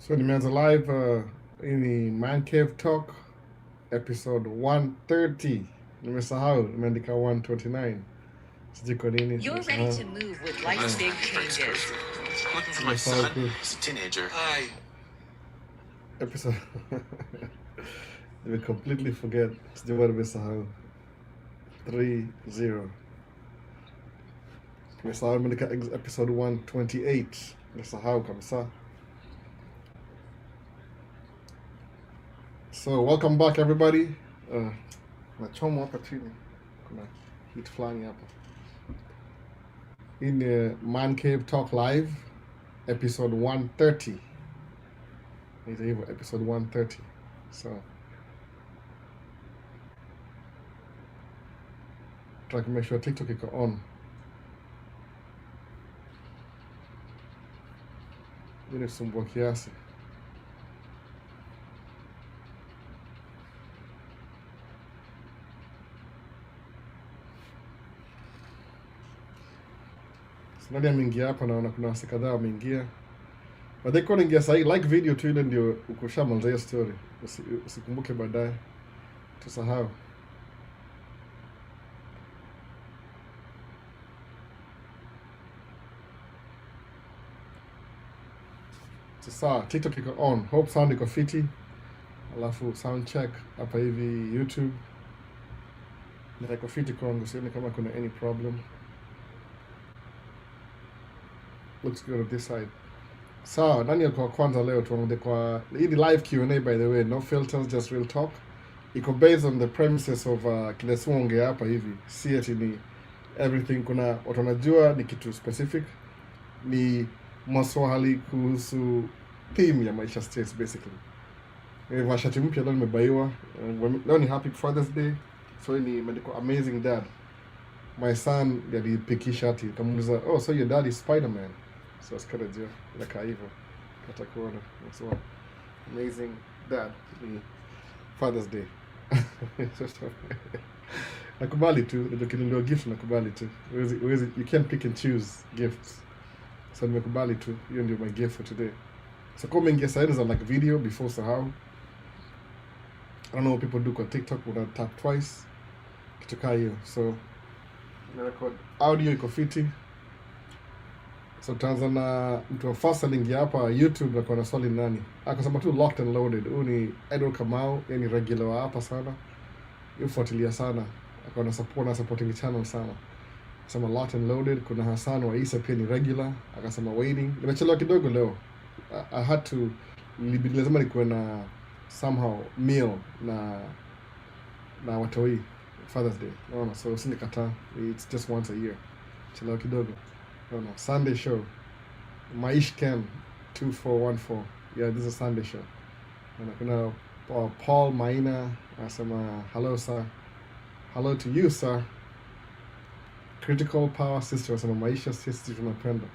So nimeanza live ini Man Cave Talk episode 130. Nimesahau, nimeandika 129. Sijui kwa nini. You're ready to move with life's big changes. Looking for my son. He's a teenager. Episode. They will completely forget. Sijui what nimesahau. 30. Nimesahau nimeandika episode 128. Nimesahau kabisa. So welcome back everybody. Nachomo hapa chini. Kuna heat flying hapa. In the Man Cave Talk Live, episode 130. Naita hivyo, episode 130. So try to make sure TikTok iko on. Ili sumbua kiasi. Nani ameingia hapa, naona kuna wasi kadhaa wameingia. But they calling ingia sahi, like video tu ile ndio ukishamaliza hiyo story. Usikumbuke baadaye. Tusahau. Sasa TikTok iko on. Hope sound iko fiti. Alafu sound check hapa hivi YouTube. Niko fiti kwangu, sioni kama kuna any problem. Looks good on this side. So, nani kwa kwanza leo tuongee kwa hii live Q&A by the way, no filters, just real talk. Iko based on the premises of kile suonge hapa hivi. Si eti ni everything, kuna watu wanajua ni kitu specific. Ni maswali kuhusu theme ya Maisha States basically. Shati mpya leo nimebaiwa. Leo ni Happy Father's Day. So ni imeandikwa Amazing Dad. My son alipiki shati kamuuliza, oh, so your dad is Spider-Man. So sikada jua like hivyo kata kuona so Amazing Dad ni Father's Day. Nakubali tu ndio kinunua gift, nakubali tu. You can't pick and choose gifts. So nimekubali tu, hiyo ndio my gift for today. So kama ingia signs on like video before sahau. I don't know what people do kwa TikTok, una tap twice kitu kaa hiyo. So na record audio iko fiti. So tutaanza na mtu wa first aliingia hapa YouTube na kuna swali nani. Akasema tu locked and loaded. Huyu ni Edward Kamau, yani regular wa hapa sana. Yufuatilia sana. Akona support na supporting channel sana. Akasema locked and loaded. Kuna Hassan wa Isa pia ni regular. Akasema waiting. Nimechelewa kidogo leo. I had to lazima nikuwe na somehow meal na watoi Father's Day. No, so usinikataa. It's just once a year. Chelewa kidogo. No, Sunday show. Maisha Ken 2414. Yeah, this is a Sunday show. Kuna Paul Maina asema hello sir. Hello to you sir. Critical Power System asema Maisha System tunapenda.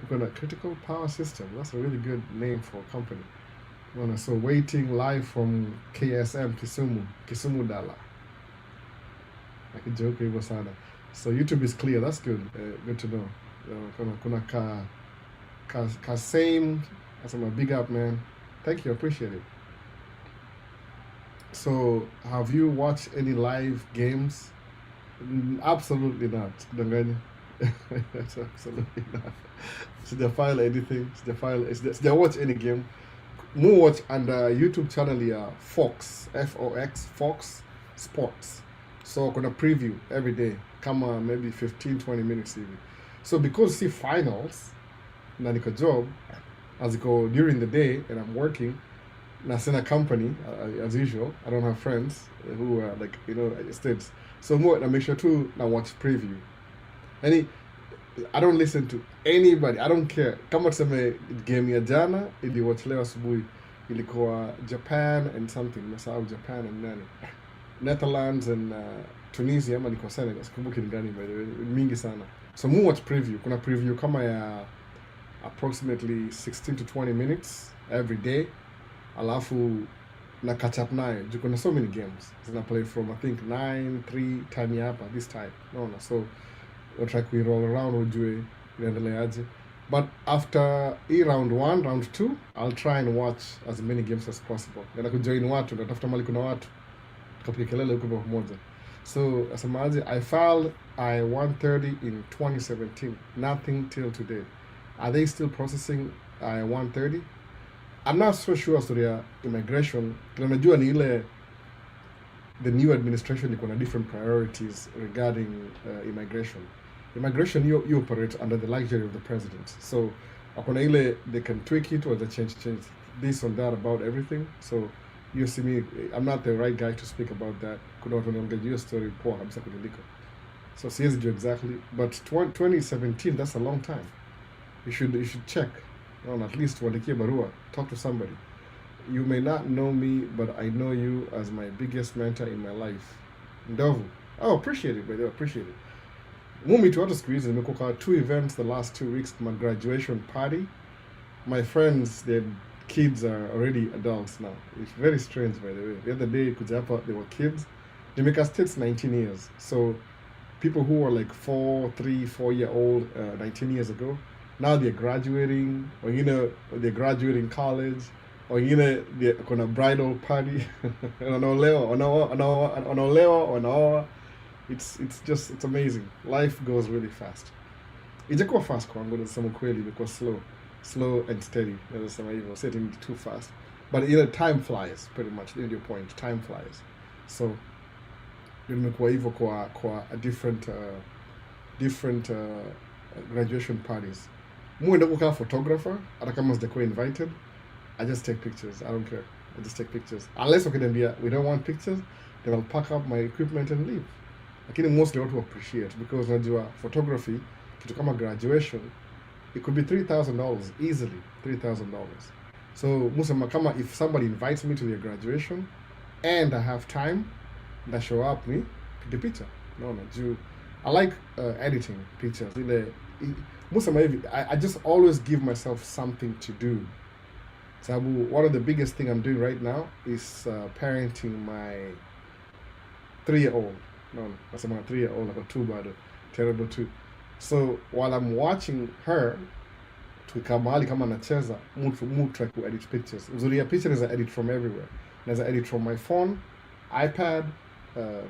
Kuna Critical Power System. That's a really good name for a company. So waiting live from KSM Kisumu Dala. I can joke hivyo sana. So YouTube is clear. That's good. Good to know. Kuna ka same. That's my big up, man. Thank you. Appreciate it. So, have you watched any live games? Absolutely not. Danganya. Absolutely not. Should they file anything? Should they watch any game? More watch under YouTube channel ya Fox, Fox, Fox Sports. So kuna preview every day, kama maybe 15-20 minutes hivi. So because see finals na niko job as I go during the day and I'm working na sina company as usual, I don't have friends who are like, you know, states. So more na make sure to na watch preview. I don't listen to anybody. I don't care. Kama tuseme game ya jana watch leo asubuhi ilikuwa Japan and something. Nasahau Japan and nani. Netherlands and Tunisia ama liko Senegal. Sikumbuki ni gani by the way. Mingi sana. So mu watch preview. Kuna preview kama ya approximately 16 to 20 minutes every day. Alafu na catch up nayo. Kuna so many games. Zina play from I think 9-3 time hapa this time. No. So we'll try to roll around ujue inaendeleaje. But after round 1, round 2, I'll try and watch as many games as possible. Nenda kujoin watu, natafuta mali kuna watu. Tukapiga kelele huko pamoja. So, asemaje, I filed I-130 in 2017. Nothing till today. Are they still processing I-130? I'm not so sure as to their immigration. Najua ni ile the new administration iko na different priorities regarding immigration. Immigration you operate under the luxury of the president. So akona ile they can tweak it or they change this or that about everything. So you see me, I'm not the right guy to speak about that. Kuna watu wanaongea hiyo story poa kabisa kuniliko. So siwezi jua exactly, but 2017, that's a long time. You should check. At least waandikie barua, talk to somebody. You may not know me, but I know you as my biggest mentor in my life. Ndovu. Oh, appreciate it, by the way, appreciate it. Mumi to watu siku hizi, nimekuwa 2 events the last 2 weeks, my graduation party. My friends, their kids are already adults now. It's very strange, by the way. The other day, Kujapa, they were kids. Jamaica State's 19 years. So people who were like 4-year-old 19 years ago, now they're graduating, or they're graduating college, or they're gonna bridal party. It's amazing. Life goes really fast. Ijakuwa fast kwangu nasema kweli, because slow and steady. Nasema hivyo, setting too fast. But time flies pretty much. In your point, time flies. So nimekuwa hivyo kwa different graduation parties. Muenda kukaa photographer, hata kama sijakuwa invited, I just take pictures. I don't care. I just take pictures. Unless wakiniambia we don't want pictures, then I'll pack up my equipment and leave. Lakini mostly watu appreciate, because najua photography, kitu kama graduation, it could be $3,000 easily, $3,000. So musema kama if somebody invites me to their graduation and I have time, that show up me, pick the picture. No, I like editing pictures. I just always give myself something to do. So one of the biggest thing I'm doing right now is parenting my 3-year-old. No, that's my 3-year-old, like a 2 bado, terrible 2. So while I'm watching her, tukamali kama nacheza, mood try to edit pictures. Uzuri ya picture is I edit from everywhere. There's I edit from my phone, iPad,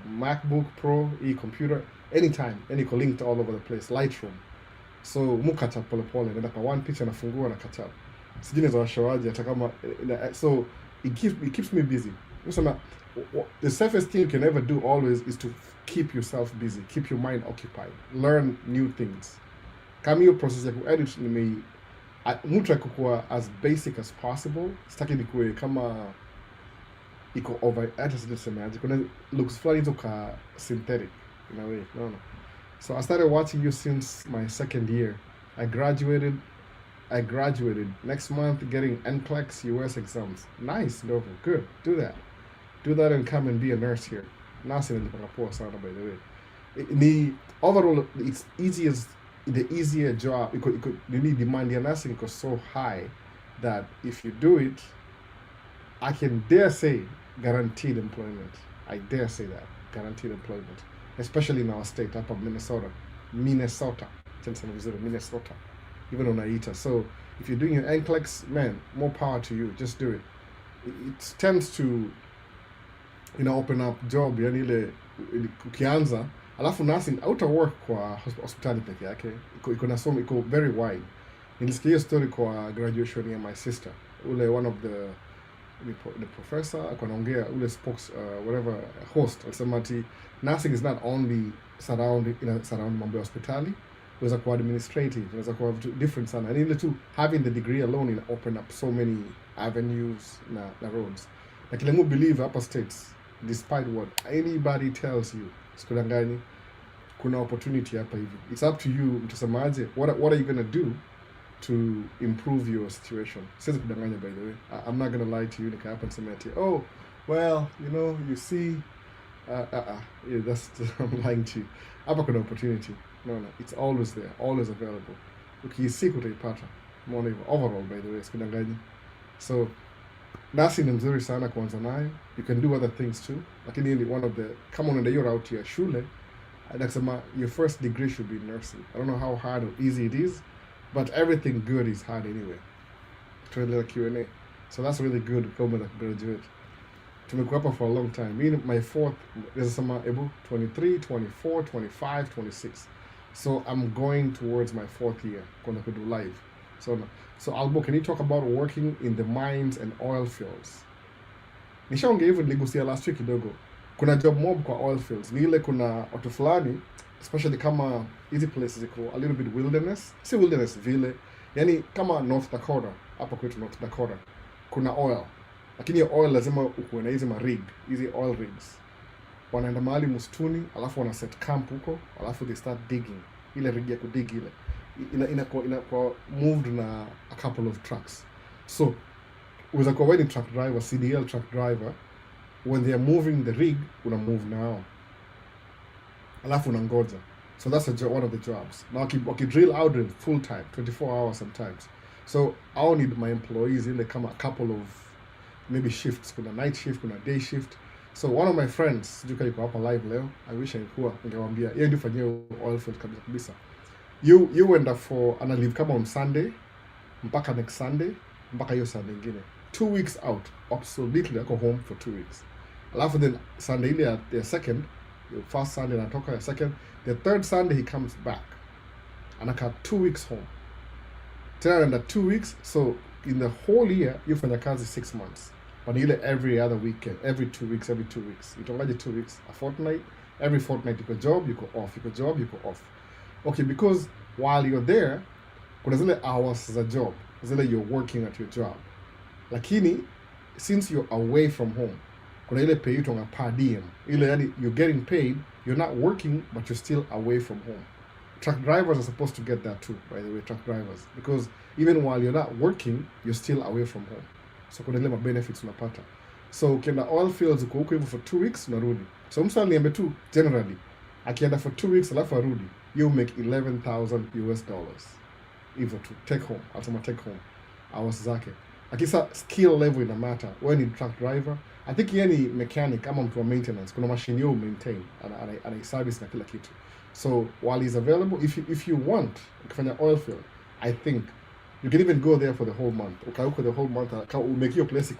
MacBook Pro, computer, anytime, any linked all over the place, Lightroom. So mu catch up pole pole, nenda kwa one picture nafungua na catch up. Sijine za washawaji hata kama, so it keeps me busy. The safest thing you can ever do always is to keep yourself busy, keep your mind occupied, learn new things. Kama hiyo process ya kuedit mutra kukua as basic as possible. Sitaki nikuwe kama iko over edited semaji. Kuna looks fulani toka synthetic in a way. No. So I started watching you since my 2nd year. I graduated next month, getting NCLEX US exams. Nice, Nova. Good. Do that and come and be a nurse here. Nasi nilipanga poa sana, by the way. Overall, it's the easier job. You need demand ya nursing because so high that if you do it, I can dare say guaranteed employment. I dare say that, guaranteed employment. Especially in our state, up of Minnesota. Minnesota. Even on AITA. So if you're doing your NCLEX, man, more power to you. Just do it. It tends to, open up job. Yani ile ukianza, alafu nursing outa work kwa hospitali peke yake. Iko very wide. Nilisikia story kwa graduation ya my sister. One of the professor akanaongea spokes host alisema ati nursing is not only surround mambo ya hospitali, inaweza kuwa administrative, inaweza kuwa different sana. And ile tu having the degree alone in open up so many avenues na roads. Lakini mu believe hapa states, despite what anybody tells you, sikudanganyi, kuna opportunity hapa hivi. It's up to you mtasemaje, what are you going to do to improve your situation. Siwezi kudanganya, by the way. I'm not going to lie to you. Nika hapa niseme ati, oh, well, you see, yeah, I'm lying to you. Hapa kuna opportunity. No, it's always there, always available. Ukiisika utaipata. Mbona hivyo, overall, by the way, sikudanganyi. So, nasi ni mzuri sana kuanza nayo. You can do other things too. Lakini ni one of the, kama unaenda hiyo route ya shule, nasema your first degree should be nursing. I don't know how hard or easy it is, but everything good is hard anyway. Tuendelea Q&A. So that's really good kama na graduate. Tumekuwa hapa for a long time. Me, my fourth, there's some able 23, 24, 25, 26. So I'm going towards my fourth year. Gonna do live. So Albo, can you talk about working in the mines and oil fields? Nishaongea hivyo niligusia last week kidogo. Kuna job mob kwa oil fields. Ni ile kuna watu fulani, especially kama hizi places ziko a little bit wilderness. Si wilderness vile. Yani kama North Dakota, hapa kwetu North Dakota, kuna oil. Lakini oil lazima ukuwe na hizi marig, hizi oil rigs. Wanaenda mahali msituni, alafu wana set camp huko, alafu they start digging. Ile rig ya kudig ile inakuwa moved na a couple of trucks. So unaweza kuwa wewe ni truck driver, CDL truck driver, when they are moving the rig, una move nao. Alafu unangoja. So that's one of the jobs. Now I drill out drill full time, 24 hours sometimes. So I'll need my employees in come a couple of maybe shifts. Kuna night shift, kuna day shift. So one of my friends, Juka yuko hapa live leo, I wish alikuwa ningemwambia yeye ndio fanyia oil field kabisa. You went up for ana leave kama on Sunday mpaka next Sunday mpaka hiyo Sunday nyingine. 2 weeks out, absolutely ako home for 2 weeks. Alafu then Sunday ile ya second, the first Sunday anatoka ya second, the third Sunday he comes back. Anakaa 2 weeks home. Tena under 2 weeks, so in the whole year you fanya kazi 6 months. But ile every other weekend, every 2 weeks, every 2 weeks. Itongaje 2 weeks, a fortnight, every fortnight you go job, you go off, you go job, you go off. Okay, because while you're there, kuna zile hours za job, zile you're working at your job. Lakini since you're away from home, kuna ile pay itonga per diem. Ile yani you're getting paid, you're not working but you're still away from home. Truck drivers are supposed to get that too, by the way, truck drivers, because even while you're not working, you're still away from home. So kuna ile benefits unapata. So ukienda oil fields uko huko hivyo for 2 weeks unarudi. So mtu aliniambia tu generally akienda for 2 weeks alafu arudi, you make $11,000 hivyo to take home. Alsema take home hours zake. Akisa skill level ina matter. Wewe ni truck driver, I think yeye ni mechanic ama mtu wa maintenance. Kuna machine you maintain ana service na kila kitu. So while he's available, if you want, ukifanya oil field, I think you can even go there for the whole month. Ukauko the whole month, make your place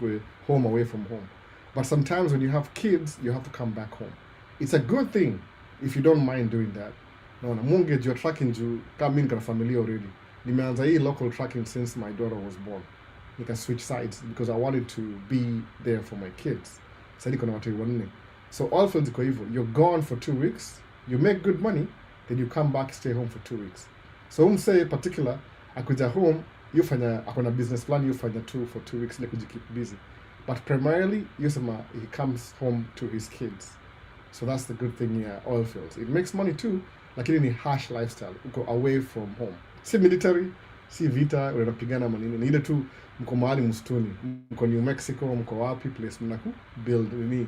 home away from home. But sometimes when you have kids, you have to come back home. It's a good thing if you don't mind doing that. No, munge juu tracking juu kama mimi nina familia already. Nimeanza hii local tracking since my daughter was born. Nika switch sides because I wanted to be there for my kids. Sasa niko na watu wanne. So oil fields iko hivyo. You're gone for 2 weeks. You make good money, then you come back, stay home for 2 weeks. So say particular, akuja home, you fanya akona business plan, you fanya for 2 weeks, like keep busy. But primarily, he comes home to his kids. So that's the good thing here, oil fields. It makes money too, like in a harsh lifestyle, uko away from home. Si military, si vita, unapigana manini, ni ile tu mko mahali msituni, mko New Mexico, mko wapi place mnaku build nini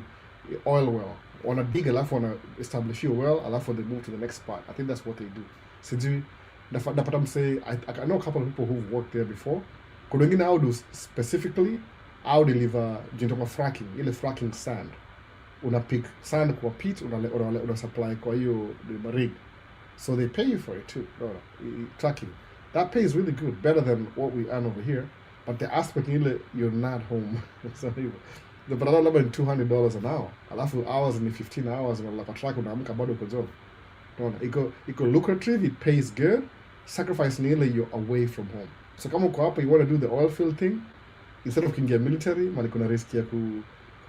oil well. Wanna dig alafu wana establish your well, alafu they move to the next part. I think that's what they do. Sijui napata msee, I know a couple of people who've worked there before. Kuna wengine how do specifically how deliver jintoka fracking, ile fracking sand. Una pick sand kwa pit, una supply kwa hiyo rig. So they pay you for it too. Tracking. That pays really good, better than what we earn over here. But the aspect ile you're not home. So the brother labda ni $200 an hour. Alafu hours ni 15 hours unalapa track unaamka bado uko job. Iko lucrative, it pays good. Sacrifice ni ile you're away from home. So kama uko hapa you want to do the oil field thing, instead of kingia military, mali kuna risk ya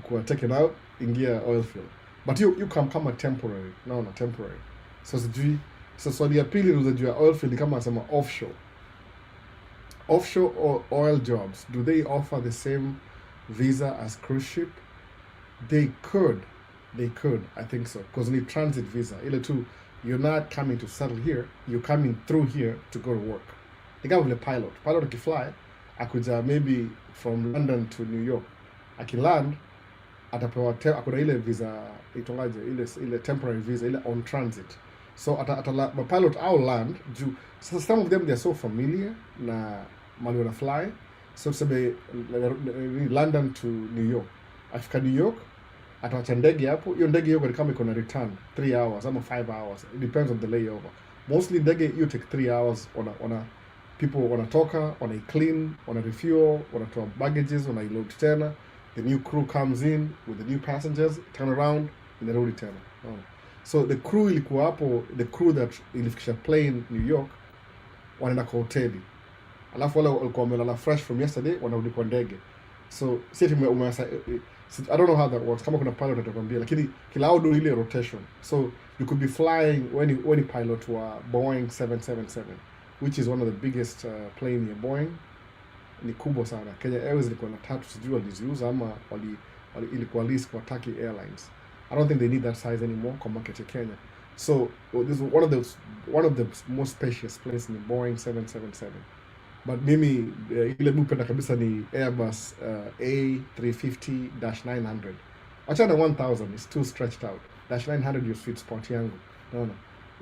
kuwa taken out, ingia oil field. But you come a temporary. No, temporary. So sijui, so swali ya pili unajua oil field kama nasema offshore. Offshore or oil jobs, do they offer the same visa as cruise ship? They could, I think so, because you need transit visa. Ile tu, you're not coming to settle here, you're coming through here to go to work. The guy with a pilot akifly, akuja maybe from London to New York. Akiland, atapewa akuna ile visa, itongaje, ile temporary visa, ile on transit. So the pilot out land, so some of them they're so familiar na mali wana fly. So sabe London to New York. Afika New York, atawacha ndege hapo. Hiyo ndege yako kama iko na return 3 hours ama 5 hours. It depends on the layover. Mostly ndege you take 3 hours on a people wanatoka, clean, refuel, wanatoa baggages, load tena, the new crew comes in with the new passengers, turn around, inarudi tena. So the crew ilikuwa hapo, the crew that ilifikisha plane New York, wanaenda kwa hoteli. Alafu wale walikuwa wamelala fresh from yesterday, wanarudi kwa ndege. So I don't know how that works. Kama kuna pilot atakwambia, lakini kila audo ile rotation. So you could be flying when pilot wa Boeing 777, which is one of the biggest plane ya Boeing. Ni kubwa sana. Kenya Airways ilikuwa na 3 sijui waliziuza ama ilikuwa lease kwa Turkey Airlines. I don't think they need that size anymore kwa market ya Kenya. So this is one of the most spacious planes in Boeing 777. But mimi ile mpenda kabisa ni Airbus A350-900. Achana 1000 is too stretched out. -900 your sweet spot yangu. No.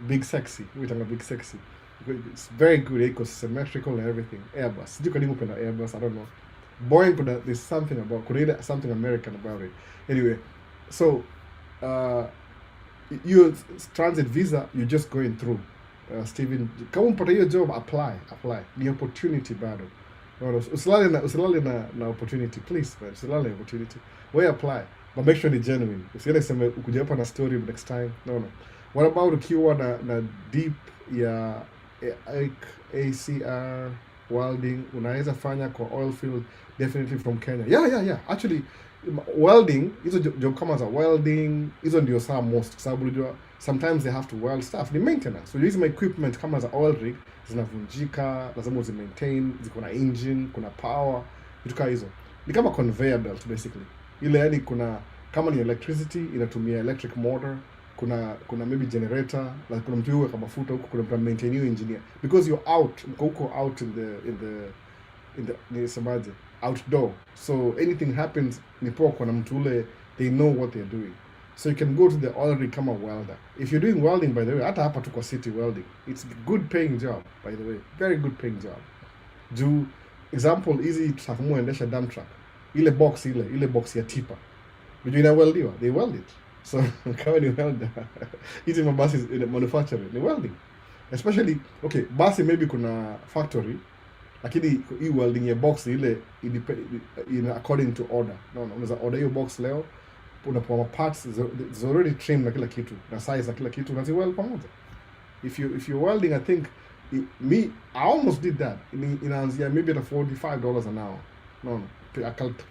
Big sexy. Uitanga big sexy. It's very good, it's symmetrical and everything. Airbus. Sijui kwa nini mpenda Airbus, I don't know. Boeing there's something American about it. Anyway, so you transit visa, you're just going through. Steven, kama mpata hiyo job, apply. Ni opportunity bado. Usilale na opportunity, please, man. Usilale na opportunity. Why apply? But make sure ni genuine. Usiende kusema ukuja hapa na story next time. No. What about ukiwa na deep ya ACR welding, unaweza fanya kwa oil field, definitely from Kenya. Yeah. Actually, welding, hizo job kama za welding, hizo ndio saa most, kwa sababu unajua sometimes they have to weld stuff, ni maintenance. So you use my equipment kama za oil rig, zinavunjika, lazima uzi maintain, ziko na engine, kuna power, vitu kama hizo. Ni kama conveyor belt basically. Ile yani kama ni electricity, inatumia electric motor, kuna maybe generator, like kuna mtu yuweka mafuta huko, kuna maintain you engineer, because you're out, mko out in the ni samaje, outdoor. So anything happens, ni poa kwa na mtu ule, they know what they're doing. So you can go to the oil rig kama welder. If you're doing welding, by the way, hata hapa tu kwa city welding, it's a good paying job, by the way, very good paying job. Do example easy truck mo endesha dump truck, ile box ya tipa, unajua ina weldiwa, they weld it. So kama ni welder, hizi mabasi manufacturing ni welding, especially okay, basi maybe kuna factory, lakini hii welding ya box ile in according to order. No, unaweza order hiyo box leo, unapewa parts is already trimmed na kila kitu na size na kila kitu, unazi weld pamoja. If you're welding, I think I almost did that. Inaanzia maybe at $45 an hour. No,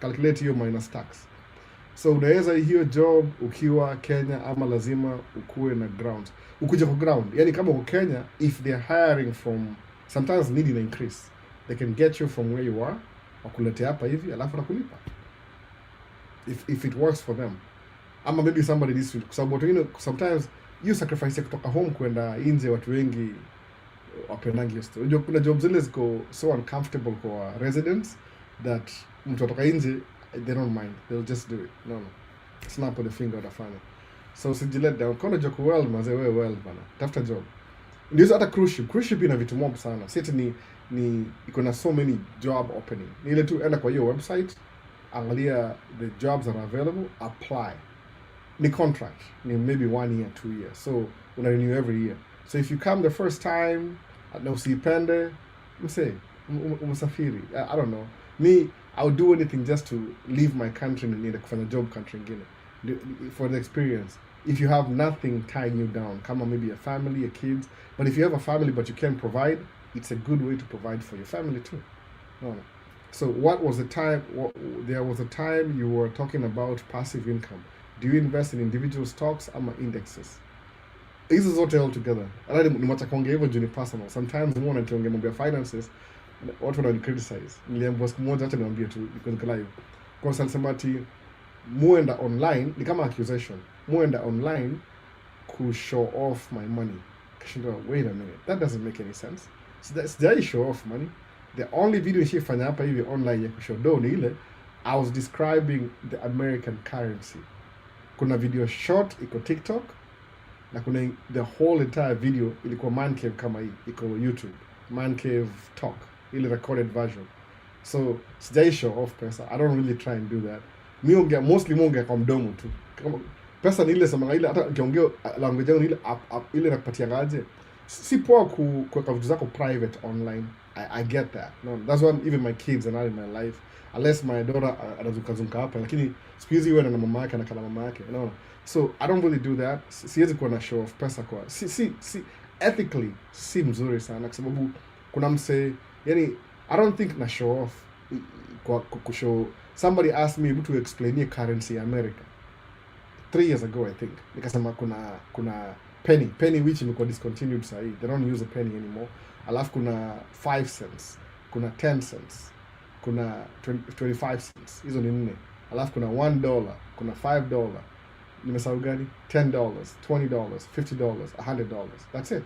calculate hiyo minus tax. So unaweza hiyo job ukiwa Kenya, ama lazima ukuwe na ground. Ukuje kwa ground, yani kama uko Kenya, if they're hiring from, sometimes need an increase, they can get you from where you are, wakulete hapa hivi, alafu nakulipa. If it works for them. Ama maybe somebody needs to, sababu sometimes you sacrifice kutoka home kwenda nje, watu wengi wapendangi hiyo story. Unajua kuna jobs zile ziko so uncomfortable kwa residents that mtu atoka nje, they don't mind, they'll just do it. No. Snap with the finger utafanya. So let down. Kona joku weld, mazee wewe weld bana. Tafuta job. Ndio hata cruise ship ina vitu mob sana. Sisi ni iko na so many job opening. Ni ile tu enda kwa hiyo website, angalia the jobs that are available, apply. Ni contract, ni maybe 1 year, 2 years. So una renew every year. So if you come the first time, na usipende, umsafiri. I don't know. Me, I would do anything just to leave my country and need kufanya job country ingine for the experience. If you have nothing tying you down, kama maybe a family, a kids, but if you have a family but you can't provide, it's a good way to provide for your family too. No. So there was a time you were talking about passive income. Do you invest in individual stocks ama indexes? Hizo zote all together. Already ni matakonge hivyo juu ni personal. Sometimes mbona nikiongea mambo ya finances, watu wanani criticize. Niliambiwa siku moja, acha niwaambie tu because live. Kwa sababu sema ati muenda online ni kama accusation. Muenda online ku show off my money. Kashinda, wait a minute. That doesn't make any sense. So that's show off money. The only video nishifanya hapa hivi online ya kushow do ni ile I was describing the American currency. Kuna video short iko TikTok na kuna the whole entire video ilikuwa man cave kama hii iko YouTube, man cave talk, ile recorded version. So sijai show off pesa. I don't really try and do that. Mostly monge kwa mdomo tu. Pesa ni ile sema ile hata ukiongea language yangu ile nakupatia ngaje. Si poa kuweka vitu zako private online. I get that. No, that's why even my kids are not in my life unless my daughter anazunguka hapa, lakini siku hizi wewe na mama yake na kala mama yake, no. So I don't really do that. Siwezi kuwa na show off pesa kwa si ethically si mzuri sana kwa sababu kuna mse, yani I don't think na show off kwa kushow. Somebody asked me to explain currency in America 3 years ago, I think. Nikasema kuna penny which imekuwa discontinued sahi. They don't use a penny anymore. Alafu kuna 5 cents, kuna 10 cents, kuna 25 cents. Hizo ni 4. Alafu kuna $1, kuna $5. Nimesahau gani? $10, $20, $50, $100. That's it.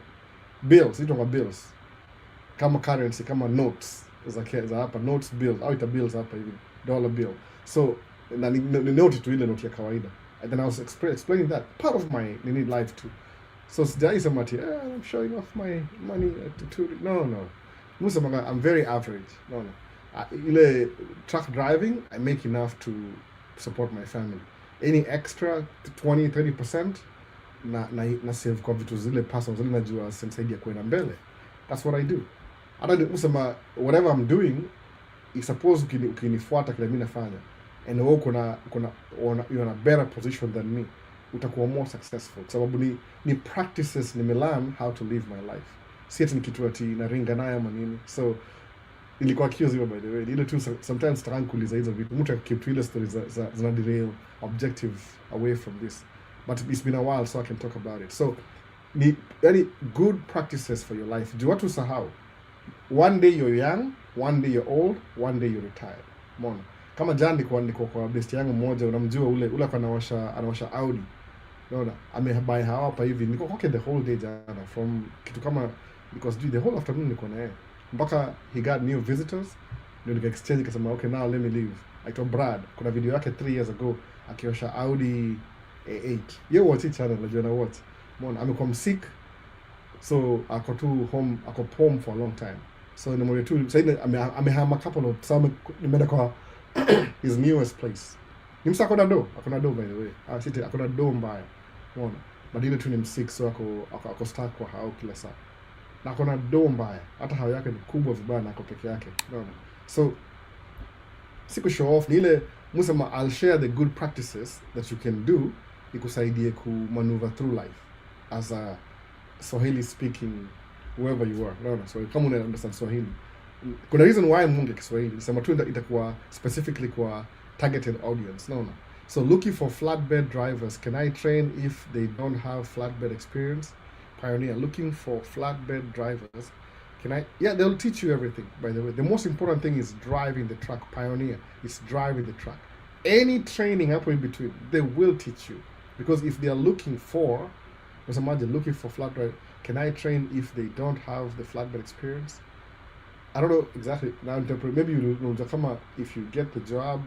Bills, hizo nga bills. Kama currency, kama notes. Za hapa notes, bills. Au ita bills hapa hivi. Dollar bill. So na ni note tu ile note ya kawaida. And then I was explaining that part of my life too. So sijai sema ati I'm showing off my money to no. Musema I'm very average. No. Ile truck driving, I make enough to support my family. Any extra 20-30% na save kwa vitu zile personal zile najua sensaidia kwenda mbele. That's what I do. Hata musema whatever I'm doing, it's supposed ukinifuata kile mimi nafanya and wewe you're in a better position than me, utakuwa more successful sababu ni practices nimelearn how to live my life. Si ati kitu ati naringa nayo ama nini. So ilikuwa curious by the way. Ile tu sometimes tranquilize hizo vitu. Mtu akikeep ile stories zina derail objective away from this. But it's been a while so I can talk about it. So ni yani good practices for your life. Do what to sahau. One day you're young, one day you're old, one day you're retired. Mona. Kama jana niko kwa best yangu mmoja, unamjua ule kwa anawasha Audi. Unaona? Amebuy hapa hivi. Niko kwake the whole day jana from kitu kama because the whole afternoon niko na yeye. Mpaka he got new visitors. Ndio nika exchange kasema okay now let me leave. I told Brad, kuna video yake 3 years ago akiosha Audi A8. Yeye watch channel najua na watch. Mona amekuwa sick. So ako home for a long time. So ni mmoja tu sasa amehama couple of some nimeenda kwa his newest place. Nimsa akona do by the way. Sisi akona do mbaya. Unaona? Badile tu ni msick so ako stuck kwa hao kila saa. Na akona do mbaya. Hata hao yake ni kubwa vibaya na ako peke yake. Unaona? So siku show off ni ile musema I'll share the good practices that you can do ikusaidie ku maneuver through life as a Swahili speaking wherever you are. Unaona? So kama una understand Swahili. Kuna reason why munge Kiswahili. Sema tu itakuwa specifically kwa targeted audience. No. So looking for flatbed drivers. Can I train if they don't have flatbed experience? Pioneer. Looking for flatbed drivers. Can I? Yeah, they'll teach you everything, by the way. The most important thing is driving the truck. Pioneer is driving the truck. Any training up in between, they will teach you. Because if they are looking for, just imagine looking for flatbed, can I train if they don't have the flatbed experience? I don't know exactly. Now, maybe you know, if you get the job,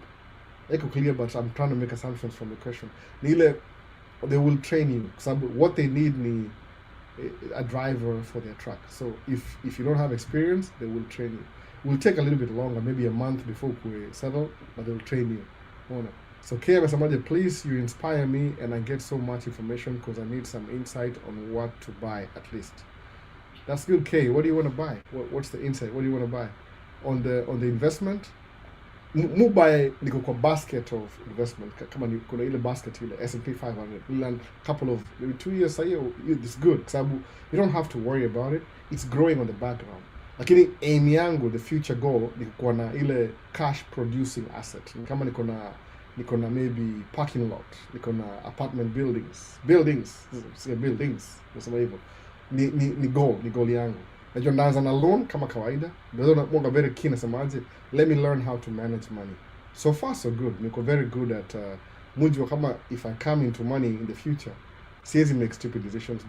it's clear, but I'm trying to make assumptions from the question. They will train you. What they need a driver for their truck. So if you don't have experience, they will train you. It will take a little bit longer, maybe a month before we settle, but they will train you. So KMS, please, you inspire me, and I get so much information because I need some insight on what to buy at least. That's good, K. What do you want to buy? What's the insight? What do you want to buy? On the investment, mu buy niko kwa basket of investment. Kama kuna ile basket ile S&P 500. We'll learn a couple of maybe 2 years sayo. It's good. Sababu you don't have to worry about it. It's growing on the background. Lakini aim yangu, the future goal, niko kwa na ile cash producing asset. Kama niko na maybe parking lot, niko na apartment buildings, nasema hivyo. Ni goal yangu. Najua ndaanza na loan kama kawaida. Ndio mwanga very keen nasemaje, let me learn how to manage money. So far so good. Niko very good at mujua kama if I come into money in the future, siwezi make stupid decisions.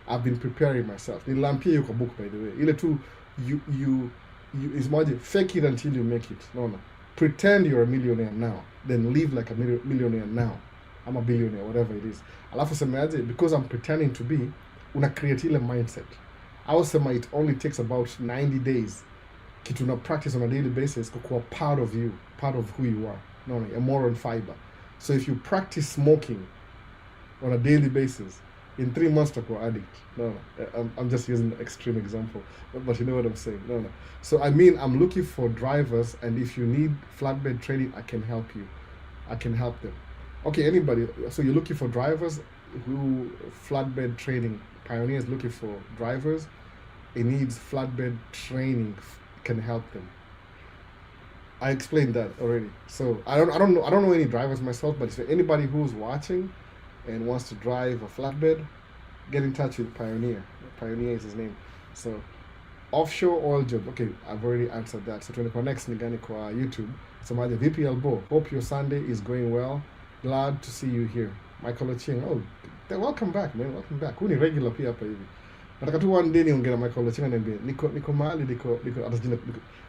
I've been preparing myself. Nilampia yuko book by the way. Ile tu you is maji fake it until you make it. No. Pretend you're a millionaire now, then live like a millionaire now. I'm a billionaire, whatever it is. Alafu semaje, because I'm pretending to be, una create ile mindset. I would say it only takes about 90 days kitu na practice on a daily basis kukuwa part of you, part of who you are. No, a moral fiber. So if you practice smoking on a daily basis, in 3 months utakuwa addict. No. I'm just using the extreme example, but you know what I'm saying. No. So I mean, I'm looking for drivers, and if you need flatbed training, I can help you. I can help them. Okay, anybody. So you're looking for drivers who flatbed training. Pioneer is looking for drivers. It needs flatbed training. Can help them. I explained that already. So I don't know any drivers myself, but if anybody who's watching and wants to drive a flatbed, get in touch with Pioneer. Pioneer is his name. So offshore oil job. Okay, I've already answered that. So tunakuwa next ni gani kwa YouTube. Samaje VP Albo. Hope your Sunday is going well. Glad to see you here. Michael Ocheng. Oh, welcome back, man. Welcome back. Huni regular pia hapa hivi. Nataka tu one day niongee na Michael Ocheng niambie niko mahali niko atajina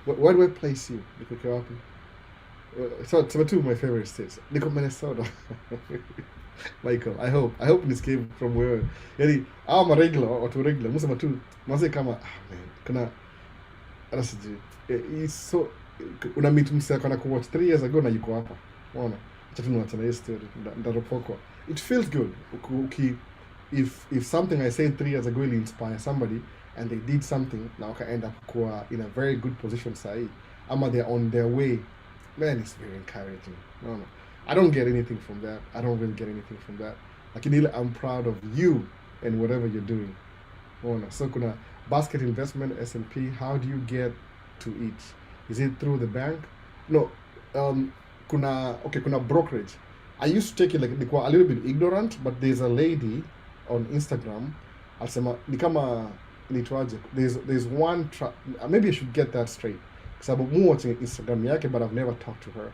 where do I place you? Niko wapi? So two of my favorite states. Niko Minnesota. Michael, I hope this came from where. Yani I'm a regular or to regular. Musema tu maze kama man. Kuna anasiji. It's so una meet msee kana ku watch 3 years ago na yuko hapa. Unaona? Acha tu niwache na hiyo story. Ndaropokwa. It feels good. If something I said 3 years ago will inspire somebody and they did something, now can end up in a very good position, say, they're on their way, man, it's very encouraging. No. I don't get anything from that. I don't really get anything from that. Like, I'm proud of you and whatever you're doing. No. So, kuna basket investment, S&P, how do you get to it? Is it through the bank? No. Kuna brokerage. I used to take it like a little bit ignorant, but there's a lady on Instagram, alisema ni kama inaitwaje, there's one maybe I should get that straight because I've been watching Instagram yake, but I've never talked to her,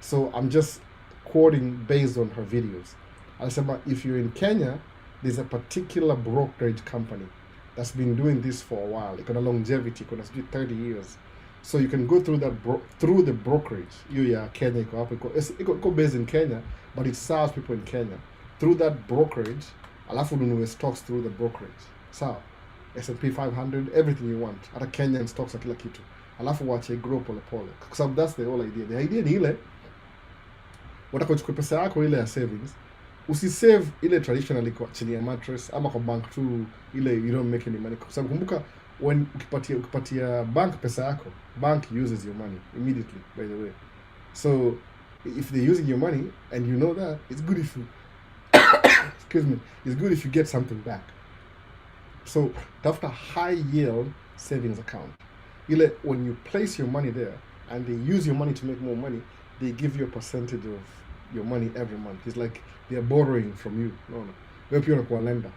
so I'm just quoting based on her videos. Alisema if you're in Kenya, there's a particular brokerage company that's been doing this for a while. It's got a longevity, it's 30 years, so you can go through that through the brokerage. Kenya iko based in Kenya, but it serves people in Kenya through that brokerage. Alafu ununue stocks through the brokerage. Sawa. S&P 500, everything you want. Hata Kenyan stocks na kila kitu. Alafu wache grow pole pole. Kwa sababu that's the whole idea. The idea ni ile wataka uchukue pesa yako ile ya savings. Usisave ile traditionally kwa chini ya mattress ama kwa bank tu ile you don't make any money. Kwa sababu kumbuka when ukipatia bank pesa yako, bank uses your money immediately, by the way. So if they're using your money and you know that, it's good if you excuse me, it's good if you get something back. So after high yield savings account, when you place your money there and they use your money to make more money, they give you a percentage of your money every month. It's like they're borrowing from you. No. Wewe pia unakuwa lender.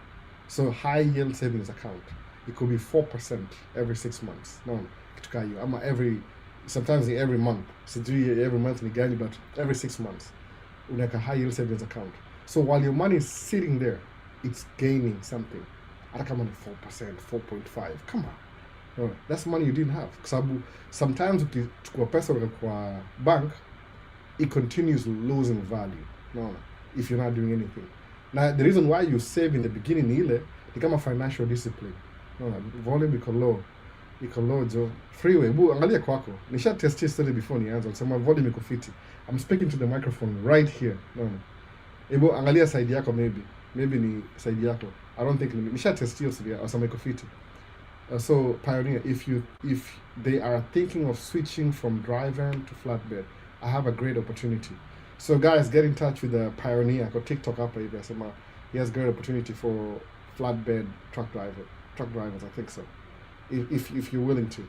So high yield savings account, it could be 4% every 6 months. No. Kitu hiyo ama sometimes every month. So every month ni gani, but every 6 months. Unaweka high yield savings account. So while your money is sitting there, it's gaining something. Hata kama ni 4%, 4.5. Come on. No, that's money you didn't have. Sababu sometimes ukichukua pesa kwa bank, it continues losing value. No, if you're not doing anything. Now the reason why you save in the beginning ile ni kama financial discipline. No, volume iko low jo. Freeway, angalia kwako. Nisha test study before nianza. Nasema volume iko fiti. I'm speaking to the microphone right here. No. Angalia side yako maybe ni side yako. I don't think nisha test hiyo side or some iko fiti. So Pioneer, if they are thinking of switching from dry van to flatbed, I have a great opportunity. So guys, get in touch with the Pioneer. Go TikTok hapa hivi asema he has great opportunity for flatbed truck drivers. I think so. If you're willing to.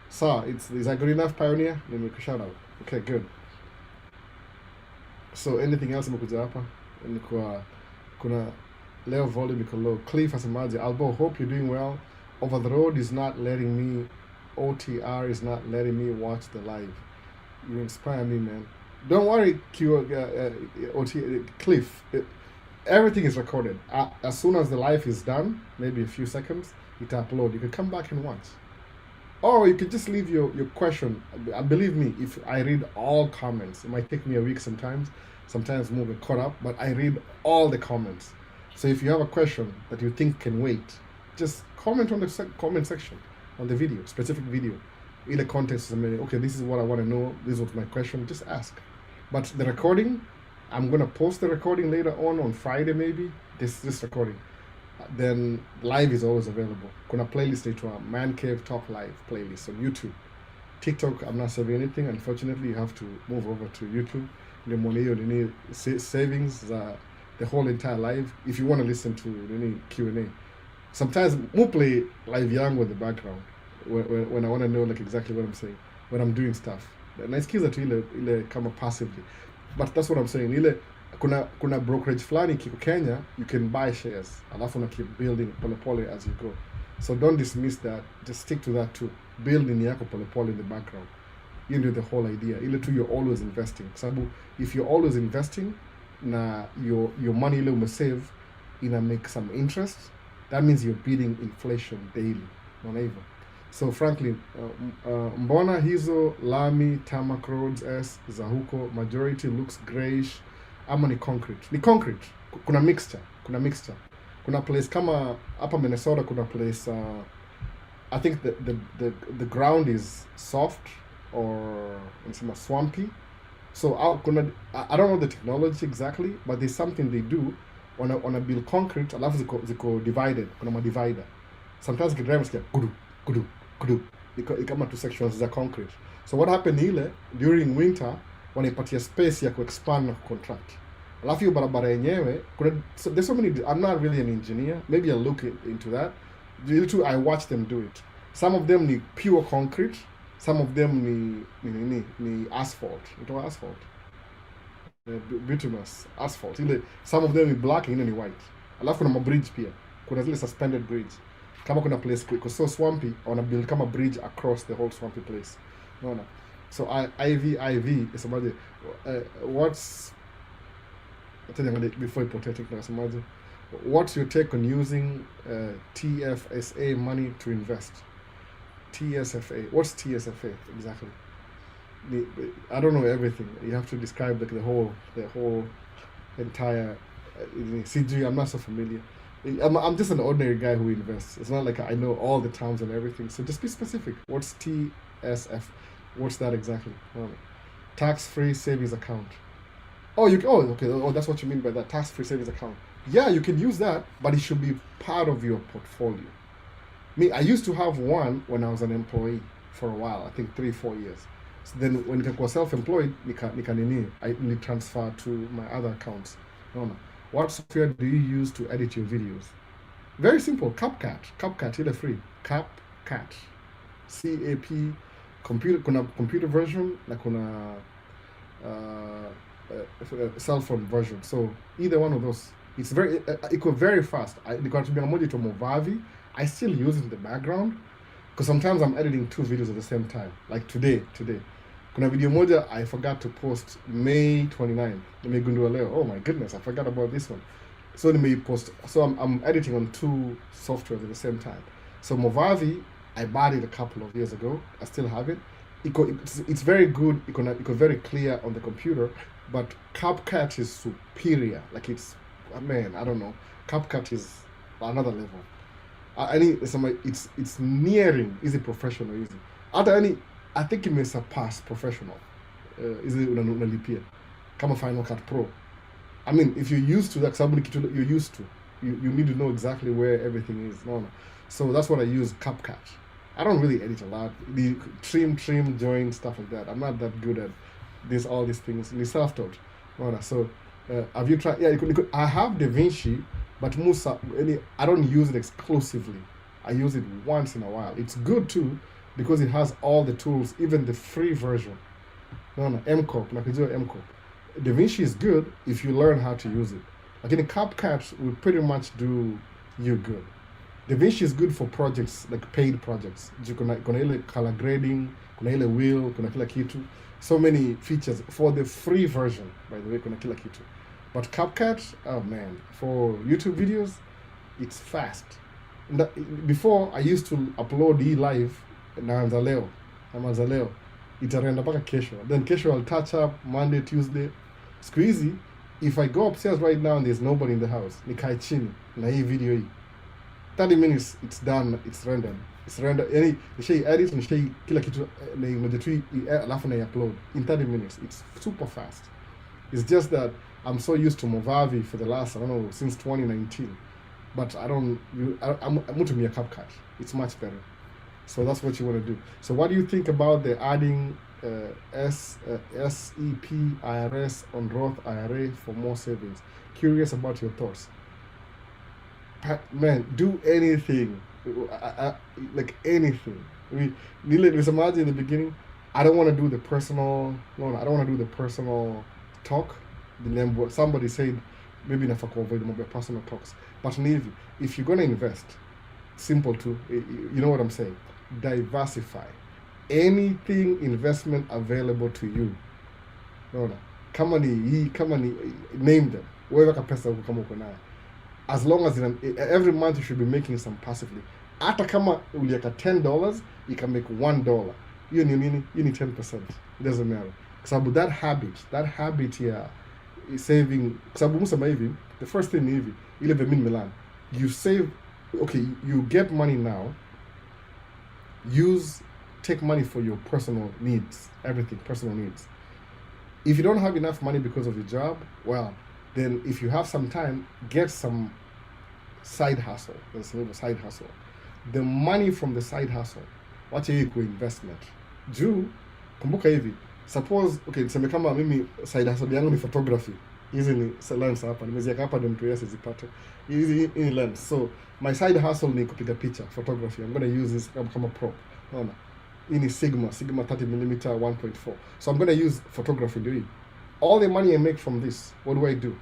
So is that good enough, Pioneer? Let me shout out. Okay, good. So anything else imekuja hapa? Kuna leo volume iko low. Cliff asemaje, Albo, hope you're doing well. Over the road is not letting me, OTR is not letting me watch the live. You inspire me, man. Don't worry, Cliff. Everything is recorded. As soon as the live is done, maybe a few seconds, it upload. You can come back and watch. Or you can just leave your question. Believe me, if I read all comments, it might take me a week sometimes more get caught up, but I read all the comments. So if you have a question that you think can wait, just comment on the comment section on the video, specific video. In the context, okay, this is what I want to know, this was my question, just ask. But the recording, I'm going to post the recording later on Friday maybe, this recording, then live is always available. Kuna playlist inaitwa Man Cave Talk Live playlist on YouTube. TikTok, I'm not saving anything. Unfortunately, you have to move over to YouTube. The money you need savings, the whole entire live. If you want to listen to any Q&A, sometimes we'll play live young with the background when I want to know like exactly what I'm saying when I'm doing stuff. Naisikiza tu ile kama passively, but that's what I'm saying. Ile kuna brokerage fulani kiko Kenya, you can buy shares, alafu na keep building polepole as you go. So don't dismiss that. Just stick to that too. Build in yako polepole in the background. You know the whole idea. Ile tu you're always investing. Sababu if you're always investing na your money ile umesave ina make some interest, that means you're beating inflation daily. Unaona hivyo? So frankly, mbona hizo lami tarmac roads za huko majority looks grayish ama ni concrete? Ni concrete. Kuna mixture. Kuna place kama hapa Minnesota, kuna place I think the ground is soft or swampy. So I don't know the technology exactly, but there's something they do on a build concrete, alafu ziko divided, kuna ma divider. Sometimes the drivers get kudu kama two sections za concrete. So what happened ile during winter wanaipatia space ya kuexpand na contract. Alafu hiyo barabara yenyewe so there's so many. I'm not really an engineer, maybe I'll look into that. I watch them do it. Some of them ni pure concrete, some of them ni asphalt. Ito asphalt, bituminous asphalt ile. Some of them ni black, ingine ni white. Alafu kuna bridge pia, kuna zile suspended bridge. Kama kuna place iko so swampy, wana build kama bridge across the whole swampy place. Unaona? So IV isemaje, what's before hypothetical nasemaje, what's your take on using TFSA money to invest? TSFA, what's TSFA exactly? I don't know everything. You have to describe like the whole entire CG. I'm not so familiar. I'm just an ordinary guy who invests. It's not like I know all the terms and everything. So just be specific. What's TSF? What's that exactly? Tax-free savings account. Okay. Oh, that's what you mean by that. Tax-free savings account. Yeah, you can use that, but it should be part of your portfolio. I used to have one when I was an employee for a while. I think 3-4 years. So then when I was self-employed, I transfer to my other accounts. No. What software do you use to edit your videos? Very simple. CapCut, ile free. CapCut. CAP. Computer version na kuna cell phone version. So either one of those. It's very fast. Nikatumia moja to Movavi. I still use it in the background because sometimes I'm editing 2 videos at the same time. Like today. Kuna video moja I forgot to post May 29th. Nimegundua leo. Oh my goodness, I forgot about this one. So I'm editing on 2 softwares at the same time. So Movavi, I bought it a couple of years ago. I still have it. It's very good. It's very clear on the computer, but CapCut is superior. Like I don't know. CapCut is another level. It's nearing easy professional easy. I think it may surpass professional. Easy unalipia kama Final Cut Pro. I mean, if you're used to that, you're used to. You need to know exactly where everything is. No. So that's what I use, CapCut. I don't really edit a lot. The trim, join, stuff like that. I'm not that good at all these things. Ni self-taught. No. So have you tried? Yeah, I have DaVinci, but I don't use it exclusively. I use it once in a while. It's good too because it has all the tools, even the free version. MCorp, nakujua MCorp. DaVinci is good if you learn how to use it. Like in CapCut will pretty much do you good. DaVinci is good for projects, like paid projects. Kuna ile color grading, kuna ile wheel, kuna kila kitu. So many features for the free version, by the way, kuna kila kitu. But CapCut, oh man, for YouTube videos, it's fast. Before, I used to upload live, naanza leo, itaenda mpaka kesho. Then kesho I'll touch up, Monday, Tuesday. Squeezy, if I go upstairs right now and there's nobody in the house, nikae chini, na hii video hii. 30 minutes, it's done, it's rendered. Yani, nishai edit, nishai kila kitu, alafu na upload. In 30 minutes, it's super fast. It's just that I'm so used to Movavi for the last, I don't know, since 2019. But I'm going to be a CapCut. It's much better. So that's what you want to do. So what do you think about the adding SEP IRS on Roth IRA for more savings? Curious about your thoughts. Man, do anything. Like anything. Imagine in the beginning, I don't want to do the personal, I don't want to do the personal talk. Somebody said, maybe never avoid the personal talks. But if you're going to invest, simple too, you know what I'm saying? Diversify. Anything investment available to you. Kama ni name them. Wherever kapesa kama uko nayo. As long as every month you should be making some passively. Hata kama uliweka $10, you can make $1. Hiyo ni nini? Hiyo ni 10%. It doesn't matter. Kwa sababu that habit ya saving, kwa sababu musema hivi, the first thing ni hivi, ile vemin Milan, you save, okay, you get money now, take money for your personal needs, everything, personal needs. If you don't have enough money because of your job, well, then if you have some time, get some side hustle. There's a side hustle. The money from the side hustle, wacha hiyo ikuwe investment. Juu, kumbuka hivi, suppose, okay, niseme kama mimi side hustle yangu ni photography. Hizi ni lens hapa, nimeziweka hapa ndio mtu yeye zipate. Hizi ni lens. So, my side hustle ni kupiga picha, photography. I'm going to use this kama prop. Unaona? Hii ni Sigma 30mm 1.4. So I'm going to use photography ndio hii. All the money I make from this, what do I do?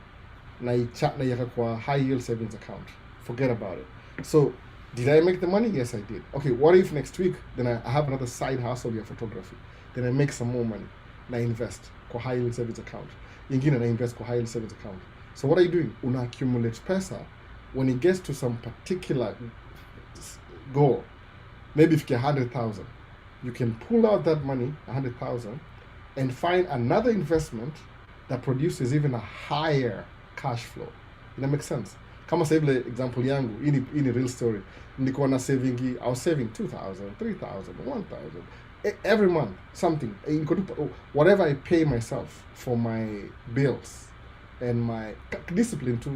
Naiweka kwa high yield savings account. Forget about it. So, did I make the money? Yes, I did. Okay, what if next week, then I have another side hustle of photography. Then I make some more money. Na invest kwa high yield savings account. Ingine na invest kwa high yield savings account. So what are you doing? Una accumulate pesa. When it gets to some particular goal, maybe if you get 100,000, you can pull out that money, 100,000, and find another investment that produces even a higher cash flow. That makes sense. Kama sasa ile example yangu, hii ni real story. Nilikuwa na saving, I was saving 2,000, 3,000, 1,000 every month, something. Whatever I pay myself for my bills and my discipline too,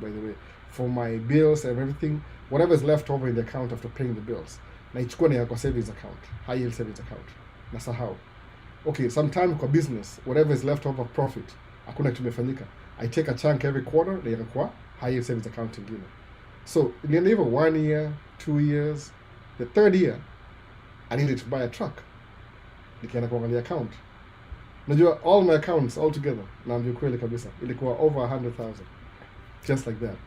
by the way, for my bills and everything, whatever is left over in the account after paying the bills, naichukua na kwa savings account, high yield savings account. Nasahau. Okay, sometime kwa business, whatever is left over profit, hakuna kitu kimefanyika. I take a chunk every quarter, na kwa high yield savings account ingine. So, nearly 1 year, 2 years, the third year, I needed to buy a truck. Nikaenda kuangalia account. Najua all my accounts all together, na ndio kweli kabisa, ilikuwa over 100,000. Just like that.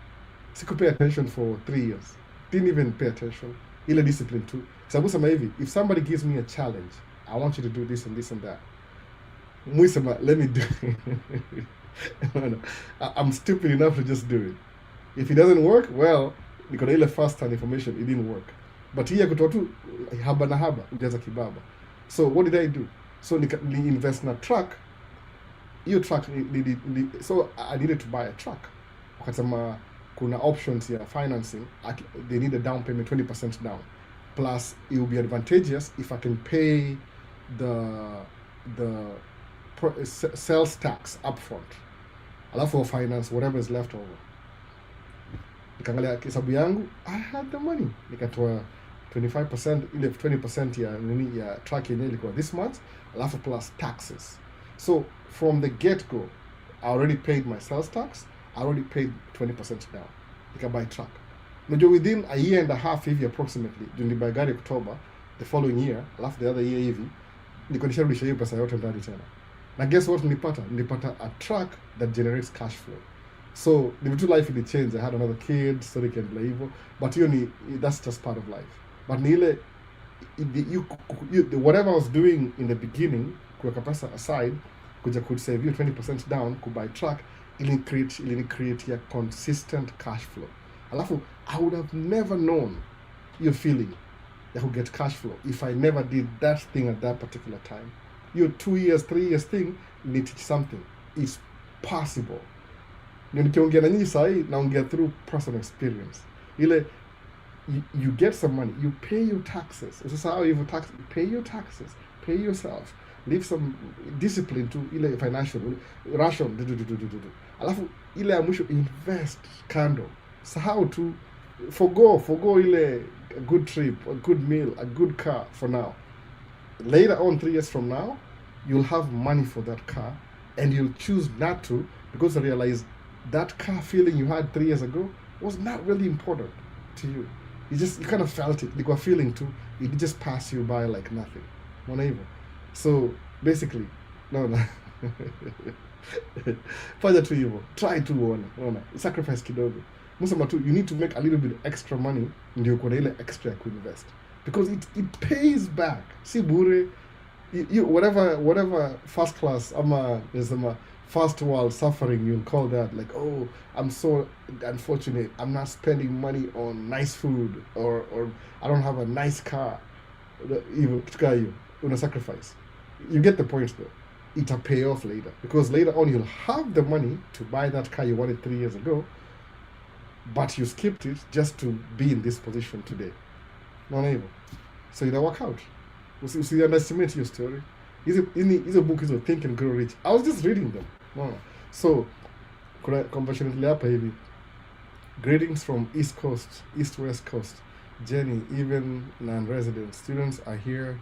Sikupay attention for 3 years. Didn't even pay attention. Ile discipline too. Sababu sema hivi, if somebody gives me a challenge, I want you to do this and this and that. Muisema, let me do it. No. I'm stupid enough to just do it. If it doesn't work, well, niko na ile first hand information, it didn't work. But hii ya kutoa tu haba na haba, ujaza kibaba. So what did I do? So ni invest na truck. Hiyo truck, so I needed to buy a truck. Wakasema kuna options ya financing, they need a down payment 20% down. Plus it will be advantageous if I can pay the sales tax upfront. Alafu finance whatever is left over. Nikaangalia hesabu yangu, I had the money. Nikatoa 25%, ile 20% ya truck yenyewe ilikuwa this month, alafu plus taxes. So from the get-go, I already paid my sales tax, I already paid 20% down. Nikabuy truck. Najua within a year and a half hivi approximately, nilibuy gari October, the following year, alafu the other year hivi, niko nisharudisha hiyo pesa yote ndani tena. Na guess what nilipata? Nilipata a truck that generates cash flow. So, the two life in the change. I had another kid, so they can play evil. But that's just part of life. But nile, whatever I was doing in the beginning, kuweka pesa aside, could save you 20% down, could buy truck, ili create a consistent cash flow. Alafu, I would have never known your feeling that I would get cash flow if I never did that thing at that particular time. Your 2 years, 3 years thing, need teach something. It's possible. Nikiongea na nyinyi sahi naongea through personal experience. Ile you get some money, you pay your taxes. Usisahau hivyo tax, pay your taxes, pay yourself. leave some discipline to ile financial ration alafu ile ya mwisho invest kando, sahau tu, forgo ile a good trip, a good meal, a good car for now. Later on, 3 years from now, you'll have money for that car and you'll choose not to because you realize that car feeling you had 3 years ago was not really important to you. You kind of felt it, like a feeling too. It just passed you by like nothing. So basically, no. Fanya tu hivyo, try to unaona, sacrifice kidogo. Musema tu, you need to make a little bit extra money ndio kuna ile extra ya kuinvest, because it pays back. Si bure. You whatever first class ama nasema first world suffering you'll call that, like, oh, I'm so unfortunate, I'm not spending money on nice food, or I don't have a nice car. Even una sacrifice. You get the point though. It'll pay off later, because later on you'll have the money to buy that car you wanted 3 years ago, but you skipped it just to be in this position today. So it'll work out. You underestimate your story. Is a book is a Think and Grow Rich. I was just reading them. So compassionately hapa hivi. Greetings from East Coast, East West Coast. Jenny, even non-resident students are here.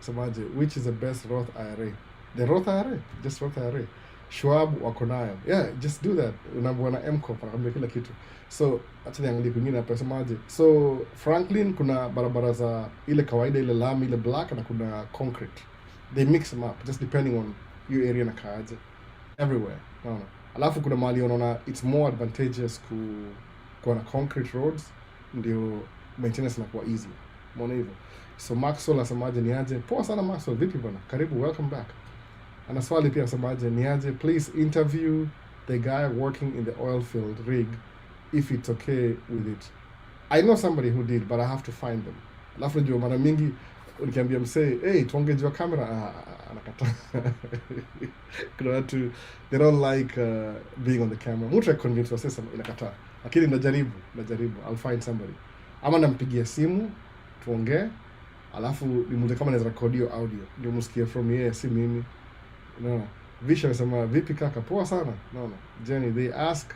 Samaje, which is the best Roth IRA? The Roth IRA, just Roth IRA. Schwab wako nayo. Yeah, just do that. Unaambiwa na MCOP anakuambia kila kitu. So acha niangalie kwingine hapa samaje. So Franklin kuna barabara za ile kawaida, ile lami, ile black, na kuna concrete. They mix them up just depending on your area na kaaje. Everywhere. No. Alafu kuna mahali unaona it's more advantageous kuwa na concrete roads, ndio maintenance inakuwa easy. Umeona hivyo? So Maxwell asemaje niaje? Poa sana Maxwell, vipi bwana? Karibu, welcome back. Ana swali pia asemaje niaje? Please interview the guy working in the oil field rig if it's okay with it. I know somebody who did, but I have to find them. Alafu ndio mara mingi ukiambia msee, hey, tuongejwa kamera, anakataa. Kuna watu, they don't like being on the camera. Mtu convince wase inakataa. Lakini najaribu. I'll find somebody. Ama nampigia simu, tuongee, alafu nimuulize kama naweza record audio. Ndio msikie from yeye, si mimi. No. Visha anasema vipi kaka? Poa sana. No. Jenny, they ask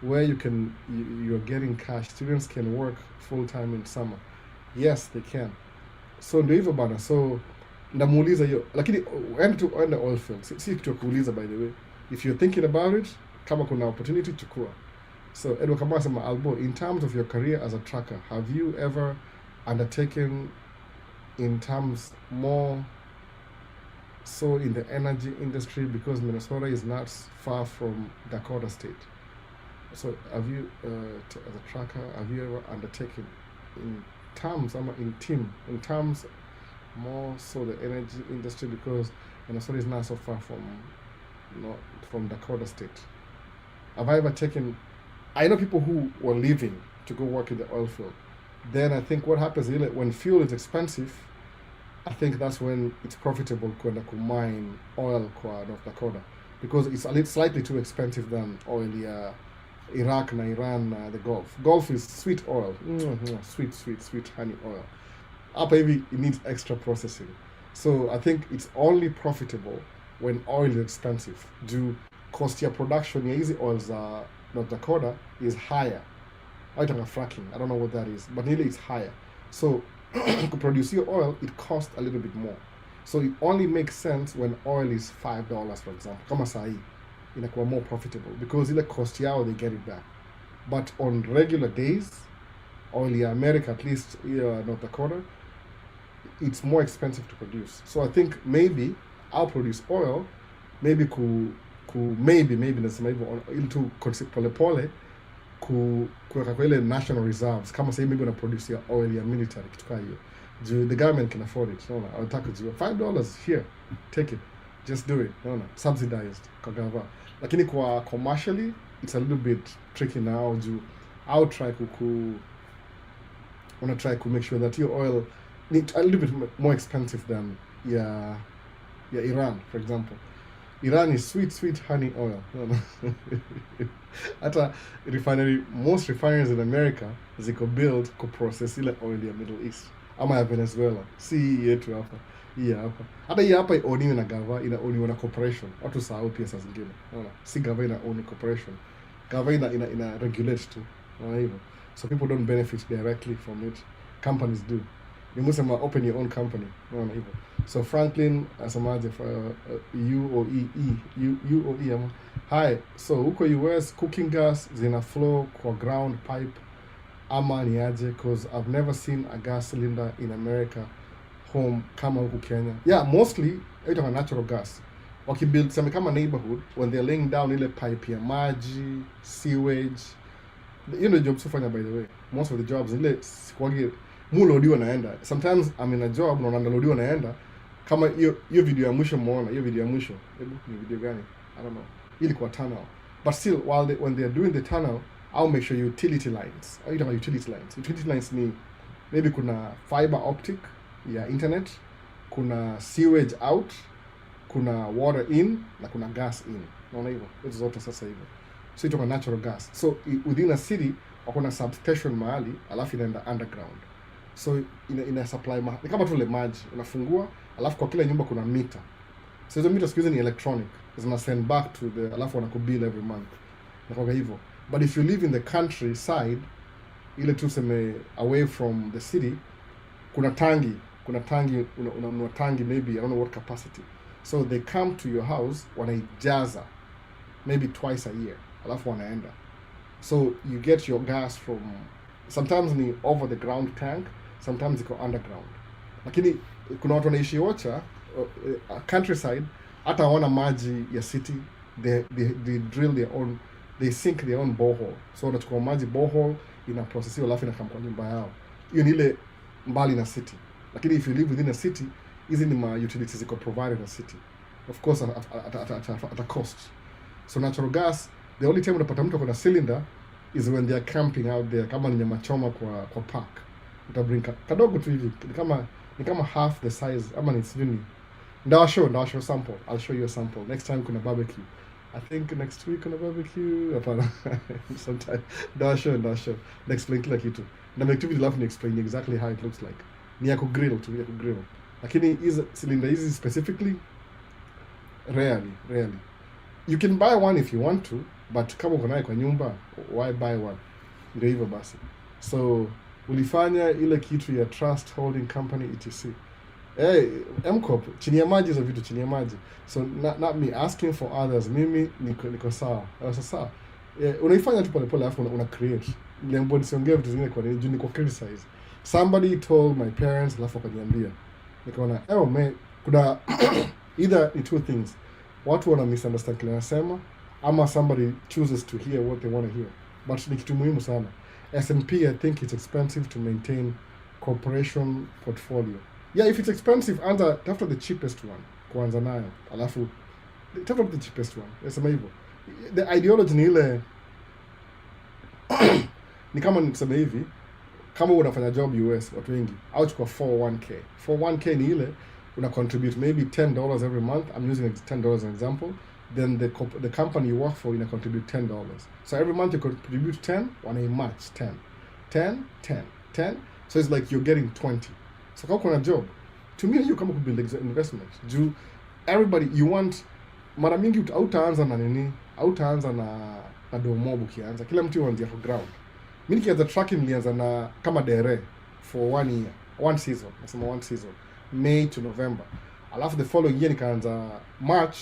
where you're getting cash. Students can work full time in summer. Yes, they can. So ndio hivyo bana. So ndamuuliza hiyo, lakini end oil field. Si kitu kuuliza, by the way. If you're thinking about it, kama kuna opportunity chukua. So Edward kama sema Albo, in terms of your career as a trucker, have you ever undertaken in terms more so in the energy industry, because Minnesota is not far from Dakota State? So have you as a trucker, have you ever undertaken in terms more so the energy industry, because Minnesota is not so far from Dakota State? Have I ever taken, I know people who were leaving to go work in the oil field. Then I think what happens is when fuel is expensive, I think that's when it's profitable to mine oil kwa North Dakota, because it's a little slightly too expensive than oil Iraq and Iran, the Gulf. Gulf is sweet oil, sweet honey oil. Up maybe it needs extra processing. So I think it's only profitable when oil is expensive. Do cost your production, easy oils North Dakota is higher. I don't know fracking, I don't know what that is, but nearly it's higher. So to produce your oil, it costs a little bit more. So it only makes sense when oil is $5, for example. Kama sahi, inakuwa more profitable because ile cost yao, they get it back. But on regular days, oil in America, at least North Dakota, it's more expensive to produce. So I think maybe I'll produce oil, maybe maybe nasema hivyo, ili tu polepole kuweka kwa ile national reserves, kama sasa maybe una produce ya oil ya military kitu kama hiyo. The government can afford it. No, anataka jua $5 here, take it, just do it. No, subsidized kwa gava. Lakini kwa commercially it's a little bit tricky now. I'll try to make sure that your oil need a little bit more expensive than Iran, for example. Iran is sweet honey oil. Hata most refineries in America ziko built to process ile oil ya Middle East ama ya Venezuela, si yetu hapa. hii hapa. Hata hii hapa ioniwe na gava, inaoniwa na corporation. Watu sahau pia saa zingine. Unaona? Si gava ina own corporation. Gava ina regulate tu. Unaona hivyo? So people don't benefit directly from it. Companies do. You must open your own company. Unaona hivyo? So Franklin asemaje UOE ama. Hi, so huko US cooking gas zina flow kwa ground pipe ama ni aje, cause I've never seen a gas cylinder in America home kama huku Kenya. Yeah, mostly it's a natural gas. Wakibuild sema kama neighborhood, when they're laying down ile pipe ya maji, sewage, you know jobs ufanya by the way. Most of the jobs ile sikwagi mulodiwa naenda. Sometimes I'm in a job na nalodiwa naenda kama hiyo video ya mwisho muona, hiyo video ya mwisho. Hebu ni video gani? I don't know. Ilikuwa tunnel. But still when they're doing the tunnel, I'll make sure utility lines. Au ita utility lines. Utility lines ni maybe kuna fiber optic ya internet, kuna sewage out, kuna water in na kuna gas in. Unaona hivyo? Hizo zote sasa hivyo. So ito natural gas. So within a city wako na substation mahali alafu inaenda underground. So ina supply ni kama tu ile maji unafungua alafu kwa kila nyumba kuna meter. So hizo meter siku hizi ni electronic. Zina send back to the alafu wanakubill every month. Na kwa hivyo. But if you live in the countryside, ile tu seme away from the city, kuna tangi una tangi maybe I don't know what capacity. So they come to your house wanaijaza maybe twice a year. Alafu wanaenda. So you get your gas from sometimes ni over the ground tank, sometimes iko underground. Lakini kuna watu wanaishi Ocha, countryside, hata hawana maji ya city, they drill their own, they sink their own borehole. So wanachukua maji borehole inaprocessiwa alafu inakam kwa nyumba yao. Hiyo ni ile mbali na city. Lakini if you live within a city, hizi ni ma utilities ziko provided na city. Of course at a cost. So natural gas, the only time unapata mtu kuna cylinder is when they are camping out there, kama ni nyama choma kwa park. Utabring kadogo tu hivi, ni kama half the size ama ni sijui. I'll show sample. I'll show you a sample next time kuna barbecue. I think next week kuna barbecue. Hapana. Sometime. I'll show. Na explain kila kitu. Na activity alafu ni explain exactly how it looks like. Ni ya grill tu, ya grill. Lakini hizi cylinder hizi specifically rarely. You can buy one if you want to, but kama uko nayo kwa nyumba, why buy one? Ndio hivyo basi. So ulifanya ile kitu ya trust holding company etc. MCOP chini ya maji, hizo vitu chini ya maji. So not me asking for others, mimi niko sawa. Sasa unaifanya tu pole pole alafu una create. Nilembo nisiongee vitu zingine kwa nini juu niko criticize. Somebody told my parents alafu akaniambia. Nikaona man, kuna either the two things. Watu wana misunderstand kile nasema ama somebody chooses to hear what they want to hear. But ni kitu muhimu sana. S&P, I think it's expensive to maintain corporation portfolio. Yeah, if it's expensive, after the cheapest one, kuanza nayo. Alafu after the cheapest one. Nasema hivyo. The ideology ni ile ni kama niseme hivi, kama unafanya job US watu wengi, au chukua 401k. 401k ni ile una contribute maybe $10 every month. I'm using $10 as an example. Then the company you work for ina contribute $10. So every month you contribute 10, wana match 10. So it's like you're getting 20. So kama kuna job, to me you kama kubuild investment. Juu everybody you want, mara mingi utaanza na nini? Utaanza na domobu kianza. Kila mtu yuanzia for ground. Mimi nikianza tracking nilianza na kama dere for 1 year, one season. Nasema one season. May to November. Alafu the following year nikaanza March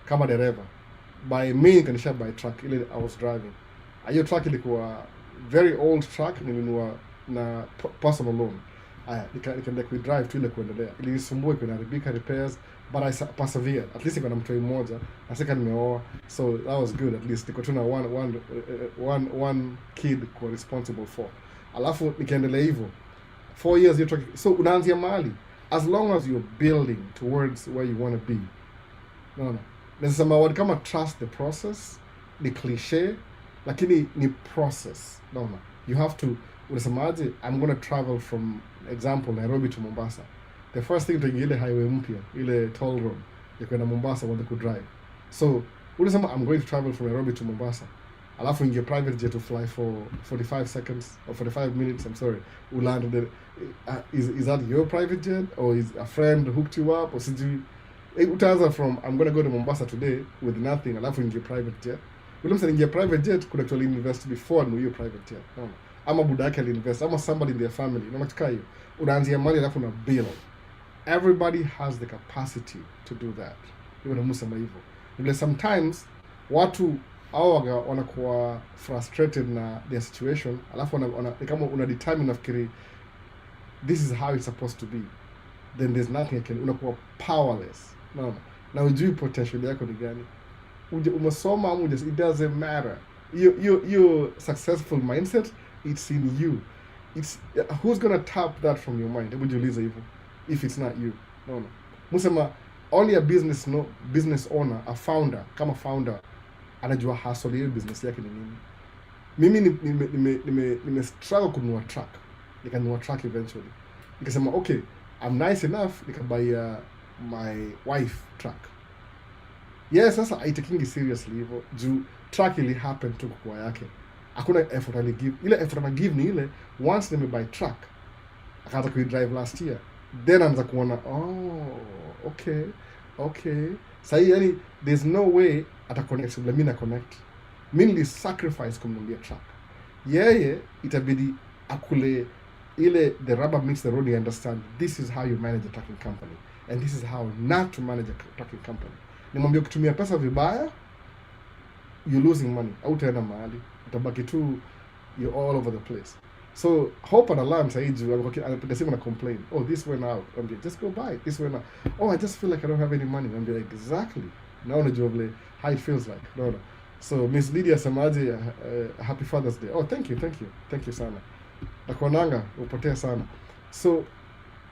kama dereva. By May nikanisha by truck ile I was driving. Hiyo truck ilikuwa very old truck, nilinunua na personal loan. Nikaenda kuidrive tu ile kuendelea. Ilinisumbua ikanaribika repairs, but I persevered. At least niko na mtu mmoja, nasika nimeoa. So that was good, at least niko tu na one kid kwa responsible for. Alafu nikaendelea hivyo. 4 years you're truck. So unaanzia mahali. As long as you're building towards where you want to be. No. Nasema word kama trust the process, ni cliche, lakini ni process. No. You have to, unasemaje, I'm going to travel from, example, Nairobi to Mombasa. The first thing to ile highway mpya, ile toll road, ya kwenda Mombasa when they could drive. So, unasema I'm going to travel from Nairobi to Mombasa. alafu ingie private jet to fly for 45 seconds or 45 minutes, I'm sorry, uland the is that your private jet or is a friend hooked you up or sijui utaanza from I'm going to go to Mombasa today with nothing, alafu ingie private jet. Ule msanii ingie private jet could actually invest before no hiyo private jet, no, ama buda yake invest ama somebody in their family, unaona kitu hiyo, unaanzia mali alafu na bill. Everybody has the capacity to do that. Hiyo ndio msema hivyo. Vile sometimes watu au wanakuwa frustrated na their situation, alafu kama una determine nafikiri this is how it's supposed to be, then there's nothing I can, unakuwa powerless. No. Na ujui potential yako ni gani. Umesoma au it doesn't matter. You successful mindset, it's in you. It's who's going to tap that from your mind? Hebu jiulize hivyo. If it's not you. No. Musema only a business owner, a founder, kama founder anajua hustle hiyo business yake ni nini. Mimi nime struggle kununua truck. Nikanunua truck eventually. Nikasema okay, I'm nice enough nikabuy my wife truck. Yes, sasa I taking it seriously hivyo. Juu truck ili happen tu kwa yake. Hakuna effort ali give. Ile effort I give ni ile once nimebuy truck. Akaanza kuidrive last year. Then anaanza kuona okay. Sasa yani there's no way ataconnect bila mimi na connect. Mimi ni sacrifice kumnunulia truck. Yeye itabidi akule ile the rubber meets the road. You understand this is how you manage a trucking company and this is how not to manage a trucking company. Nimwambia ukitumia pesa vibaya you're losing money. Au utaenda mahali utabaki tu you're all over the place. So hope and alarm saiju anapiga simu na complain, oh this went out, I'm like, just go buy it. This went out, oh I just feel like I don't have any money. I'm like, exactly, now unajua vile how it feels like. No. So Miss Lydia samaje, happy Father's Day. Oh thank you sana, nakuonanga upotea sana. So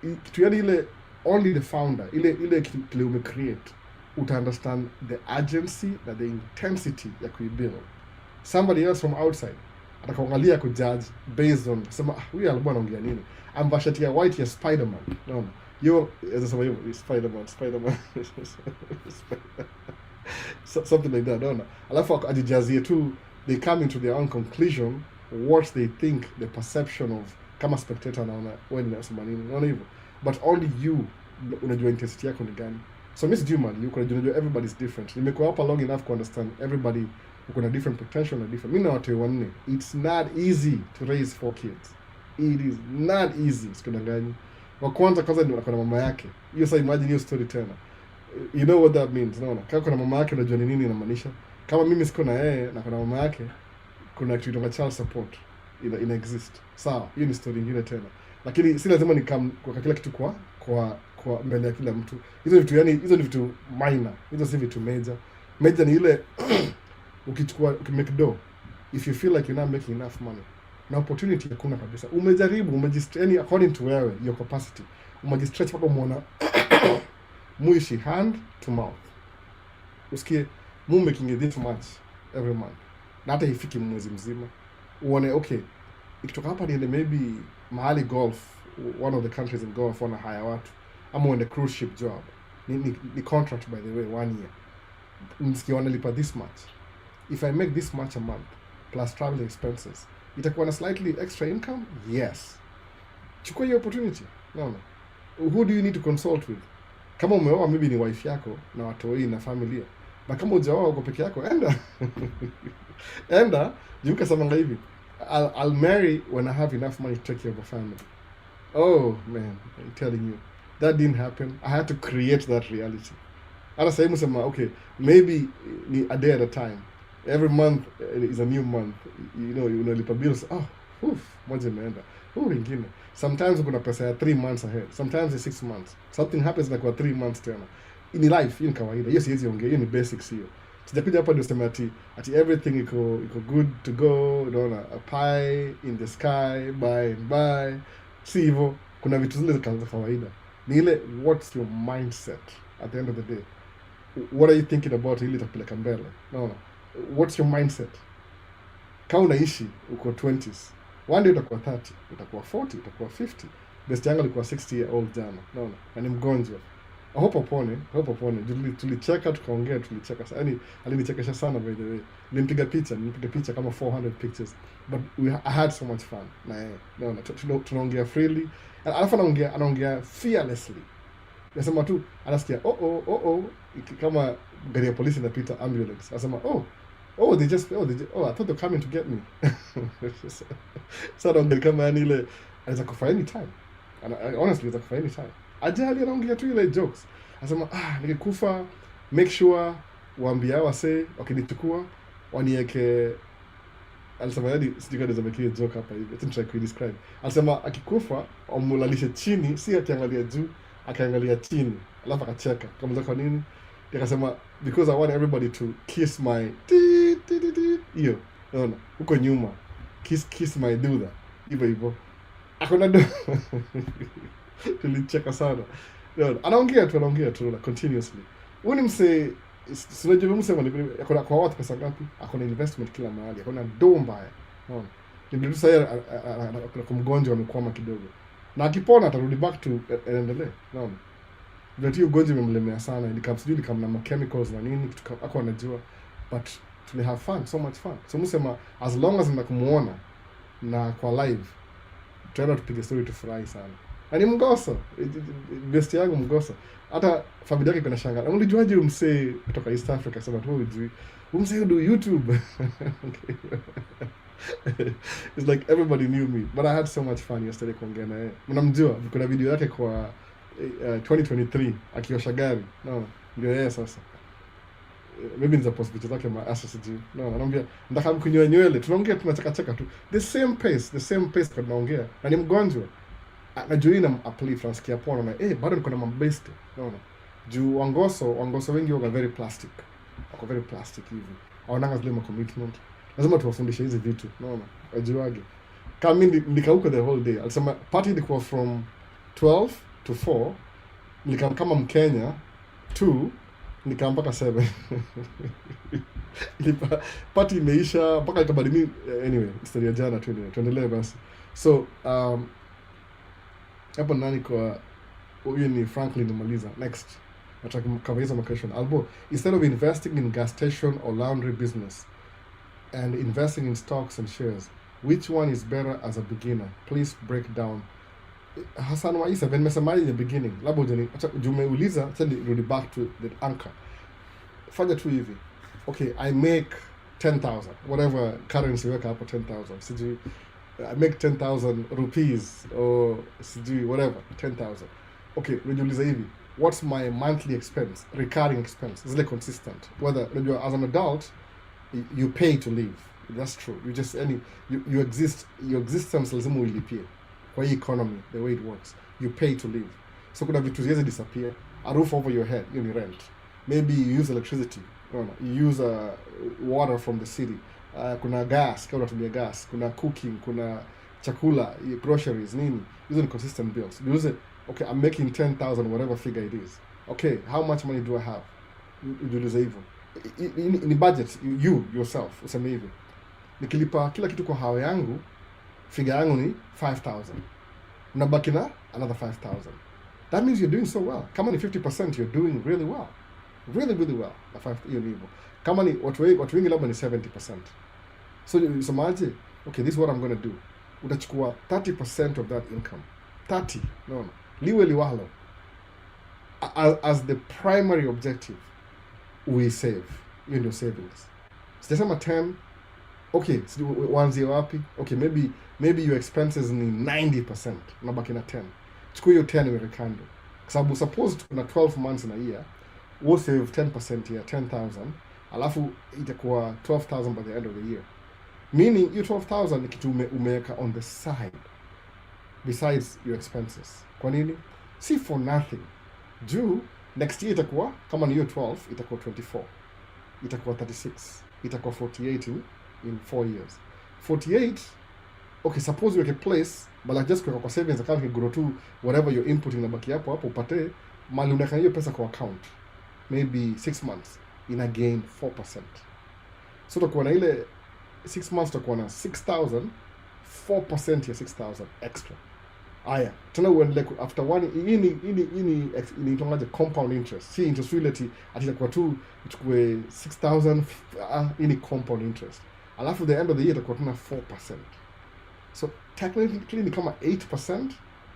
kitu yani ile only the founder ile kile umecreate uta understand the urgency na the intensity ya kuibuild. Somebody else from outside atakaangalia kujudge based on sema huyu alikuwa anaongea nini, ambashati ya white ya Spider-Man, no yo as a hiyo Spider-Man something like that, no alafu ajijazie tu, they come into their own conclusion what they think the perception of kama spectator anaona wewe unasema nini, unaona hivyo, but only you unajua intensity yako ni gani. So Miss Juma, you unajua everybody's different. Nimekuwa hapa long enough to understand everybody uko na different potential na different. Mimi na watu wanne. It's not easy to raise 4 kids. It is not easy. Sikudanganya. Wa kwanza ndio kuna mama yake. Hiyo sasa imagine hiyo story tena. You know what that means, no? Kama kuna mama yake unajua ni nini inamaanisha. Kama mimi siko na yeye na kuna mama yake, kuna kitu kama child support ina exist. Sawa, hiyo ni story nyingine tena. Lakini si lazima nikam kwa kila kitu kwa mbele ya kila mtu. Hizo vitu yani hizo ni vitu minor. Hizo si vitu major. Major ni ile ukimake do, if you feel like you're not making enough money na opportunity hakuna kabisa, umejaribu yani according to wewe your capacity umejistretch mpaka umeona muishi hand to mouth, usikie making this much every month na hata ifiki mwezi mzima, uone okay ikitoka hapa niende maybe mahali golf, one of the countries in golf wana hire watu, ama uende cruise ship job, ni contract by the way 1 year, msikie wanalipa this much. If I make this much a month plus travel expenses, itakuwa na slightly extra income. Yes, chukua hiyo opportunity. No. Who do you need to consult with? Kama umeoa maybe ni wife yako na watoi na familia, na kama hujaoa uko peke yako, enda juka samanga hivi, I'll marry when I have enough money to take care of a family. Oh man, I'm telling you, that didn't happen. I had to create that reality. Hata sasa hivi sema okay, maybe ni a day at a time. Every month is a new month. You know, unalipa bills. Moja imeenda. Ingine. Sometimes kuna pesa ya 3 months ahead. Sometimes it's 6 months. Something happens na kwa 3 months tena. In life, hiyo ni kawaida. Hiyo siwezi ongea. Hiyo ni basics hiyo. Sijakuja hapa ndio sema ati everything iko good to go, unaona, a pie in the sky, buy. Si hivyo. Kuna vitu zile za kawaida. Ni ile what's your mindset at the end of the day. What are you thinking about ili itakupeleka mbele? No. What's your mindset? Kama unaishi uko 20s, one day utakuwa 30, utakuwa 40, utakuwa 50. Best yangu alikuwa 60 year old jana, naona, na ni mgonjwa. hope upone. Tulicheka tukaongea, tulicheka sana. Yaani alinichekesha sana by the way. Nilimpiga picha kama 400 pictures. But I had so much fun. Na tunaongea freely. Alafu anaongea fearlessly. Nasema tu anasikia oh kama gari ya polisi inapita, ambulance. Anasema I thought they're coming to get me. So anaongea kama yani ile anaweza kufa anytime. Honestly anaweza kufa anytime. Ajali anaongea tu ile jokes. Anasema nikikufa make sure waambia wase wakinichukua wanieke. Alisema hadi sijui kama nizamekie joke hapa hivi. Let's try to describe. Alisema akikufa amulalishe chini, si akiangalia juu, akaangalia chini. Alafu akacheka. Kama kwa nini? Akasema because I want everybody to kiss my hiyo. Unaona? Huko nyuma. Kiss my duda. Hivyo. Akona do. Tulicheka sana. Anaongea tu continuously. Huyu ni mse sinajua mse akona kwa watu pesa ngapi? Akona investment kila mahali. Akona do mbaya. Unaona? Ndio sasa kuna mgonjwa amekwama kidogo. Na akipona atarudi back to endelee. Unaona? Ndio hiyo ugonjwa imemlemea sana. Sijui kama na chemicals na nini kitu ako anajua. But tuli have fun, so much fun. So msema as long as mnakumuona na kwa live tutaenda tupige story tufurahi sana. Ani mgoso, best yangu mgoso. Hata familia yake kuna shangaa. Ulijuaje umse kutoka East Africa sema tu hujui. Umse do YouTube. It's like everybody knew me, but I had so much fun yesterday kuongea naye. Mnamjua, kuna video yake kwa 2023 akiosha gari. No, ndio yeye sasa. Maybe niza post picture zake ma SSG. No, anambia nataka mkunyoe nywele. Tunaongea tunacheka tu. The same pace kwa tunaongea. Na ni mgonjwa. Najua ina apply France kia pona na bado niko na mabeste. No. Juu wangoso wengi wako very plastic. Wako very plastic hivi. Hawananga zile commitment. Lazima tuwafundishe hizi vitu. No. Wajuage. Kama mimi nikauka the whole day. Alisema party ilikuwa from 12 to 4. Kama Mkenya 2 nikaa mpaka 7. Party imeisha mpaka ikabadi mimi anyway, story ya jana tu anyway. Tuendelee basi. So hapo nani kwa huyu ni Franklin nimaliza. Next. Nataka kukamilisha question. Albo, instead of investing in gas station or laundry business and investing in stocks and shares, which one is better as a beginner? Please break down. Hassan Maisha, when nimesema in the beginning, labda jumeuliza, acha nirudi back to the anchor. Fanya tu hivi. Okay, I make 10,000, whatever currency weka hapo 10,000. Sijui I make 10,000 rupees or sijui whatever 10,000. Okay, unajiuliza hivi, what's my monthly expense, recurring expense? Is it consistent? Whether as an adult you pay to live. That's true. You just you exist, your existence lazima ulipie. Kwa hii economy, the way it works, you pay to live. So kuna vitu ziweze disappear. A roof over your head, you need rent. Maybe you use electricity. You use water from the city. Kuna gas, kama unatumia gas. Kuna cooking, kuna chakula, groceries, nini. These are consistent bills. You use it. Okay, I'm making 10,000, whatever figure it is. Okay, how much money do I have? Ujiulize hivyo. Ni budget, you yourself, useme hivyo. Nikilipa kila kitu kwa hawa yangu, figure yangu ni 5,000. Unabaki na another 5,000. That means you're doing so well. Kama ni 50%, you're doing really well. Really well. Na 5 hiyo ni hivyo. Kama ni watu wengi labda ni 70%. So usomaje? Okay, this is what I'm going to do. Utachukua 30% of that income. 30. No. Liwe liwalo. As the primary objective, we save. Hiyo ndio savings. Sijasema 10. Okay, uanzie wapi? Okay, maybe your expenses ni 90%. Unabaki na 10. Chukua hiyo 10 iweke kando. Kwa sababu suppose kuna 12 months in a year, we'll save 10% here, 10,000. Alafu itakuwa 12,000 by the end of the year. Meaning, you 12,000 ni kitu umeweka on the side. Besides your expenses. Kwa nini? See for nothing. Juu, next year itakuwa, kama ni hiyo 12, itakuwa 24. Itakuwa 36. Itakuwa 48 in 4 years. 48, okay, suppose you make a place, but like just kwa savings account, you grow to whatever you're inputting na baki hapo, upate, mali unaweka hiyo pesa kwa account. Maybe 6 months, ina gain 4%. So utakuwa na ile 6 months utakuwa na 6,000, 4% ya 6,000 extra. Aya, tena uendelee after one, hii ni inaitwaje compound interest. Si interest rate ati itakuwa tu ichukue 6000, hii ni compound interest. Alafu the end of the year itakuwa tuna 4%. So technically ni kama 8%,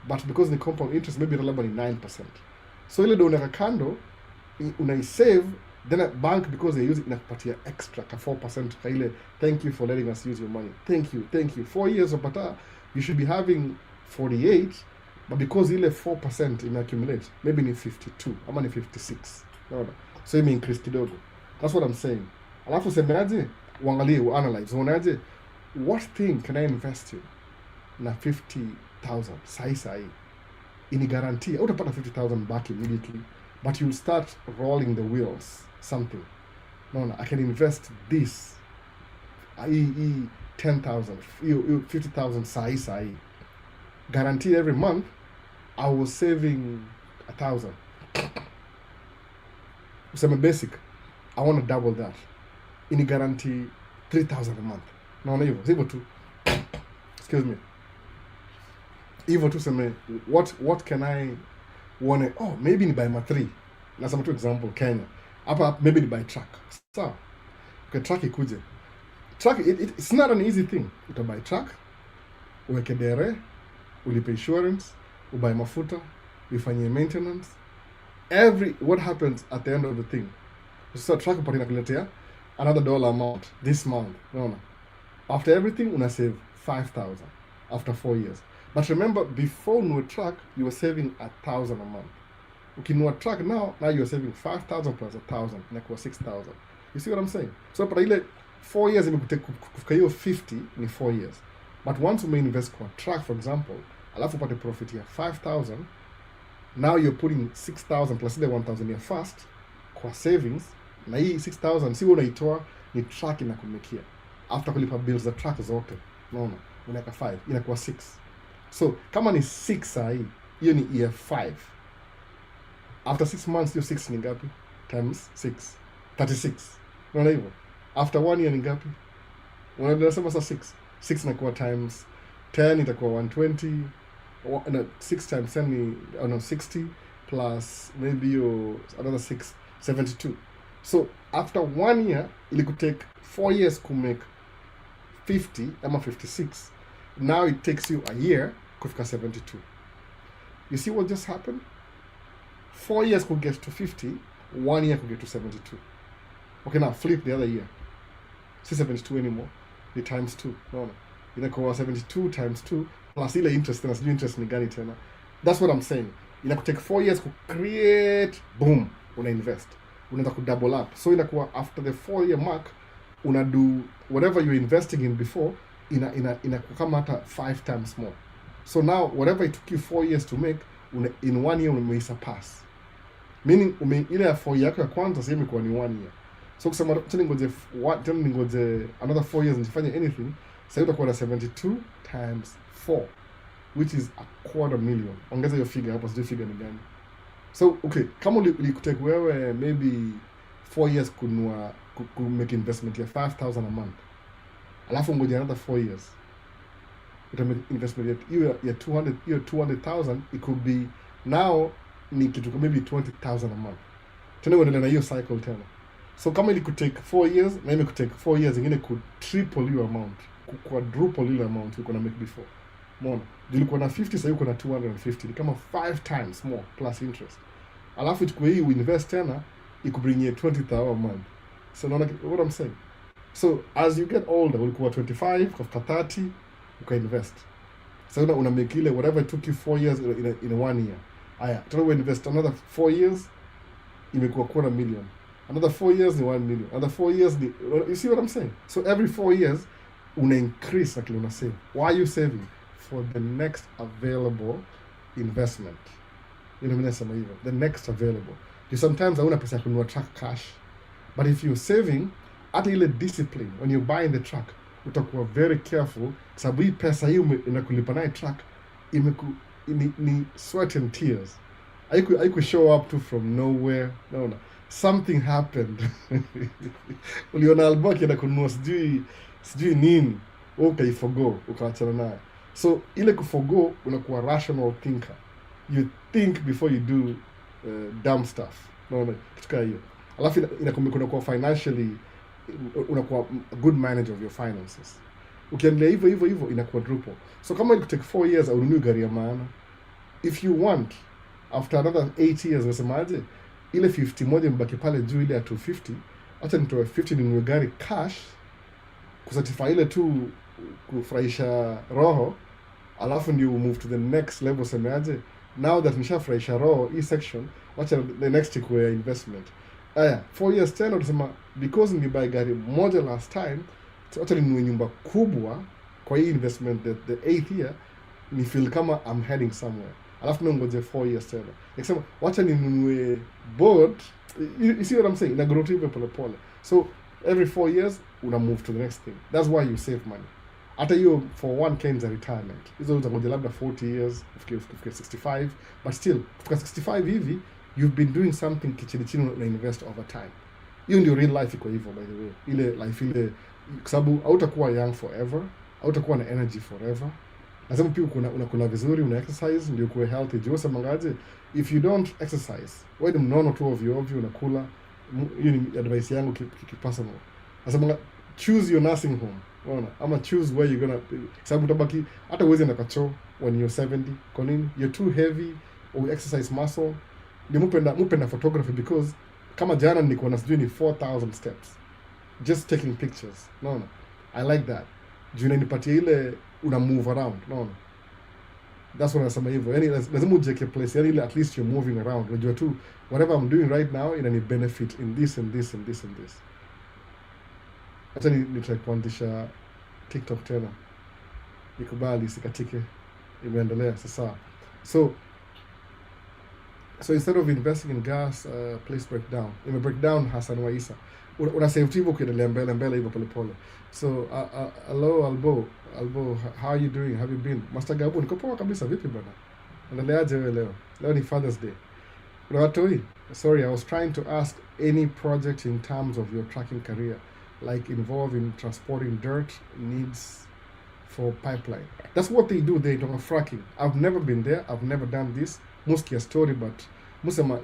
but because ni compound interest maybe labda ni 9%. So ile ndio unaweka kando, unaisave, then a bank because they use it inakupatia extra ka 4% ka ile thank you for letting us use your money. Thank you. 4 years upata you should be having 48, but because ile 4% ina accumulate maybe ni 52 ama ni 56. Unaona? So ime increase kidogo. That's what I'm saying. Alafu semeaje? Uangalie, uanalyze. Unaje? What thing can I invest in na 50,000 sai ini guarantee utapata 50,000 back immediately, but you'll start rolling the wheels something. No, I can invest this 10,000 50,000 sai guarantee every month I was saving 1,000. Useme basic I want to double that, ini guarantee 3,000 a month. Naona hivyo tu. Excuse me. Hivyo tu seme what can I want, maybe ni buy ma 3. Nasema tu example Kenya. Hapa maybe ni buy truck. So, okay, truck ikuje. Truck it's not an easy thing. Utabuy truck, uweke dere, ulipe insurance, ubuy mafuta, ufanye maintenance. What happens at the end of the thing? So truck pati nakuletea another dollar amount this month. No. After everything, una save 5,000 after 4 years. But remember, before no truck, you were saving 1,000 a month. Ukinunua truck now you're saving 5,000 plus 1,000, inakuwa 6,000. You see what I'm saying? So pata ile 4 years kufika hiyo 50 ni 4 years. But once you may invest kwa truck, for example, alafu upate profit ya 5,000, now you're putting 6,000 plus ile 1,000 ya first kwa savings, na hii 6,000 si unaitoa, ni truck inakumekia. After kulipa bills za truck zote, unaona, unaweka 5, inakuwa 6. So kama ni 6 sahi, hiyo ni year 5. After 6 months, hiyo 6 ni ngapi? Times 6, 36. Unaona hivyo? After 1 year ni ngapi? Unasema sasa 6 inakuwa times 10 itakuwa 120. 6 times 10 ni 60 plus maybe another 6, 72. So after 1 year ili take 4 years to make 50 ama 56. Now it takes you a year kufika 72. You see what just happened? 4 years could get to 50, 1 year could get to 72. Okay, now flip the other year. See 72 anymore. The times 2. No. Inakuwa 72 times 2 plus ile interest tena, sijui interest ni gani tena. That's what I'm saying. Inaku take 4 years to create, boom, una invest. Unaenda ku double up. So inakuwa after the 4 year mark, una do whatever you're investing in before, inakuwa kama hata 5 times more. So now whatever it took you 4 years to make, in 1 year umeisurpass. Meaning ile ya 4 yako ya kwanza sasa imekuwa ni 1 year. So kusema tena ngoje another 4 years nifanye anything, sasa utakuwa na 72 times 4, which is 250,000. Ongeza hiyo figure hapo, sijui figure ni gani. So okay, kama ulikutake wewe maybe 4 years kununua make investment ya 5,000 a month, alafu ngoja another 4 years utamake investment ya 200,000, it could be now ni kitu maybe 20,000 a month. Tena uendelee na hiyo cycle tena. So kama ili take 4 years na ime take 4 years ingine could triple your amount, quadruple your amount you gonna make before. Umeona? Ulikuwa na 50, sasa uko na 250, ni kama 5 times more plus interest. Alafu tukue hii invest tena ikubring you 20,000 a month. So unaona what I'm saying? So as you get older, ulikuwa 25 kufika 30 uka-invest. So una make ile whatever it took you 4 years in 1 year. Aya, tena we invest another 4 years, imekuwa 250,000. Another 4 years ni 1 million. Another 4 years ni, you see what I'm saying? So every 4 years una increase actually una save. Why are you saving? For the next available investment. You know what I mean? The next available. You sometimes hauna pesa ya kununua truck cash. But if you're saving, hata ile discipline when you're buying the truck, utakuwa very careful sababu hii pesa hii inakulipa naye truck ni sweat and tears. I show up to from nowhere. No. Something happened. Uliona alboki na kununua sijui nini, ukaiforgo, ukaachana naye. So ile kuforgo unakuwa rational thinker. You think before you do dumb stuff. Unaona kitu kama hiyo. Alafu unakuwa financially, unakuwa a good manager of your finances. Ukiendelea hivyo ina quadruple. So kama it take 4 years ununue gari ya maana, if you want after another 8 years unasemaje, ile 50 moja mbaki pale juu, ile ya 250, acha nitoe 50 ninunue gari cash kusatisfy ile tu kufurahisha roho, alafu ndio move to the next level. Semeaje, now that nishafurahisha roho hii section, wacha the next ikuwe investment. 4 years tena utasema because nilibuy gari moja last time, so wacha ninunue nyumba kubwa kwa hii investment, the 8th year ni feel kama I'm heading somewhere. Alafu ngoje 4 years tena nikisema wacha ninunue board. You see what I'm saying? Ina grow pole pole. So every 4 years una move to the next thing. That's why you save money. Hata hiyo for 1K is a retirement. Hizo utangoja labda 40 years, ufike 65, but still kufika 65 hivi you've been doing something kichini na invest over time. Hiyo ndio real life iko hivyo, by the way. Ile life ile, kwa sababu hautakuwa young forever, hautakuwa na energy forever. Lazima pia unakula vizuri, una exercise ndio kuwe healthy. Juu semangaje, if you don't exercise, wewe ni mnono tu ovyo unakula. Hiyo ni advice yangu personal. Nasema choose your nursing home. Unaona? Ama choose where you're gonna, sababu utabaki hata uweze na kacho when you're 70. Kwa nini? You're too heavy or exercise muscle. Ndio mupenda photography because kama jana nilikuwa nasijui ni 4,000 steps just taking pictures. Unaona? I like that. Juu inanipatia ile una move around. Unaona? That's what nasema hivyo. Yaani lazima ujeke place, yaani ile at least you're moving around. Unajua tu whatever I'm doing right now inani benefit in this and this and this and this. Hata ni try kuanzisha TikTok tena. Ikubali sikatike. Imeendelea sasa. So instead of investing in gas, please break down. Break down Hassan Waisa. Una save hivyo ukiendelea mbele hivyo pole pole. So hello Albo, how are you doing? Have you been? Master Gabu, niko poa kabisa, vipi bwana? Unaendeleaje wewe leo? Leo ni Father's Day. Una watoi? Sorry, I was trying to ask any project in terms of your trucking career, like involved in transporting dirt needs for pipeline. That's what they do. They do fracking. I've never been there. I've never done this. Muskia story, but musema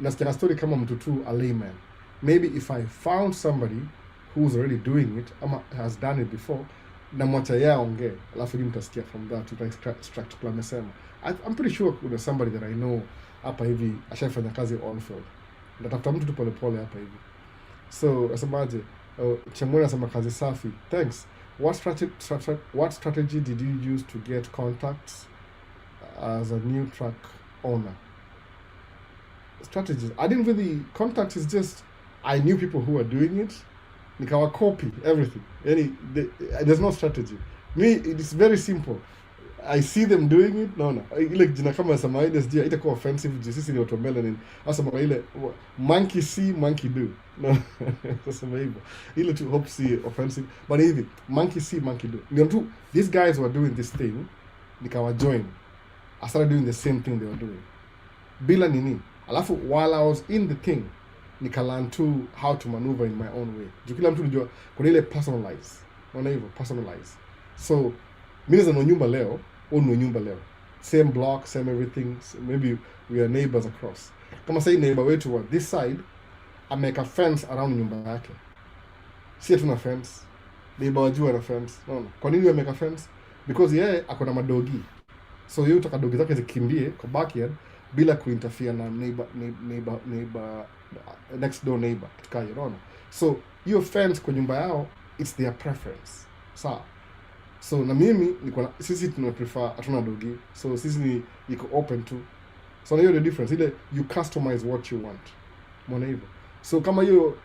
nasikia story kama mtu tu a layman. Maybe if I found somebody who's already doing it ama has done it before, na mwacha yao ongee, alafu mtasikia from that to extract plan mesema. I'm pretty sure kuna somebody that I know hapa hivi ashafanya kazi Unfiltered. Natafuta mtu tu pole pole hapa hivi. So asemaje, Chamwena asema kazi safi. Thanks. What strategy did you use to get contacts as a new truck owner? Strategies. I didn't really, contacts is just, I knew people who were doing it. Nikawa copy everything. There's no strategy. Me, it's very simple. I see them doing it. No. Ile jina kama sama ile sijia itakuwa offensive. Sisi ni watu mbele nini. Asema ile monkey see, monkey do. No. Sasa hivyo. Ile tu hope see offensive. But hivi, monkey see, monkey do. Ndio tu these guys were doing this thing. Nikawa join. I started doing the same thing they were doing. Bila nini. Alafu while I was in the thing, nikalearn too how to maneuver in my own way. Jukila mtu nijua kuna ile personalize. Unaona hivyo, personalize. So mimi za nyumba leo, nyumba leo. Same block, same everything. So maybe we are neighbors across. Kama say neighbor wetu wa this side, I make a fence around nyumba yake. Si hatuna fence. Neighbor wajua na fence. Unaona? Kwa nini we make a fence? Because yeye akona madogi. So yeye utaka dogi zake zikimbie kwa backyard bila kuinterfere na neighbor next door neighbor tukae, unaona. So hiyo fence kwa nyumba yao, it's their preference. Sawa. So na mimi sisi tuna prefer hatuna dogi. So sisi ni iko open to. So hiyo the difference. Ile you customize what you want. Umeona hivyo. So kama hiyo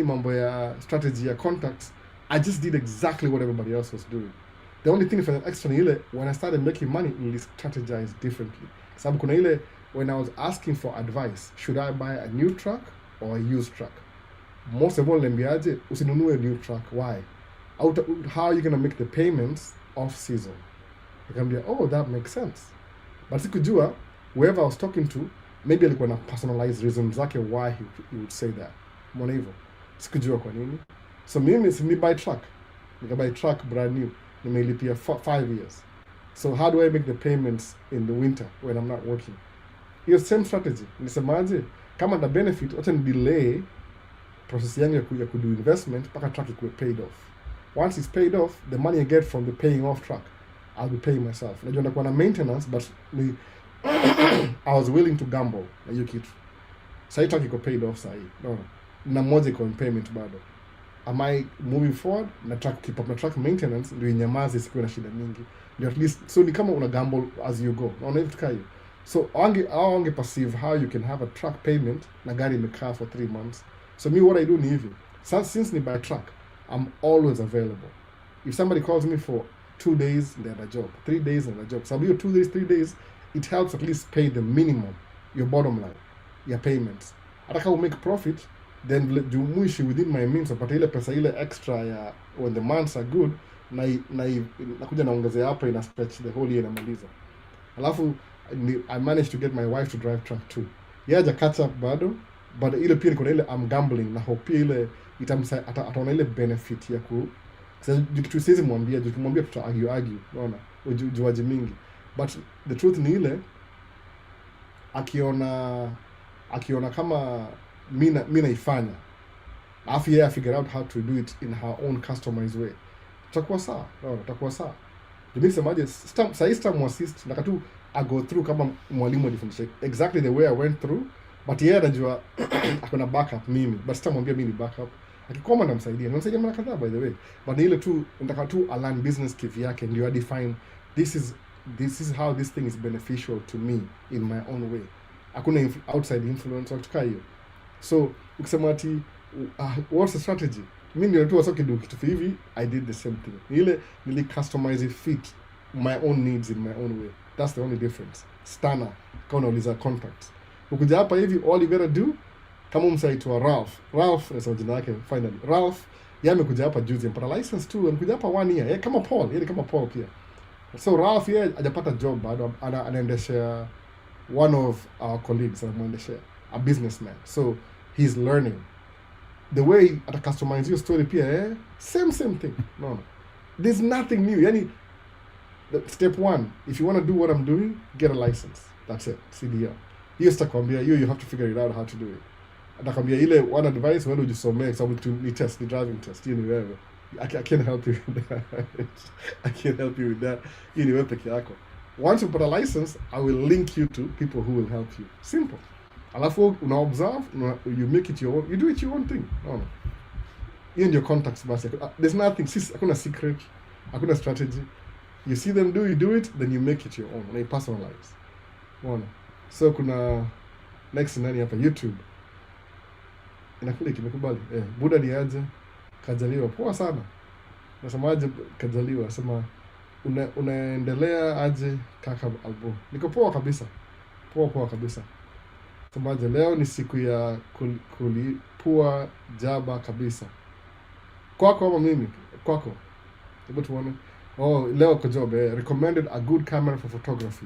mambo ya strategy ya contacts, I just did exactly what everybody else was doing. The only thing for an extra ile, when I started making money, I strategized differently. Sababu kuna ile, when I was asking for advice, should I buy a new truck or a used truck? Most of all, lembiaje, usinunue a new truck. Why? How are you going to make the payments off season? You can be, oh, that makes sense. But sikujua, whoever I was talking to, maybe alikuwa na personalized reasons zake why he would say that. Mbona hivyo? Sikujua kwa nini. So mimi buy truck. Nika buy truck brand new. nimeilipia 5 years. So how do I make the payments in the winter when I'm not working? Hiyo same strategy. Nisemaje, kama na benefit, acha ni delay process yangu ya kudo investment mpaka truck ikuwe paid off. Once it's paid off, the money I get from the paying off truck, I'll be paying myself. Najua ndakuwa na maintenance, but I was willing to gamble na hiyo kitu. Sahi truck iko paid off sahi. No. Na moja iko in payment bado. Am I moving forward? Na truck keep up na truck maintenance ndio inyamaze sikuwe na shida mingi. Ndio at least, so ni kama una gamble as you go. Unaona hivi tukayo. So wange perceive how you can have a truck payment na gari imekaa for 3 months. So me, what I do ni hivi. Since ni by truck, I'm always available. If somebody calls me for 2 days, they're at a job. 3 days, they're at a job. So your 2 days, 3 days, it helps at least pay the minimum, your bottom line, your payments. Hata kama make profit, then jumuishi within my means, but ile pesa ile extra ya when the months are good, nakuja naongezea hapa ina stretch the whole year namaliza. Alafu I managed to get my wife to drive truck too. Yeah, ja catch up bado, but ile pia niko na ile I'm gambling na hope ile ataona ile benefit ya ku kitu siwezi mwambia, tukimwambia tuta argue, unaona, ujuaji mingi. But the truth ni ile akiona kama mimi naifanya, alafu yeye figure out how to do it in her own customized way, tutakuwa sawa. Unaona, tutakuwa sawa. Mimi semaje, stam assist na katu I go through kama mwalimu alifundisha exactly the way I went through, but yeye anajua akona backup mimi, but sitamwambia mimi ni backup. Akikoma namsaidia mara kadhaa by the way, but ni ile tu nataka tu align business kivyake, ndio I define this is how this thing is beneficial to me in my own way. Hakuna outside influence au tukaa hiyo. So ukisema ati what's the strategy, mimi ndio tu wasoke do kitu hivi, I did the same thing. Nili customize it fit my own needs in my own way. That's the only difference. Stana kama unauliza contacts, ukuja hapa hivi, all you gotta do, kama msaitwa Ralph nasema jina yake finally, Ralph yeye amekuja hapa juzi, mpata license too, amekuja hapa 1 year, yeye kama Paul pia. So Ralph yeye hajapata job bado, anaendesha one of our colleagues, anamuendesha a businessman, so he's learning the way ata customize your story pia, same thing. No, there's nothing new. Yani step 1, if you want to do what I'm doing, get a license. That's it. CDL. Hiyo sitakwambia, you have to figure it out how to do it. Atakwambia ile one advice, wewe ujisomee sababu ni test, ni driving test. Hiyo ni wewe. I can't help you with that. I can't help you with that. Hiyo ni wewe peke yako. Once you put a license, I will link you to people who will help you. Simple. Alafu una observe, you make it your own, you do it your own thing. No. Hiyo ndio contacts basi. There's nothing, hakuna secret, hakuna strategy. You see them do, you do it, then you make it your own, and you personalize. Unaona? So kuna next nani hapa, YouTube. Inakule kimekubali. Buda ni aje? Kajaliwa. Poa sana. Nasemaje Kajaliwa? Nasema unaendelea aje kaka album? Niko poa kabisa. Poa kabisa. Nasemaje leo ni siku ya kulipua jaba kabisa. Kwako ama mimi? Kwako. Hebu tuone. Leo kwa job, recommended a good camera for photography.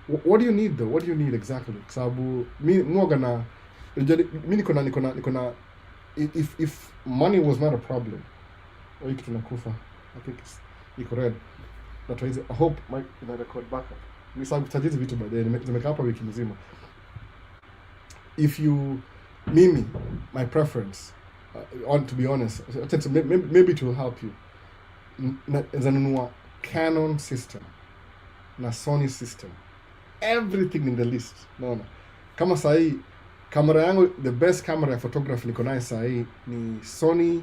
What do you need though? What do you need exactly? Sababu niko na if money was not a problem, or kitu nakufa, I think iko red. That is, I hope my record backup. Mimi sababu tutajizi vitu baadaye, nimekaa hapa wiki nzima. If you my preference, to be honest, maybe it will help you. Zanunua Canon system na Sony system, everything in the list. Naona kama sahi kamera yangu, the best camera ya photography niko nayo sahi ni Sony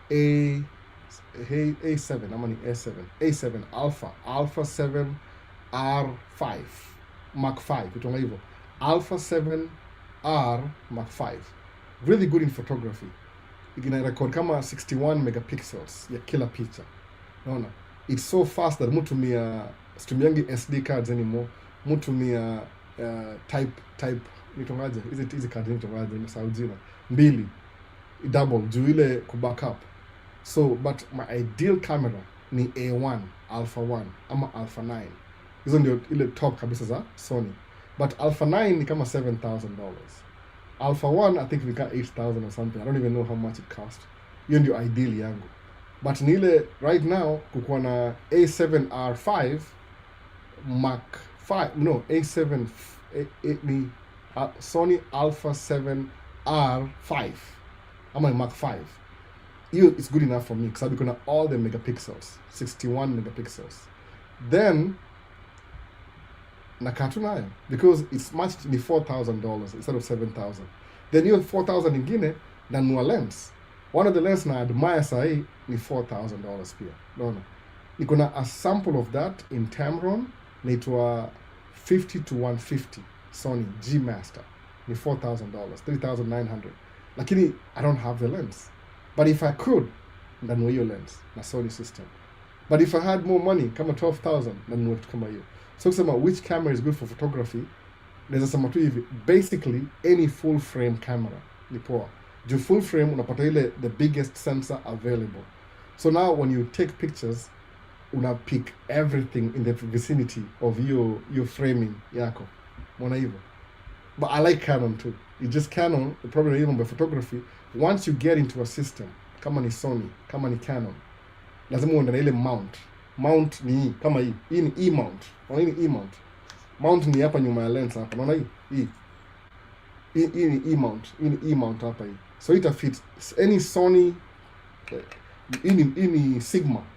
A7 ama ni A7 Alpha 7 R5 Mark 5 kitu hivyo, Alpha 7 R Mark 5, really good in photography. Ina record kama 61 megapixels ya kila picha. Unaona, it's so fast that situmiangi SD cards anymore, mutumia type nitongaje hizi cards nitongaje ni saujina mbili double juu ile ku backup. So but my ideal camera ni A1 Alpha 1 ama Alpha 9. Hizo ndio ile top kabisa za Sony. But Alpha 9 ni kama $7,000. Alpha 1 I think we got $8,000 or something. I don't even know how much it cost. Hiyo ndio ideal yangu. but ni ile right now kukuwa na A7R5 Mark 5, no, A7 ni Sony Alpha 7R5 ama Mark 5. Hiyo is good enough for me kwa sababu kuna all the megapixels, 61 megapixels. Then nakatu nayo because it's much ni $4,000 instead of $7,000. Then hiyo 4,000 ingine nanunua lens. One of the lens na admire sahi ni $4,000 pia. Unaona? Niko na a sample of that in Tamron, naitwa 50 to 150 Sony G Master. Ni $4,000, $3,900. Lakini I don't have the lens. But if I could, nanunua hiyo lens na Sony system. But if I had more money, kama 12,000, nanunua kitu kama hiyo. So kusema which camera is good for photography, naweza sema tu hivi, basically any full frame camera ni poa. Juu full frame unapata ile the biggest sensor available. So now when you take pictures, una pick everything in the vicinity of your framing yako. Mwana hivyo. But I like Canon too. You just Canon, the problem even by photography, once you get into a system, kama ni Sony, kama ni Canon, lazima uende na ile mount. Mount ni hii, kama hii. Hii ni E-mount. Unaona hii ni E-mount. Mount ni hapa nyuma ya lens hapa. Unaona hii? Hii ni E-mount. Hii ni E-mount hapa hii. So it fit any Sony. Hii ni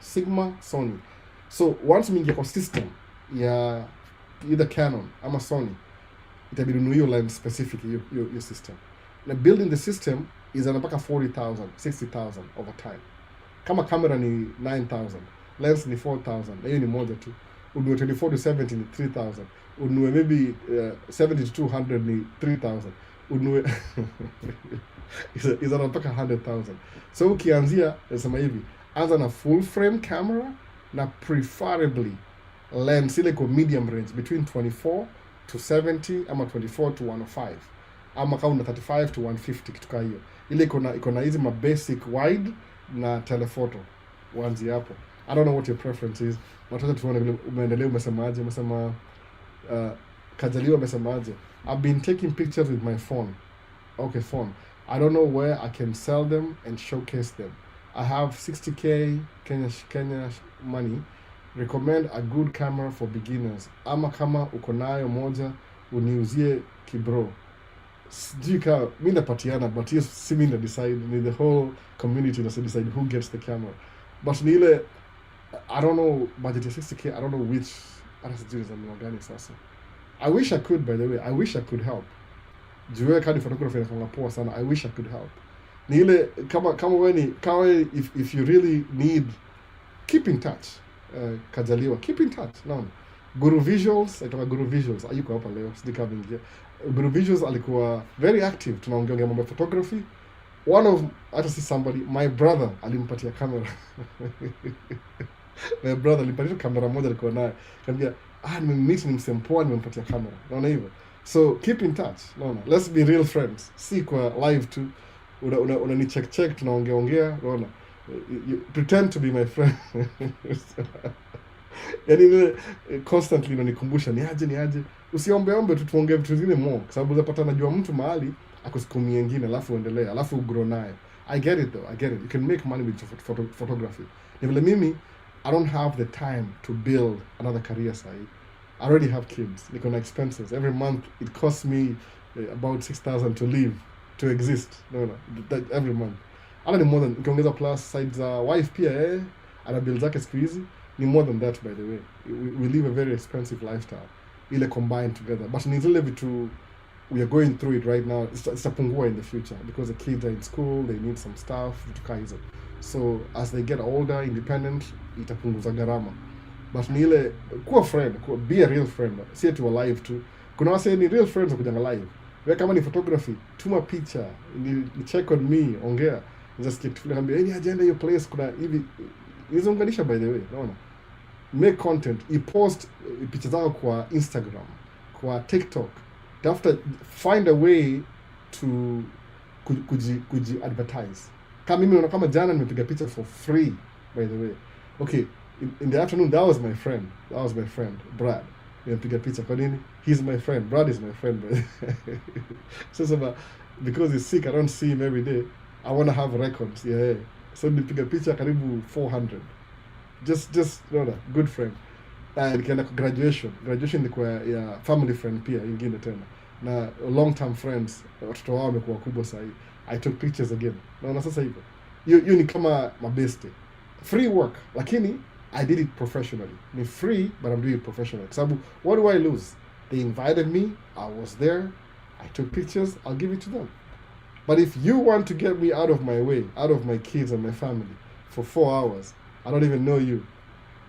Sigma Sony. So once mingia kwa system ya either Canon ama Sony, itabidi ununue hiyo lens specific your system. Na building the system is anapaka 40,000, 60,000 over time. Kama camera ni 9,000, lens ni 4,000, na hiyo ni moja tu. Ununue 24 to 70 ni 3,000. Ununue maybe 70 to 200 ni 3,000. Ununue is anapaka 100,000. So ukianzia nasema hivi, anza na full frame camera na preferably lens ile kwa medium range between 24 to 70 ama 24 to 105 ama kama una 35 to 150 kitu kama hiyo. Ile iko na hizi ma basic wide na telephoto wanzi hapo. I don't know what your preference is. Nataka tuone vile umeendelea, umesemaje, Kajaliwa umesemaje. I've been taking pictures with my phone. Okay, phone. I don't know where I can sell them and showcase them. I have 60k Kenya money. Recommend a good camera for beginners. Ama kama uko nayo moja uniuzie kibro. Sijui kama mimi napatiana, but yes, si mimi na decide, ni the whole community na decide who gets the camera. But ni ile, I don't know, budget ya 60k, I don't know which sijui za gani sasa. I wish I could, by the way. I wish I could help. Juu kadi photography inafanya poa sana. I wish I could help. Ni ile kama if you really need, keep in touch. Kajaliwa, keep in touch. No. Guru Visuals, ayuko hapa leo, sijika mingia. Guru Visuals alikuwa very active, tunaongea mambo ya photography. One of, hata si somebody, my brother alimpatia kamera. My brother alimpatia kamera moja alikuwa nayo. Kaniambia, nimemix ni msempoa, nimempatia kamera. Unaona hivyo? So keep in touch. Unaona? Let's be real friends. Si kwa live tu. Una ni check tunaongea. Unaona? You pretend to be my friend. Yaani constantly unanikumbusha ni aje. Usiombe tu tuongee vitu vingine more, kwa sababu unapata najua mtu mahali akusukumie nyingine alafu uendelee alafu ugrow nayo. I get it though. You can make money with photography. Ni vile mimi I don't have the time to build another career sahi. I already have kids. Niko na expenses. Every month it costs me about 6,000 to live, to exist. No. That every month. Ala ni more than, ukiongeza plus sides za wife pia ana bill zake siku hizi, ni more than that by the way. We live a very expensive lifestyle. Ile combined together. But ni zile vitu we are going through it right now. Itapungua in the future because the kids are in school, they need some stuff, vitu kama hizo. So as they get older, independent, itapunguza gharama. But ni ile kuwa friend, be a real friend. Si ati wa live tu. Kuna wase ni real friends wakujanga live. Wewe kama ni photography, tuma picha, ni check on me, ongea. Just keep tunaambia, "Any agenda your place kuna hivi." Nizounganisha by the way, unaona? Make content, post picha zako kwa Instagram, kwa TikTok. Find a way to kuji advertise. Kama mimi naona kama jana nimepiga picha for free by the way. Okay, in the afternoon that was my friend Brad. Nimepiga picha kwa nini? He's my friend. Brad is my friend. So because he's sick, I don't see him every day. I want to have records. Yeah. So nilipiga picha karibu 400. Just no, good friend. Nikaenda kwa graduation ilikuwa ya family friend pia ingine tena, na long term friends, watoto wao wamekuwa wakubwa sasa hivi. I took pictures again. Naona sasa hivyo hiyo ni kama mabeste, free work, lakini I did it professionally. Ni free but I'm doing it professionally. Sababu what do I lose? They invited me, I was there, I took pictures, I'll give it to them. But if you want to get me out of my way, out of my kids and my family for 4 hours, I don't even know you,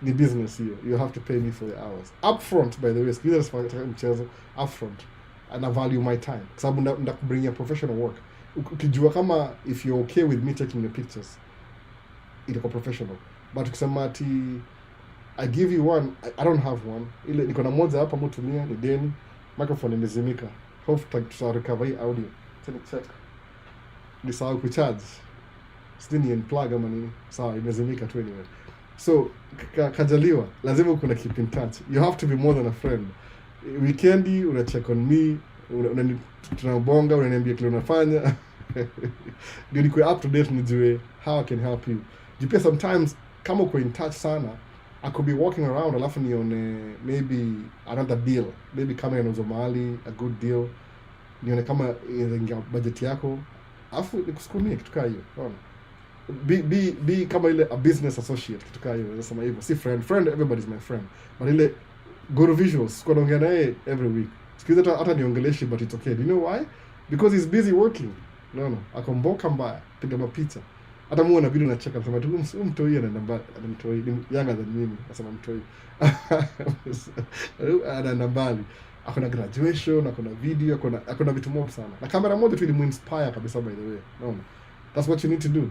ni business hiyo. You have to pay me for the hours. Upfront, by the way, sikiliza sifanya mchezo, upfront. And I value my time. Kwa sababu ndakubringia professional work. Ukijua kama if you're okay with me taking the pictures, itakuwa professional. But ukisema ati I give you one, I don't have one. Ile niko na moja hapa mtumia ni deni, microphone imezimika. Hope tutarecover hii audio. Tena check. Nisahau kucharge. Sijui ni unplug ama nini. Sawa, imezimika tu anyway. So kajaliwa, lazima kuna keep in touch. You have to be more than a friend. Weekendi una check on me, tunabonga, unaniambia kile unafanya. Ndio nikuwe up to date, nijue how I can help you. Jipia sometimes kama uko in touch sana, I could be walking around alafu nione maybe another deal, maybe kama yanauza mahali, a good deal, nione kama ingia budget yako, alafu nikusukumie kitu kama hiyo. Unaona? Be kama ile a business associate, kitu kama hiyo. Nasema hivyo, si friend, everybody's my friend. But ile good visuals, kwa naongea naye every week. Sikiza hata niongeleshi, but it's okay. Do you know why? Because he's busy working. No, akomboka mbaya, piga mapicha. Hata muone video na cheka, nasema tu mtoi anaenda mbali, mtoi younger than mimi, nasema mtoi. Anaenda mbali. Akona graduation, akona video, akona vitu mob sana. Na kamera moja tu ilimuinspire kabisa, by the way. No. That's what you need to do.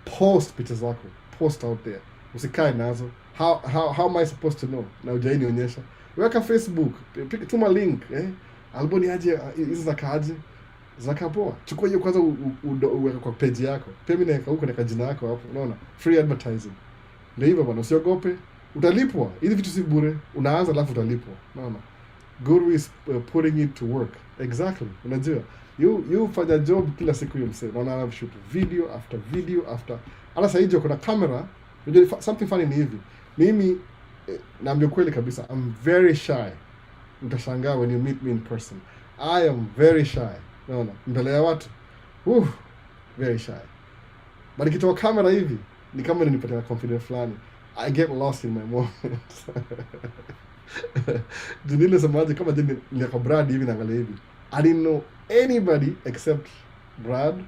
Post pictures zako. Post out there. Usikae nazo. How am I supposed to know? Na ujaini onyesha. Weka Facebook. Tuma link. Alboni aje, hizi zakaaje? Zakapoa. Chukua hiyo kwanza uweka kwa page yako. Pia mimi naweka huko na jina yako hapo. Unaona? Free advertising. Ndio hivyo bwana, usiogope. Utalipwa. Hizi vitu si bure. Unaanza alafu utalipwa. Unaona? Guru is putting it to work. Exactly. Unajua? You fanya job kila siku hiyo msee. Unaona, shoot video after video after. Ala sasa hiyo kuna camera. Unajua something funny ni hivi. Mimi naambia kweli kabisa, I'm very shy. Utashangaa when you meet me in person. I am very shy. Unaona? Mbele ya watu. Very shy. But nikitoa kamera hivi, ni kama ninipatia confidence fulani. I get lost in my moments. Junile samaje kama jini nilika Brad hivi naangalia hivi. I didn't know anybody except Brad,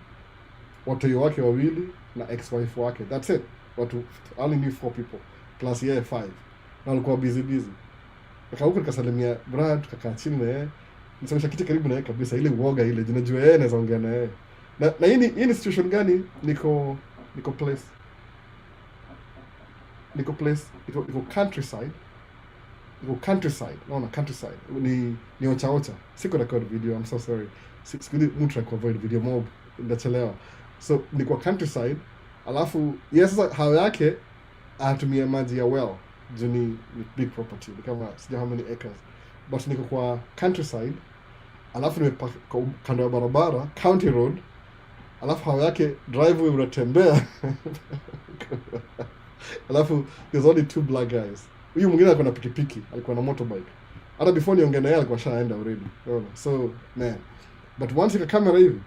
watoto wake wawili na ex-wife wake. That's it. Watu, I only knew 4 people. Plus yeye 5. Na walikuwa busy. Huko nikasalimia Brad, tukakaa chini na yeye. Nisomesha kiti karibu na yeye kabisa, ile uoga ile. Unajua yeye anaweza ongea na yeye. Na hii ni situation gani? Niko place. Niko countryside. Naona countryside. Ni ocha. Siko record video, I'm so sorry. Sikudi mtu avoid video mob, ndachelewa. So niko countryside, alafu sasa hao yake atumia maji ya well. Juni big property, kama sijui how many acres. But niko kwa countryside, alafu nimepaka kando ya barabara, county road. Alafu hao yake driveway unatembea. Alafu there's only 2 black guys. Huyu mwingine alikuwa na pikipiki, alikuwa na motorbike. Hata before niongee na yeye alikuwa shaenda already. So man, but once ika camera hivi,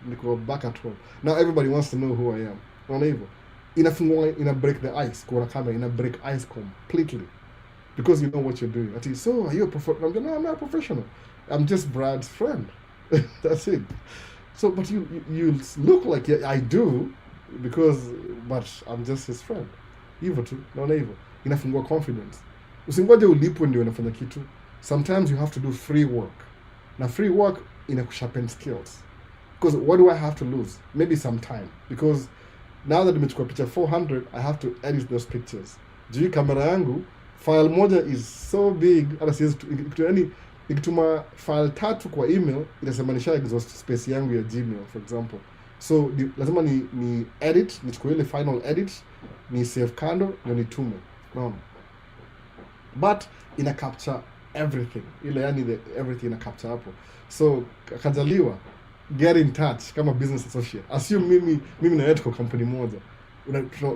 niko back at home. Now everybody wants to know who I am. Unaona hivyo? Ina break the ice kwa camera, ina break ice completely. Because you know what you're doing. Ati, so are you a professional? I'm not a professional. I'm just Brad's friend. That's it. So but you look like I do but I'm just his friend. Hivyo tu, naona hivyo. Inafungua confidence. Usingoje ulipwe ndio unafanya kitu. Sometimes you have to do free work. Na free work inakusharpen skills. Because what do I have to lose? Maybe some time. Because now that nimechukua picha 400, I have to edit those pictures. Juu kamera yangu, file moja is so big, hata siwezi nikituma file 3 kwa email, inasema nisha exhaust space yangu ya Gmail, for example. So lazima ni edit, nichukue ile final edit, ni save kando, ndio nitume. No. But ina capture everything. Ile everything ina capture hapo. So kajaliwa, get in touch kama business associate. Assume mimi na yeye tuko company moja.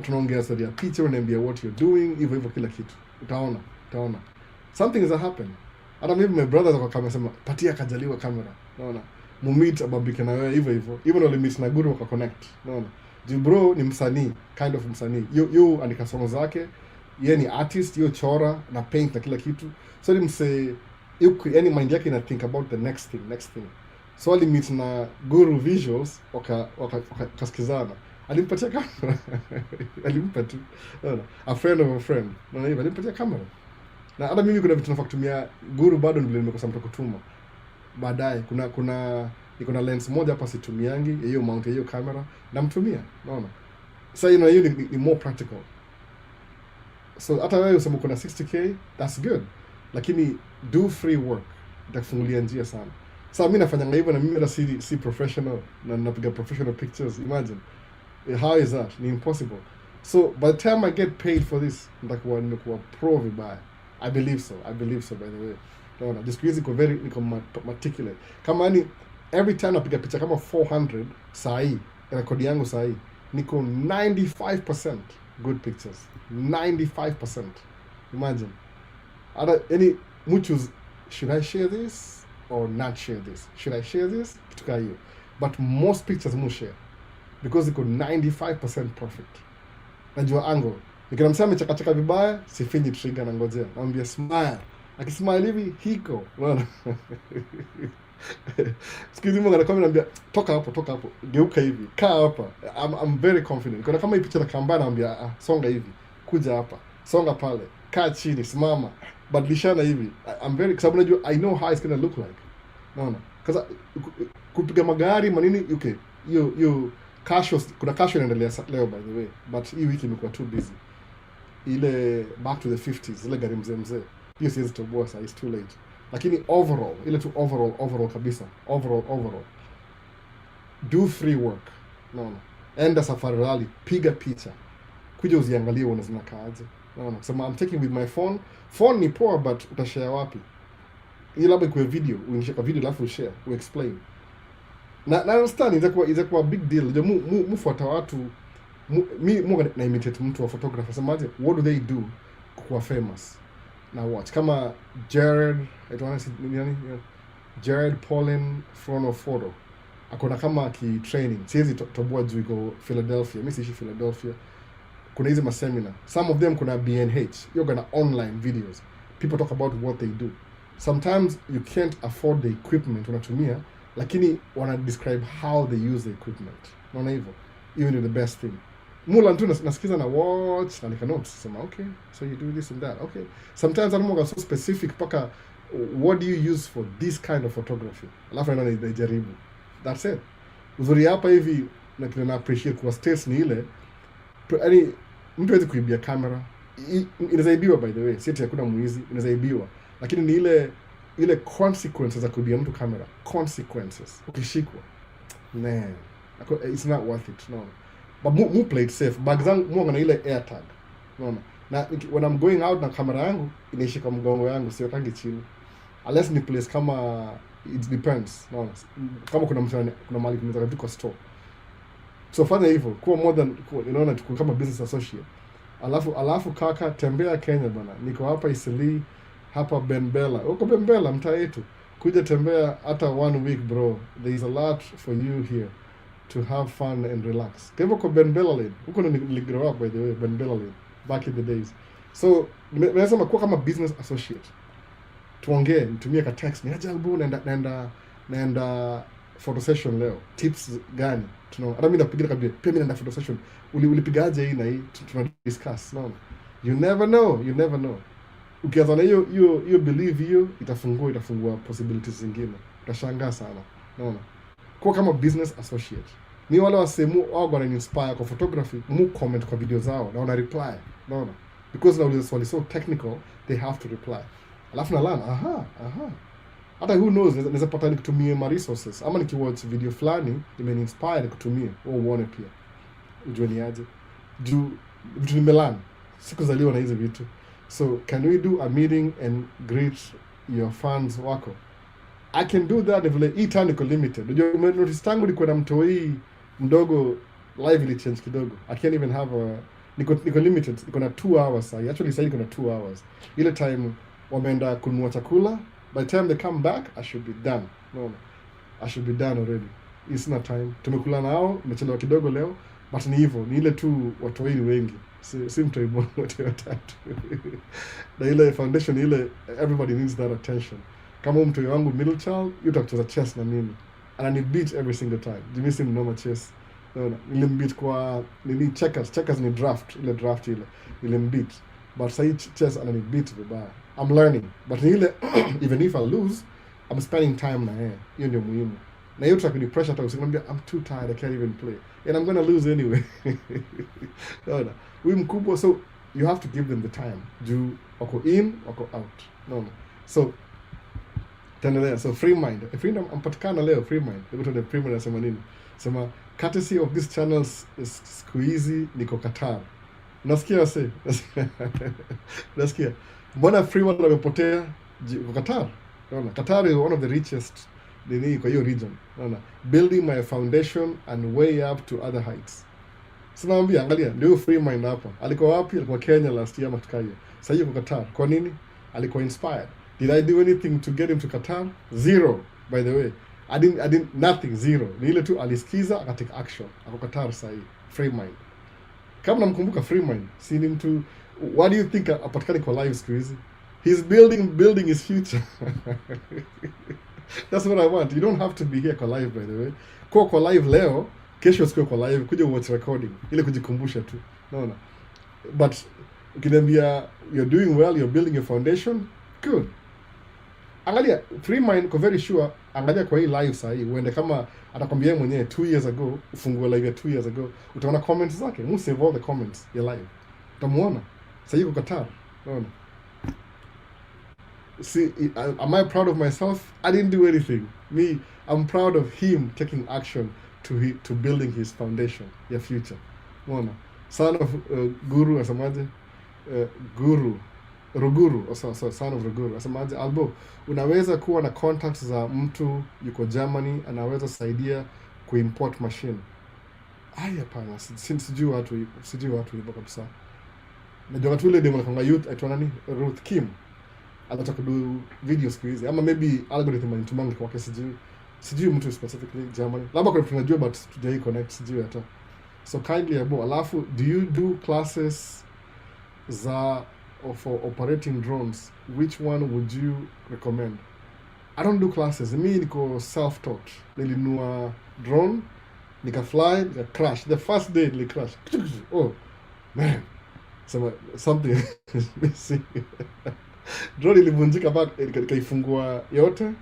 tunaongea story ya picha, unaniambia what you're doing, hivyo kila kitu. Utaona. Something is happen. Hata mimi my brothers wako kama sema patia kajaliwa camera. Unaona? Mumit ababike na wewe hivyo. Even wale miss na guru waka connect. Unaona? Juu bro ni msanii, kind of msanii. Yo andika songs zake, yeye ni artist, yo chora na paint na kila kitu. So ni mse yani mind yake ina think about the next thing. So ali meet na guru visuals wakasikizana. Alimpatia kamera. Alimpa tu. A friend of a friend. Na hivyo alimpatia kamera. Na hata mimi kuna vitu nafaa kutumia guru bado ndio nimekosa mtu kutuma. Baadaye niko na lens moja hapa situmiangi, hiyo mount hiyo kamera namtumia. Unaona? Sasa hiyo ni more practical. So hata wewe usema kuna 60k, that's good. Lakini do free work. Itakufungulia njia sana. Sasa mimi nafanya hivyo na mimi hata si professional na napiga professional pictures. Imagine. How is that? Ni impossible. So by the time I get paid for this, nimekuwa pro vibaya. I believe so by the way. Unaona, this music is very meticulous. Kama ni every time napiga picha kama 400 saa hii, rekodi yangu saa hii, niko 95% good pictures. 95%. Imagine. Should I share this or not share this? Should I share this? Kituka hiyo. But most pictures mu share. Because iko 95% perfect. Najua angle. Nikimsema amechakachaka vibaya, sifinyi trigger na ngojea. Naambia smile. Akismile hivi hiko. Unaona? Sikizi mungu anakuwa ananiambia toka hapo. Geuka hivi. Kaa hapa. I'm very confident. Kuna kama hii picha na kamba naambia songa hivi. Kuja hapa. Songa pale. Kaa chini, simama. Badilishana hivi. I'm very sababu najua I know how it's gonna look like. Unaona? Kaza kupiga magari manini okay. Hiyo kuna casual inaendelea leo by the way, but hii wiki imekuwa too busy. Ile back to the 50s, ile gari mzee. Hiyo siwezi toboa sasa, it's too late. Lakini overall, ile tu overall kabisa. Overall. Do free work. Unaona? Enda safari rally, piga picha. Kuja uziangalie uone zinakaaje. Unaona? Kusema I'm taking with my phone. Phone ni poa but utashare wapi? Ile labda kwa video, uinishika video alafu share, explain. Na understand itakuwa big deal. Ndio mufuata watu na imitate mtu wa photographer. Semaje, what do they do kuwa famous? Na watch kama Jared Paulin front of photo. Akona kama training. Siwezi toboa juu iko Philadelphia. Mimi siishi Philadelphia. Kuna hizi maseminar. Some of them kuna BNH. You're gonna online videos. People talk about what they do. Sometimes you can't afford the equipment unatumia. Lakini wana describe how they use the equipment. Unaona hivyo? Hiyo ndio the best thing. Mula tu nasikiza na watch na nika notes. Sema okay, so you do this and that. Okay. Sometimes I'm more so specific paka what do you use for this kind of photography? Alafu naijaribu. That's it. Uzuri hapa hivi na appreciate kwa states ni ile yaani mtu hawezi kuibia kamera. Inazaibiwa by the way. Sisi hakuna muizi, inazaibiwa. Lakini ni ile consequences za kuibia mtu kamera. Consequences. Ukishikwa. Man. It's not worth it. No. But mu play it safe. Bag zangu mwanga na ile AirTag. Unaona? Na when I'm going out na kamera yangu inaishika mgongo yangu sio tangi chini. Unless ni place kama it depends. Unaona? Kama kuna mahali kunaweza kutoka store. So fanya hivyo. Kuwa more than unaona tuko kama business associate. Alafu kaka tembea Kenya bana. Niko hapa Isili, hapa Benbella. Uko Benbella mtaa yetu. Kuja tembea hata 1 week bro. There is a lot for you here to have fun and relax. Kwa hivyo kwa Benbella Lane. Huko niligrow up by the way, Benbella Lane. Back in the days. So, nimesema kuwa kama business associate. Tuongee, nitumie ka text. Ni ajabu naenda photo session leo. Tips gani? Hata mimi napigia kabisa. Pia mimi naenda photo session. Ulipigaje hii na hii? Tuna discuss. No. You never know. Ukianza na hiyo believe hiyo itafungua possibilities zingine. Utashangaa sana. Unaona? Kwa kama business associate. Ni wale wasemu wao wana inspire kwa photography, mu comment kwa video zao na wana reply. Unaona? Because now this one is so technical, they have to reply. Alafu na learn, hata who knows, naweza pata nikutumie ma resources ama nikiwatch video fulani imeni-inspire nikutumie au uone pia. Ujue ni aje. Vitu nimelearn. Sikuzaliwa na hizo vitu. So, can we do a meeting and greet your fans wako? I can do that if like hii time iko limited. Unajua notice tangu niko na mtoi mdogo live ili change kidogo. I can't even have a niko limited, niko na 2 hours sahi. Actually sahi niko na 2 hours. Ile time wameenda kununua chakula, by the time they come back I should be done. No. I should be done already. It's not time. Tumekula nao, nimechelewa kidogo leo, but ni hivyo, ni ile tu watu wengi wengi. Si mtu mmoja watu watatu. Na ile foundation ile everybody needs that attention. Kama mtu wangu middle child, yuta kucheza chess na mimi. And beat every single time. Jimmy sim normal chess. No. Nilimbeat kwa nini checkers ni draft ile. Nilimbeat. But say chess ananibeat vibaya. I'm learning. But ni ile even if I lose, I'm spending time na yeye. Hiyo ndio muhimu. Na hiyo track ni pressure hata usikwambia I'm too tired, I can't even play. And I'm going to lose anyway. No. We mkubwa, so you have to give them the time. Juu wako in, wako out. No. So tena so free mind. Freedom ampatikana leo free mind. Hebu tuende free mind nasema nini? Sema courtesy of these channels is squeezy niko Qatar. Nasikia wase. Nasikia. Mbona free mind amepotea kwa Qatar? Unaona, Qatar is one of the richest nini kwa hiyo region. Unaona, building my foundation and way up to other heights. Sinaambia angalia ndio free mind hapa. Alikuwa wapi? Alikuwa Kenya last year matukaye. Sasa yuko Qatar. Kwa nini? Alikuwa inspired. Did I do anything to get him to Qatar? Zero, by the way. I didn't nothing, zero. Ni ile tu alisikiza akatake action. Ako Qatar sasa hii. Free mind. Kama namkumbuka free mind, si ni mtu, what do you think apatikani kwa live siku hizi? He's building his future. That's what I want. You don't have to be here kwa live, by the way. Kwa live leo, kesho sikuwa kwa live, kuja watch recording. Ile kujikumbusha tu. No. But ukiniambia you're doing well, you're building your foundation, good. Angalia, free mind kwa very sure, angalia kwa hii live saa hii, uende kama atakwambia mwenyewe 2 years ago, ufungue live ya 2 years ago, utaona comments zake, mu save all the comments ya live. Utamuona. Sasa yuko Qatar. Unaona? See, am I proud of myself? I didn't do anything. Me, I'm proud of him taking action to building his foundation, your future. Unaona? Son of Guru asemaje? Ruguru, son of Ruguru. Asemaje, Albo, unaweza kuwa na contacts za mtu yuko Germany, anaweza saidia kuimport machine. Hapana, sijui watu hivyo kabisa. Najua watu ile demo nakanga youth aitwa nani? Ruth Kim. Anataka kudu video siku hizi. Ama maybe algorithm anitumanga kwa kesi sijui mtu specifically Germany. Labda kwa tunajua but tujai connect sijui hata. So kindly abo, alafu do you do classes za for operating drones? Which one would you recommend? I don't do classes. Me niko self-taught. Nilinunua drone, nika fly, nika crash. The first day nili crash. Oh man. Something is missing. Drone ilivunjika back, nikaifungua yote.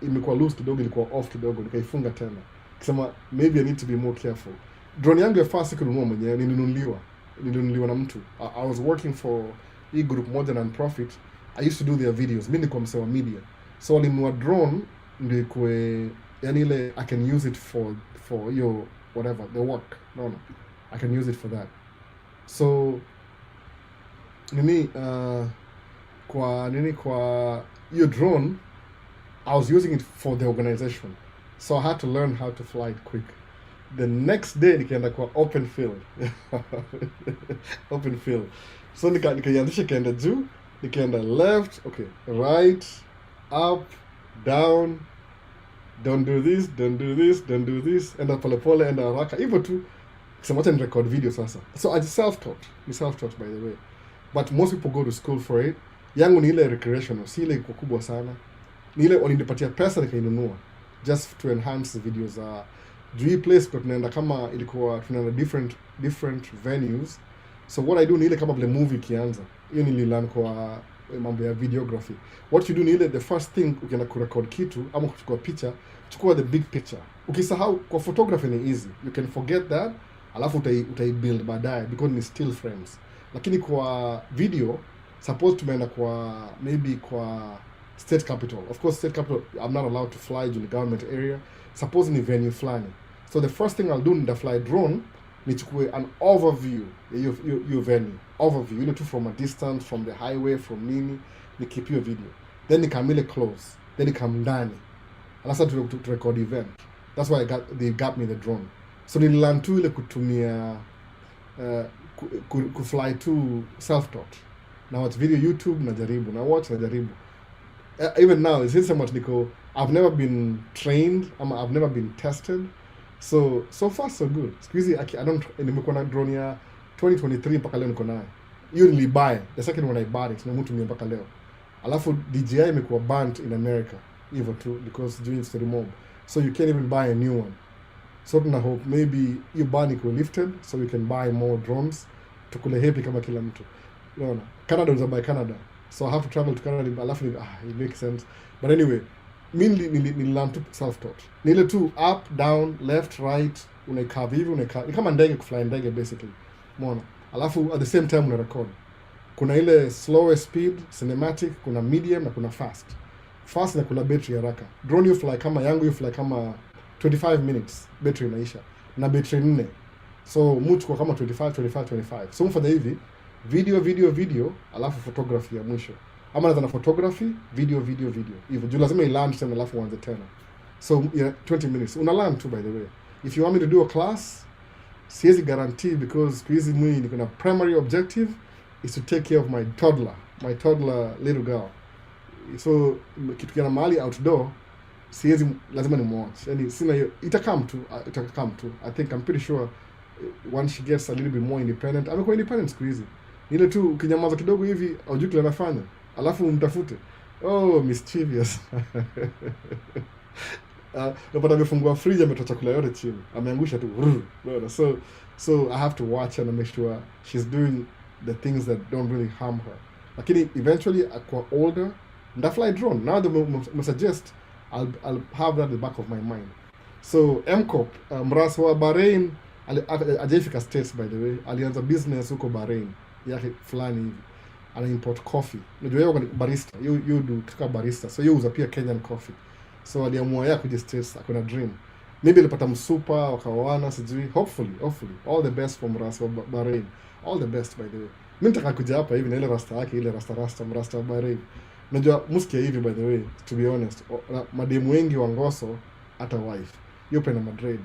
Imekuwa loose kidogo, ilikuwa off kidogo, nikaifunga tena. Kisema maybe I need to be more careful. Drone yangu ya first kununua mwenyewe nilinunuliwa na mtu. I was working for a group more than non-profit. I used to do their videos. Mimi niko msewa media. So walinunua drone ndio ikue, yani ile I can use it for your whatever, the work. No. I can use it for that. So kwa your drone, I was using it for the organization. So I had to learn how to fly it quick. The next day nikaenda kwa open field. Open field. So nikaianzisha kaenda juu, nikaenda left, okay, right, up, down, don't do this, don't do this, don't do this, enda polepole, enda haraka. Hivyo tu, kisema wacha ni record video sasa. So I self-taught. Ni self-taught by the way. But most people go to school for it. Yangu ni ile recreational, si ile kubwa sana. Ni ile walinipatia pesa nikainunua. Just to enhance the videos. Hii place kwa tunaenda kama ilikuwa tunaenda different venues. So what I do ni ile kama vile movie kianza. Hiyo nililearn kwa mambo ya videography. What you do ni ile the first thing ukienda kurecord kitu ama kuchukua picha, chukua the big picture. Ukisahau kwa photography ni easy. You can forget that, alafu utai-build baadaye because ni still frames. Lakini kwa video, suppose tumeenda kwa maybe kwa state capital. Of course state capital I'm not allowed to fly to the government area. Suppose ni venue fulani. So the first thing I'll do in the fly drone nichukue an overview your venue. Overview, you know, from a distance, from the highway, from nini, ni keep your video. Then nikamile close. Then nikam ndani. And that's how to record event. That's why they got me the drone. So nililearn tu ile kutumia kufly tu self-taught. Na watch video YouTube najaribu, na watch najaribu. Even now, it's so much niko, I've never been trained, I've never been tested. So far so good. Squeezy, I don't, nimekuwa na drone ya 2023 mpaka leo niko nayo. Hiyo nilibuy, the second one I bought it, na mtu mpaka leo. Alafu DJI imekuwa banned in America, even too, because doing it's remote. So you can't even buy a new one. So I hope maybe you ban iko lifted, so we can buy more drones. Tukule happy kama kila mtu. Unaona? Canada is by Canada. So I have to travel to Canada, alafu it makes sense. But anyway, nililearn to self-taught. Nile tu up, down, left, right, unaikaa hivi, ni kama ndege kufly ndege basically. Umeona? Alafu at the same time una record. Kuna ile slower speed, cinematic, kuna medium na kuna fast. Fast na kuna battery haraka. Drone you fly kama yangu you fly kama 25 minutes battery inaisha. Na battery 4. So mtu kwa kama 25. So mfanya hivi video alafu photography ya mwisho. Ama na photography, video. Hivyo juu lazima ilearn tena alafu uanze tena. So 20 minutes. Una learn too by the way. If you want me to do a class, siwezi guarantee because squeezy mimi niko na primary objective is to take care of my toddler little girl. So kitu kiana mahali outdoor siwezi lazima nimwatch. Yani sina hiyo itakam tu. I think I'm pretty sure once she gets a little bit more independent. Amekuwa independent squeezy. Ile tu ukinyamaza kidogo hivi aujui kile anafanya. Alafu umtafute. Oh, mischievous. Napata amefungua fridge ametoa chakula yote chini. Ameangusha tu. So I have to watch and make sure she's doing the things that don't really harm her. Lakini eventually akwa older, ndafly drone. Now the suggest I'll have that at the back of my mind. So MCOP, mrasi wa Bahrain, ajaifika States by the way. Alianza business huko Bahrain yake fulani hivi. Ana import coffee. Unajua yeye ni barista. You do kaka barista. So you uza pia Kenyan coffee. So aliamua yeye kuja States, akona dream. Maybe alipata msupa wakaoana sijui. Hopefully all the best from Ras wa Bahrain. All the best by the way. Mimi nitaka kuja hapa hivi na ile rasta yake, ile rasta Bahrain. Unajua muskia hivi by the way, to be honest. Mademu wengi wa Ngoso hata wife. Yupo na Madrid.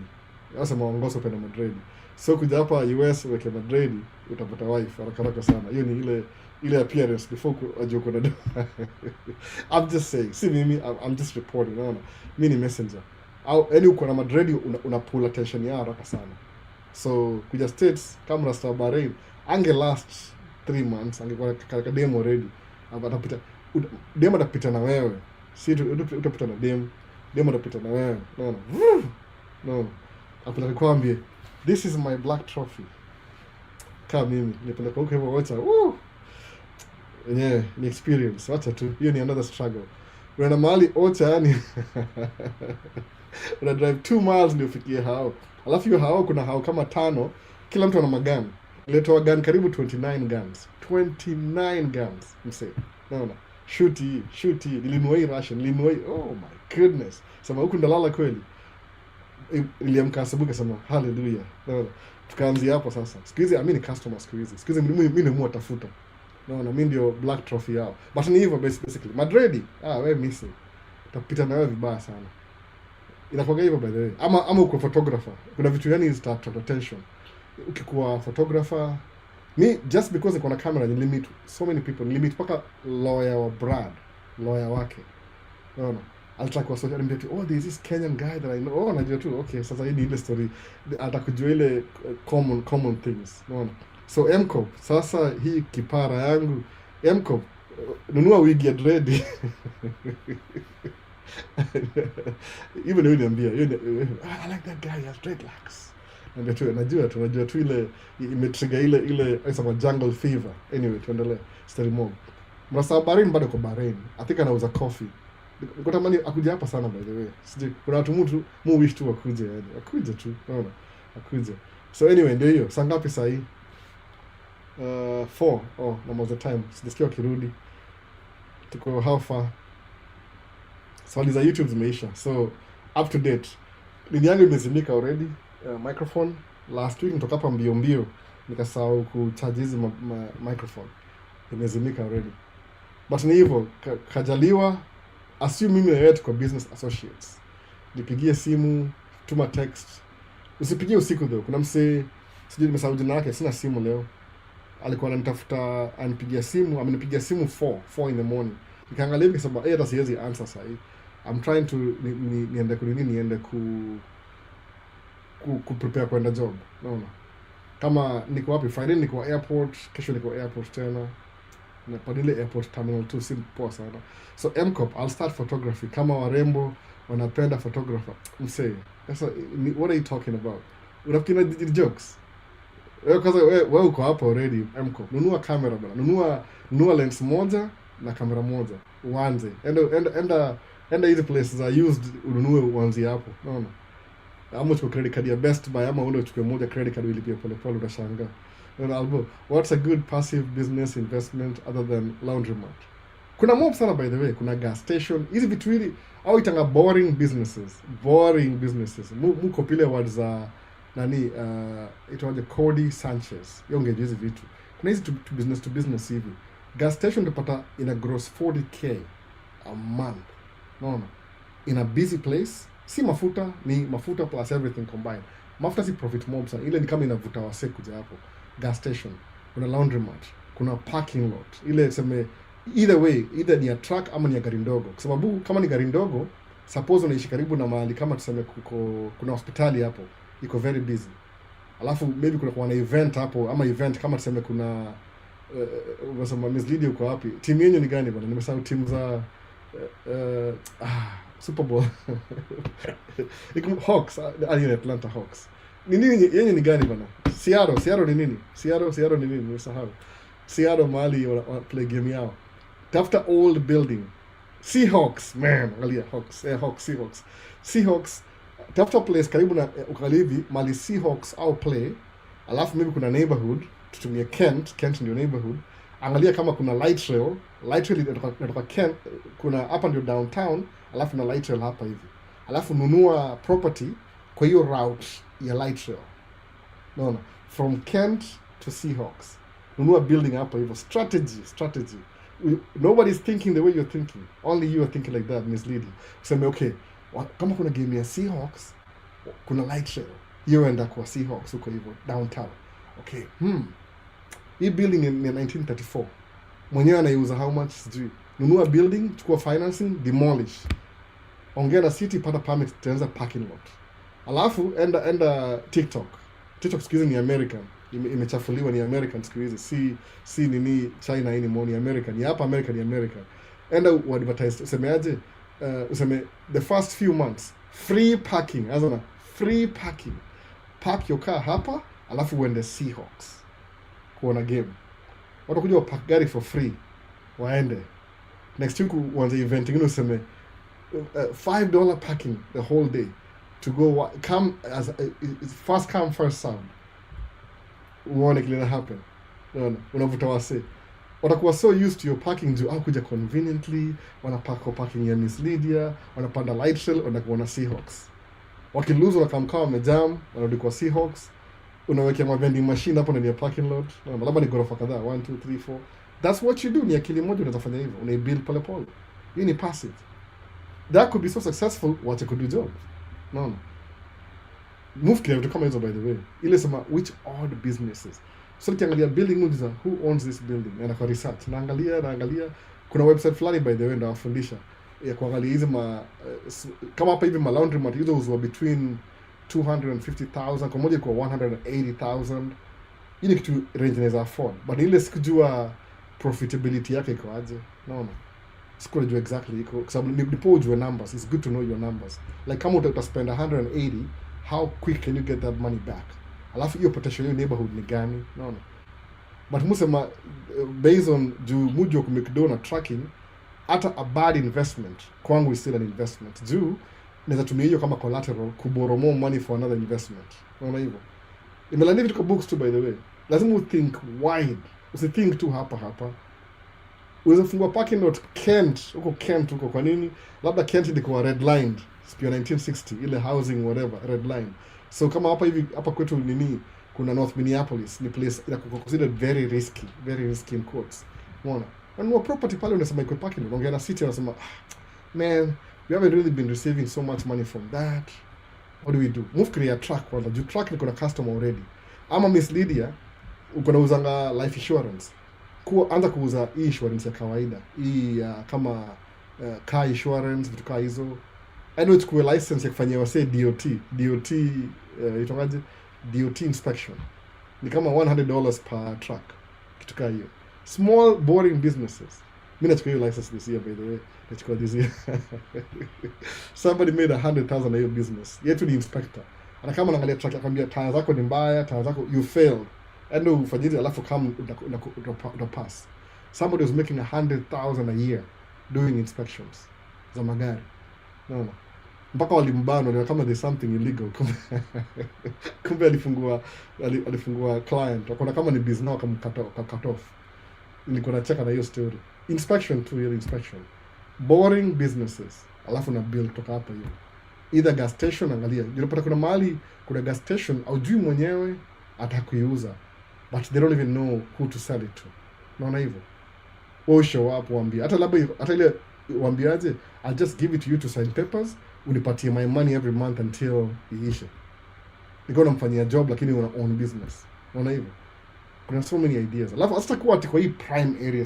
Sasa Ngoso pena Madrid. So kuja hapa US weke Madrid utapata wife haraka sana. Hiyo ni ile appearance before ajue kuna. I'm just saying. See mimi I'm just reporting. Naona. Mimi ni messenger. Au yani uko na Madrid una pull attention ya haraka sana. So kuja States kama rasta Bahrain ange last 3 months angekuwa katika demo already. Atapita demo atapita na wewe. Si utapita na demo atapita na wewe. No. Apita nikwambie this is my black trophy. Kama mimi nipeleka huko hivyo wacha. Yeah, ni experience. Wacha tu. Hiyo ni another struggle. Unaenda mahali ocha yani. Una drive 2 miles ndio ufikie hao. Alafu hiyo hao kuna hao kama 5, kila mtu ana magani. Leto gun karibu 29 guns. 29 guns. Mse. Naona. Shooty. Nilinunua Russian. Oh my goodness. Sema huku ndalala kweli. Niliamka asubuhi kasema hallelujah. Naona. Tukaanzia hapo sasa. Siku hizi amini customer siku hizi. Siku hizi mimi ni tafuta. Naona mimi ndio black trophy yao. But ni hivyo basically. Madrid, wewe missing. Utapita na wewe vibaya sana. Inakuwa hivyo by the way. Ama uko photographer. Kuna vitu yani start attention. Ukikuwa photographer, me just because niko na camera ni limit so many people, limit paka lawyer wake. Naona. Alitaka kwa social media, there's this Kenyan guy that I know. Najua tu, okay, sasa hii ni ile story. Atakujua ile common things. Naona. So MCOP, sasa hii kipara yangu, MCOP, nunua wig ya dread. Even when niambia, I like that guy, he has dreadlocks. Najua tu ile imetrigger ile sama jungle fever. Anyway, tuendelee. Story more. Mrasa Bahrain bado kwa Bahrain. I think anauza coffee. Niko tamani akuja hapa sana by the way. Sijui kuna watu mu wish tu akuje yani. Akuje tu, unaona? Akuje. So anyway, ndio hiyo. Saa ngapi saa hii? 4. No the time. Sijasikia kirudi. Tuko how far? Swali za YouTube zimeisha. So up to date. Nini yangu imezimika already. Microphone last week nitoka hapa mbio nikasahau kucharge hizi microphone. Imezimika already. But ni hivyo kajaliwa, assume mimi na wewe tuko business associates. Nipigie simu, tuma text. Usipigie usiku though. Kuna msee sijui nimesahau jina lake, sina simu leo. Alikuwa ananitafuta, anipigia simu, amenipigia simu 4 in the morning. Nikaangalia hivi kasema, hata siwezi answer sasa hivi. I'm trying to niende ku prepare kwenda job. Naona. Kama niko wapi Friday, niko airport, kesho niko airport tena. Na padile airport terminal 2 si poa sana. So MCOP, I'll start photography. Kama warembo wanapenda photographer, msee. Sasa what are you talking about? Unafikiri ni jokes? Wewe uko hapo already MCOP. Nunua kamera bana. Nunua lens moja na kamera moja. Uanze. Enda hizi places are used, ununue uanze hapo. Unaona? Ama uchukue credit card ya Best Buy, ama ule uchukue moja credit card ilipia pole utashangaa. Albo, what's a good passive business investment other than laundromat? Kuna mob sana by the way, kuna gas station, hizi vitu hili au itanga boring businesses. Muko pile words za nani itawaje Cody Sanchez. Yonge hizi vitu. Kuna hizi to business hivi. Gas station utapata ina gross 40k a month. Naona? In a busy place, si mafuta, ni mafuta plus everything combined. Mafuta si profit mob sana. Ile ni kama inavuta wase kuja hapo. Gas station, kuna laundromat, kuna parking lot. Ile sema either way, either ni ya truck ama ni ya gari ndogo. Kwa sababu kama ni gari ndogo, suppose unaishi karibu na mahali kama tuseme kuna hospitali hapo, iko very busy. Alafu maybe kuna na event hapo, ama event kama tuseme kuna unasema mislead uko wapi? Timu yenu ni gani bwana? Nimesahau timu za Super Bowl. Iko Hawks, ali Atlanta Hawks. Ni nini yenye ni gani bana? Seattle ni nini? Seattle ni nini? Nimesahau. Seattle mahali wana play game yao. Tafuta old building. Seahawks, man, angalia Hawks. Seahawks. Seahawks. Tafuta place karibu na ukalivi mali Seahawks au play. Alafu maybe kuna neighborhood, tutumie Kent ndio neighborhood. Angalia kama kuna light rail inatoka Kent, kuna hapa ndio downtown, alafu na light rail hapa hivi. Alafu nunua property kwa hiyo route ya light rail. Naona from Kent to Seahawks. Nunua building hapa hivyo. Strategy. Nobody's thinking the way you're thinking. Only you are thinking like that, misleading. Useme okay, kama kuna game ya Seahawks, kuna light rail. Hiyo enda kwa Seahawks huko hivyo downtown. Okay. Hii building ni 1934. Mwenyewe anaiuza how much sijui. Nunua building, chukua financing, demolish. Ongea na city, pata permit, tenza parking lot. Alafu enda TikTok siku hizi ni American. Imechafuliwa, ni American siku hizi. Si nini China hii ni American. Ni hapa American, ni American. Enda uadvertise, usemeaje? Useme the first few months free parking. Azana free parking. Park your car hapa, alafu uende Seahawks kuona game. Watu kuja park gari for free. Waende. Next week uanze event ingine useme $5 parking the whole day to go come as first come first served. Uone kile na happen. Unavuta wase. Watakuwa so used to your parking juu au kuja conveniently, wanapaka kwa parking ya Miss Lydia, wanapanda light rail, wanakuwa na Seahawks. Wakilose wanakamkaa wamejam, wanarudi kwa Seahawks. Unawekea vending machine hapo ndani ya parking lot. Labda ni ghorofa kadhaa 1 2 3 4. That's what you do. Ni akili moja unaweza fanya hivyo. Unaibuild pole pole. Hii ni passive. That could be so successful, what you could do job. No. Move kile vitu kama hizo by the way. Ile sema which odd businesses. So nikiangalia building moja, who owns this building? Na kwa research. Naangalia kuna website fulani by the way ndio wafundisha ya kuangalia hizo kama hapa hivi laundromat hizo uzwa between 250,000 kwa moja kwa 180,000. Hii ni kitu range inaweza afford. But ile sikujua profitability yake iko aje. Naona. Sikujua exactly iko kwa sababu ndipo ujue numbers. It's good to know your numbers. Like kama utaspend 180, how quick can you get that money back? Alafu hiyo potential hiyo neighborhood ni gani? Naona. But musema based on mujo kumekdo na tracking, hata a bad investment kwangu is still an investment. Naweza tumia hiyo kama collateral kuborrow more money for another investment. Unaona hivyo? Imelandika katika books too by the way. Lazima think wide. Usithink tu hapa. Uweze fungua parking lot Kent huko kwa nini? Labda Kent ilikuwa red lined. Sio 1960 ile housing whatever red line. So kama hapa kwetu nini kuna North Minneapolis ni place ina considered very risky in quotes. Unaona? And more property pale unasema iko parking lot. Unaongea na city unasema man, we haven't really been receiving so much money from that. What do we do? Move create track kwanza. Juu track niko na customer already. Ama Miss Lydia uko na uzanga life insurance. Anza kuuza hii insurance ya kawaida. Hii kama car insurance, vitu kama hizo. Anyway, chukue license ya kufanyia wase DOT itongaje? DOT inspection. Ni kama $100 per truck. Kitu kama hiyo. Small boring businesses. Mimi nachukua hiyo license this year, by the way. Nachukua this year. Somebody made 100,000 na hiyo business. Yetu ni inspector. Ana kama anaangalia truck akwambia taya zako ni mbaya, taya zako you failed. Endo ufanyije alafu kama pass. Somebody was making 100,000 a year doing inspections za magari. No. Mpaka walimbana kama there's something illegal. Kumbe alifungua client. Wakaona kama ni business nao cut off. Nilikuwa nacheka na hiyo story. Inspection tu, hiyo inspection. Boring businesses. Alafu na bill kutoka hapa hiyo. Either gas station, angalia. Unapata kuna mahali kuna gas station haujui mwenyewe atakuiuza. But they don't even know who to sell it to. Naona hivyo. Wewe show up waambie. Hata ile waambiaje, I'll just give it to you to sign papers. Unipatie my money every month until iishe. Niko namfanyia job lakini una own business. Naona hivyo. Kuna so many ideas. Alafu hata kwa hii prime area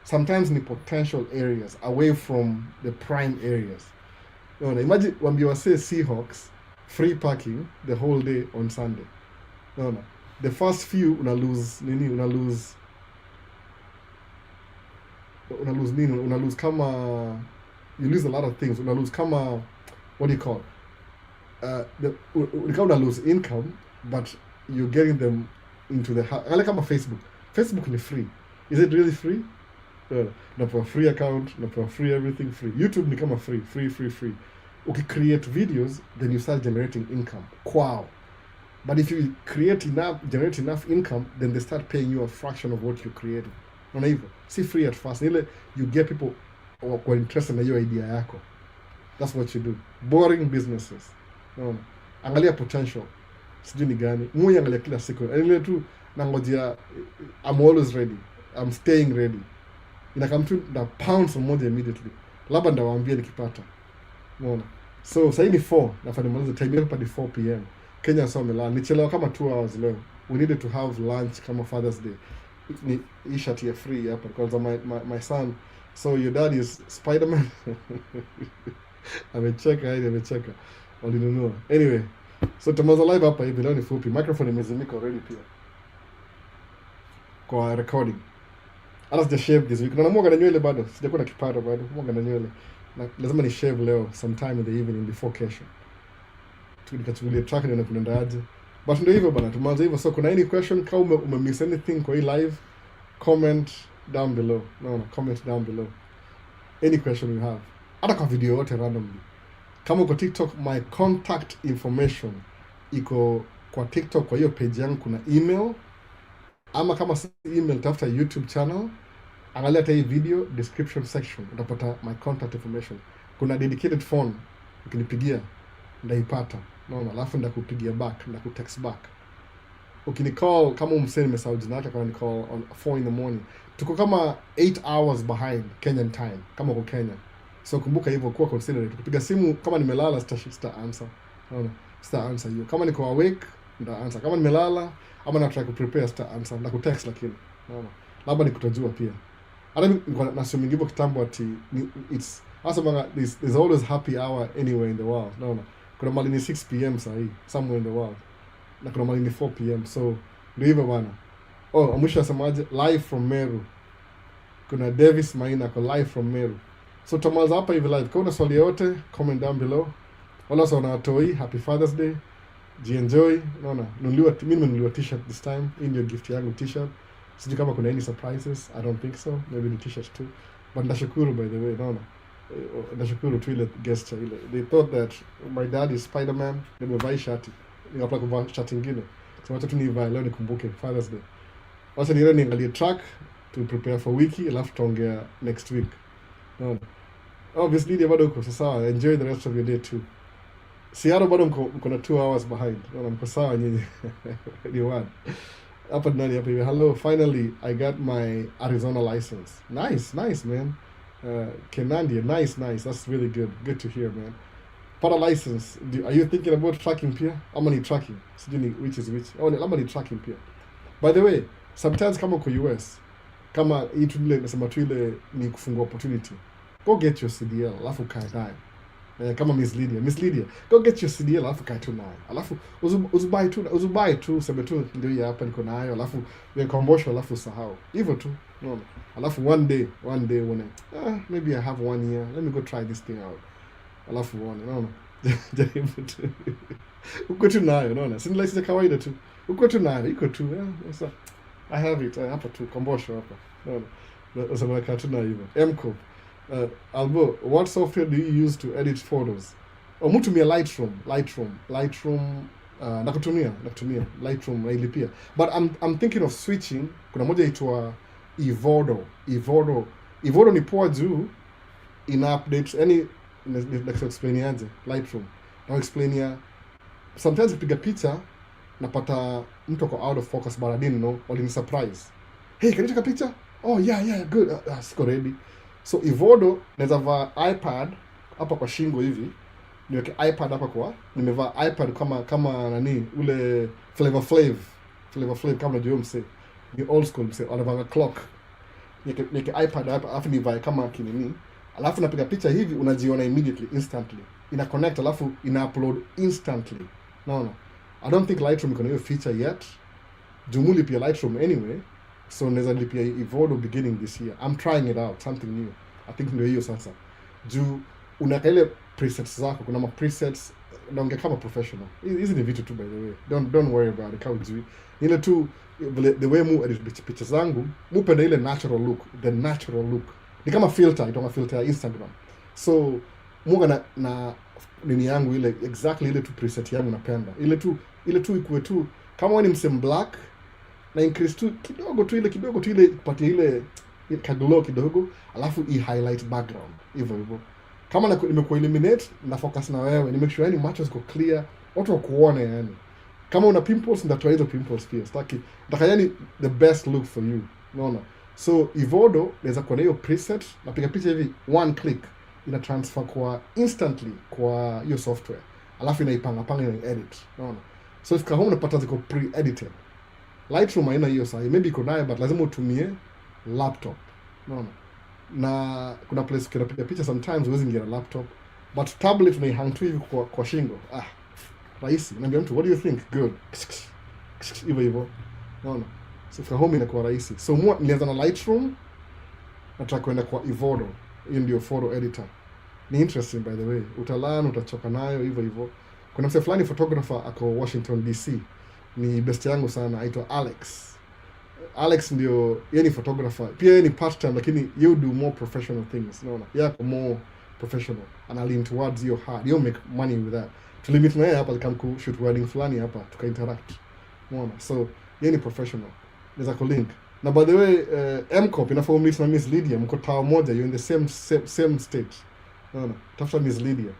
sometimes ni potential areas away from the prime areas. Unaona, imagine waambie wase Seahawks free parking the whole day on Sunday. Unaona, the first few una lose kama you lose a lot of things. Una lose kama what do you call una lose income, but you're getting them into the house. Like kama Facebook ni free. Is it really free? Unapewa free account, unapewa free everything free. YouTube ni kama free. Create videos, then you start generating income. Wow. But if you generate enough income, then they start paying you a fraction of what you created. Unaona hivyo? Si free at first. Ile you get people who are interested na hiyo idea yako. That's what you do. Boring businesses. Unaona? Angalia potential. Sijui ni gani. Mwenye angalia kila siku. Ile tu nangojea I'm always ready. I'm staying ready. Inakam tu na pounds moja immediately. Labda ndawaambia nikipata. Unaona? So sasa ni 4 nafanya maliza time hapa ni 4 p.m. Kenya sasa wamelala. Nichelewa kama 2 hours leo. We needed to have lunch kama Father's Day. Ni ishati ya free hapa because my son, so your dad is Spider-Man. Amecheka. Walinunua. Anyway, so tumaza live hapa hivi leo ni fupi. Microphone imezimika already pia. Kwa recording. Ala sija shave this week. Na mwoga na nywele bado. Sijakuwa na kipara bado. Mwoga na nywele. Na lazima ni shave leo sometime in the evening before kesho. Nikachungulia track ndio nakuenda aje. But ndio hivyo bana, tumeanza hivyo. So kuna any question kama umemiss anything kwa hii live, comment down below. Comment down below. Any question you have. Hata kwa video yote randomly. Kama uko TikTok, my contact information iko kwa TikTok, kwa hiyo page yangu kuna email. Ama kama si email, tafuta YouTube channel. Angalia hata hii video description section, utapata my contact information. Kuna dedicated phone, ukinipigia ndaipata. Alafu ndakupigia back, ndakutext back. Ukinicall kama umseni message na hata kama ni call on 4 in the morning. Tuko kama 8 hours behind Kenyan time kama uko Kenya. So kumbuka hivyo, kuwa considerate. Ukipiga simu kama nimelala sita answer. Sita answer hiyo. Kama niko awake nda answer. Kama nimelala ama nataka kuprepare sita answer. Ndakutext lakini. Labda nikutajua pia. Hata nasema hivyo kitambo ati it's asema there's always happy hour anywhere in the world. Kuna mali ni 6 p.m. sahi somewhere in the world. Na kuna mali ni 4 p.m. So ndio hivyo bana. Mwisho asemaje, live from Meru. Kuna Davis Maina kwa live from Meru. So tamaza hapa hivi live. Kama una swali yote, comment down below. Wala sana watoi, happy Father's Day. Enjoy. Mimi nimenunuliwa t-shirt this time. Hii ndio gift yangu t-shirt. Sijui kama kuna any surprises. I don't think so. Maybe the t-shirt too. But nashukuru by the way, nashukuru tu ile guest ile. They thought that my dad is Spider-Man. Nimevaa shati. Nikapata kuvaa shati nyingine. So wacha tu nivae leo nikumbuke Father's Day. Wacha niangalie track to prepare for wiki, alafu tuongea next week. Obviously bado uko sawa. Enjoy the rest of your day too. Siaro bado mko na 2 hours behind. Mko sawa nyinyi. Ni one. Hapa ndani hapa hivi. Hello, finally I got my Arizona license. Nice man. Kenandia, nice. That's really good. Good to hear, man. para license, are you thinking about tracking pia? Ama ni tracking? Sijui ni which is which. Labda ni tracking pia. By the way, sometimes kama uko US, kama hii tu ile nasema tu ile ni kufungua opportunity. Go get your CDL, alafu kae nayo. Kama Miss Lydia, go get your CDL, alafu kae tu nayo. Alafu uzubai tu, sema tu ndio hii hapa niko nayo, alafu wekombosho, alafu sahau. Hivyo tu, unaona. Alafu one day uone, maybe I have 1 year, let me go try this thing out. Alafu uone, unaona. Jaribu tu. Uko tu nayo, unaona. Si license kawaida tu. Uko tu nayo, iko tu. Sasa I have it hapa tu, kombosho hapa. Unaona. Unasema kaa nayo hivyo. MCOP. Albo, what software do you use to edit photos? Mutumia Lightroom. Nakutumia Lightroom nailipia. But I'm thinking of switching. Kuna moja itwa Evodo ni poa juu ina update any explain aje Lightroom. Na explain ya sometimes ukipiga picha napata mtu ako out of focus but I didn't know, walini surprise. Hey, can you take a picture? Oh yeah, good. Siko ready. So Evodo naweza vaa iPad hapa kwa shingo hivi. Niweke iPad hapa kwa. Nimevaa iPad kama nani ule Flavor Flav kama unajua mse. Ni old school mse, anavanga clock. Niweke iPad hapa alafu nivae kama kinini. Alafu napiga picha hivi unajiona immediately, instantly. Ina connect alafu ina upload instantly. Naona. I don't think Lightroom iko na hiyo feature yet. Jumuli pia Lightroom anyway. So naweza lipia Evodo beginning this year. I'm trying it out, something new. I think ndio hiyo sasa. Juu unaka ile presets zako, kuna ma presets naongea kama professional. Hizi ni vitu tu by the way. Don't worry about it. Kau juu. Ile tu the way mu edit pictures zangu, mu penda ile natural look, the natural look. Ni kama filter, ito kama filter ya Instagram. So muga na nini yangu ile exactly ile tu preset yangu napenda. Ile tu ikuwe tu kama wewe ni msem black na increase tu kidogo tu ile kupatia ile kaglow kidogo, alafu highlight background hivyo. Kama nimekuwa eliminate na focus na wewe, ni make sure yani macho ziko clear, watu wakuone yani. Kama una pimples nitatoa hizo pimples pia. Nataka yani the best look for you. Unaona? So Evodo naweza kuwa na hiyo preset, napiga picha hivi one click ina transfer kwa instantly kwa hiyo software. Alafu inaipanga ina edit. Unaona? So if home unapata ziko pre-edited. Lightroom haina hiyo sahi. Maybe iko nayo but lazima utumie laptop. Unaona? Na kuna place ukipiga picha sometimes huwezi ingia na laptop. But tablet unaihang tu hivi kwa shingo. Rahisi. Naambia mtu, what do you think? Good. Hivyo. Unaona? So for home inakuwa rahisi. So nilianza na Lightroom, nataka kwenda kwa Evodo. Hiyo ndio photo editor. Ni interesting by the way. Utalana, utachoka nayo hivyo. Kuna mse fulani photographer ako Washington DC. Ni best yangu sana, aitwa Alex. Alex ndio yeye ni photographer. Pia yeye ni part time lakini you do more professional things. Unaona? Yako more professional. And lean towards your hard. You make money with that. Tulimit na yeye hapa kama shoot wedding fulani hapa tukainteract. Unaona? So yeye ni professional. Naweza ku link. Na by the way, MCOP inafaa meet na Miss Lydia, mko tower moja, you're in the same state. Unaona? Tafuta Miss Lydia.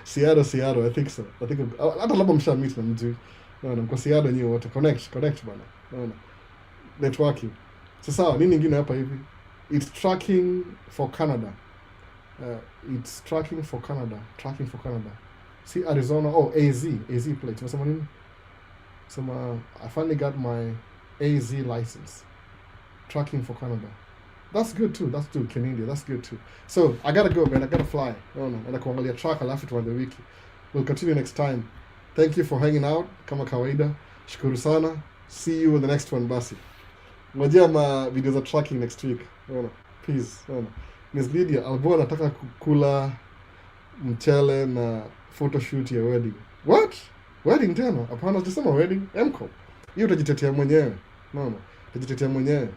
Seattle, I think so. I think hata labda msha meet na mjui. Unaona? Mko Seattle nyinyi wote connect bana. Unaona? Networking. Sasa nini nyingine hapa hivi? It's tracking for Canada. It's tracking for Canada. See Arizona, AZ plate. Unasema nini? I finally got my AZ license. Tracking for Canada. That's good too. Canada. That's good too. So I gotta go, man. I gotta fly. Naenda kuangalia track alafu tuanze wiki. We'll continue next time. Thank you for hanging out. Kama kawaida. Shukuru sana. See you in the next one basi. Ngojea ma videos za tracking next week. Peace. Miss Lydia, alikuwa nataka kukula mchele na photoshoot ya wedding. What? Wedding tena? Hapana, sijasema wedding. MCOP. Hiyo utajitetea mwenyewe. Utajitetea mwenyewe.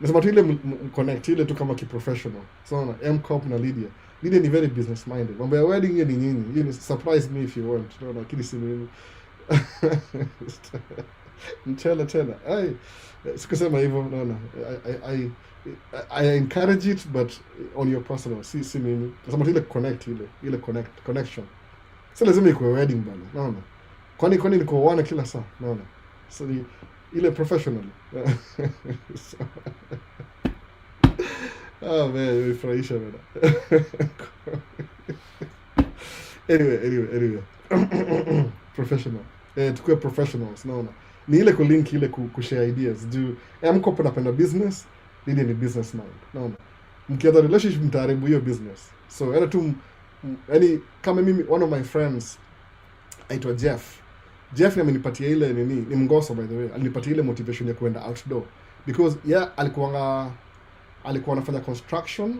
Nasema tu ile connect ile tu kama ki-professional. So MCOP na Lydia. Lydia ni very business minded. Mambo ya wedding hiyo ni nyinyi. Hiyo ni surprise me if you want. Lakini si mimi. Mchele tena. Sikusema hivyo, naona. I encourage it but on your personal. Si mimi. Nasema tu ile connect ile connection. Sasa lazima ikuwe wedding bana. Naona. Kwani niko wana kila saa. Naona. So ile professionally. Oh man, imefurahisha bana. Anyway. Professional. Tukue professionals, naona. Ni ile kulink ile kushare ideas. Juu mko napenda business, nini ni business mind. Naona. Mkianza relationship mtaharibu hiyo business. So hata tu yani kama mimi, one of my friends aitwa Jeff ni amenipatia ile nini, ni mgoso by the way, alinipatia ile motivation ya kuenda outdoor because alikuwa anafanya construction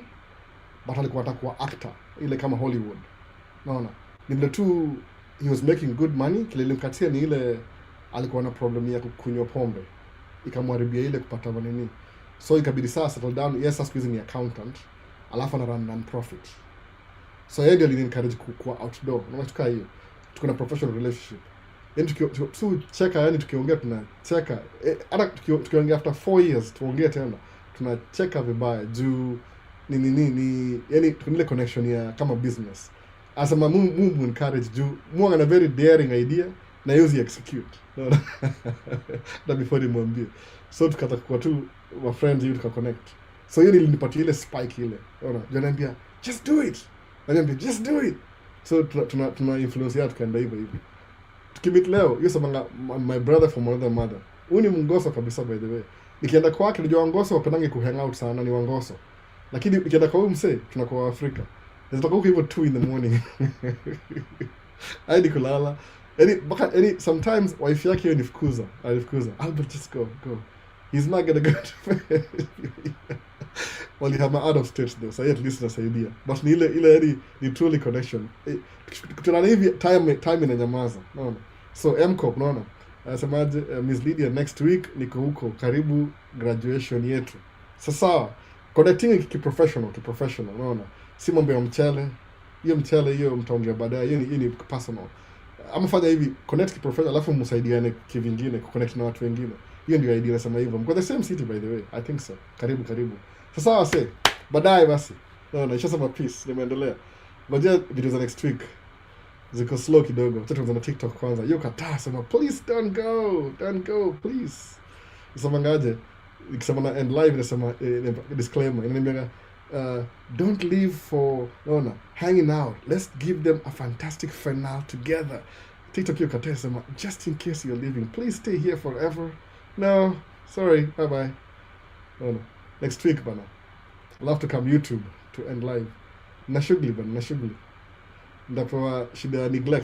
but alikuwa anataka kuwa actor ile kama Hollywood. Naona ni vile tu he was making good money, kile ilimkatia ni ile alikuwa na problem ya kunywa pombe ikamharibia ile kupata nini, so ikabidi sasa settle down. Yes, sasa hizi ni accountant alafu ana run non-profit, so yeye ndio alini-encourage kuwa outdoor. Unaona tukaa hiyo tuko na professional relationship, yani tukicheka, yani tukiongea tunacheka, hata tukiongea after 4 years tuongee tena tunacheka vibaya juu ni yani tunile connection ya kama business. Asema Mungu encourage juu Mungu ana very daring idea na yuzi execute. Na before nimwambie, so tukataka kwa tu wa friends hivi tukaconnect. So hiyo nilinipatia ile spike ile, unaona, ananiambia just do it, ananiambia just do it. So tuna influence ya tukaenda hivyo. Tukimit leo hiyo sabanga my brother from another mother, huyu ni mngoso kabisa by the way. Nikienda kwake ndio wangoso wapendange ku hang out sana, ni wangoso. Lakini nikienda kwa huyu msee tunakuwa Afrika. Nitoka huko hivyo 2 in the morning. Hadi kulala. Any sometimes wife yake yonifukuza. Albert, just go. He's not gonna go to bed. Walihama out of state though, so at least nasaidia. But ni ile ni truly connection. Kutana hivi time inanyamaza. Unaona? So MCOP unaona. Anasemaje, Miss Lydia next week niko huko karibu graduation yetu. Sasa connecting kiprofessional, unaona? Si mambo ya mchele. Hiyo mtaongea baadaye. Hiyo ni personal. Ama fanya hivi, connect kiprofessional alafu msaidiane kivingine, connect na watu wengine. Hiyo ndio idea nasema hivyo. Mko the same city by the way. I think so. Karibu. Sasa wase, baadaye basi. Naona ishasema peace, nimeendelea. Ngoja video za next week. Ziko slow kidogo. Tuanze na TikTok kwanza. Hiyo kataa sema please don't go please. Sema ngaje? Ikisema na end live nasema disclaimer. Inaniambia don't leave for hanging out. Let's give them a fantastic finale together. TikTok hiyo kataa sema just in case you're leaving, please stay here forever. No, sorry, bye. Next week bana. I'll have to come YouTube to end live. Na shughuli. Ndapewa shida ya neglect.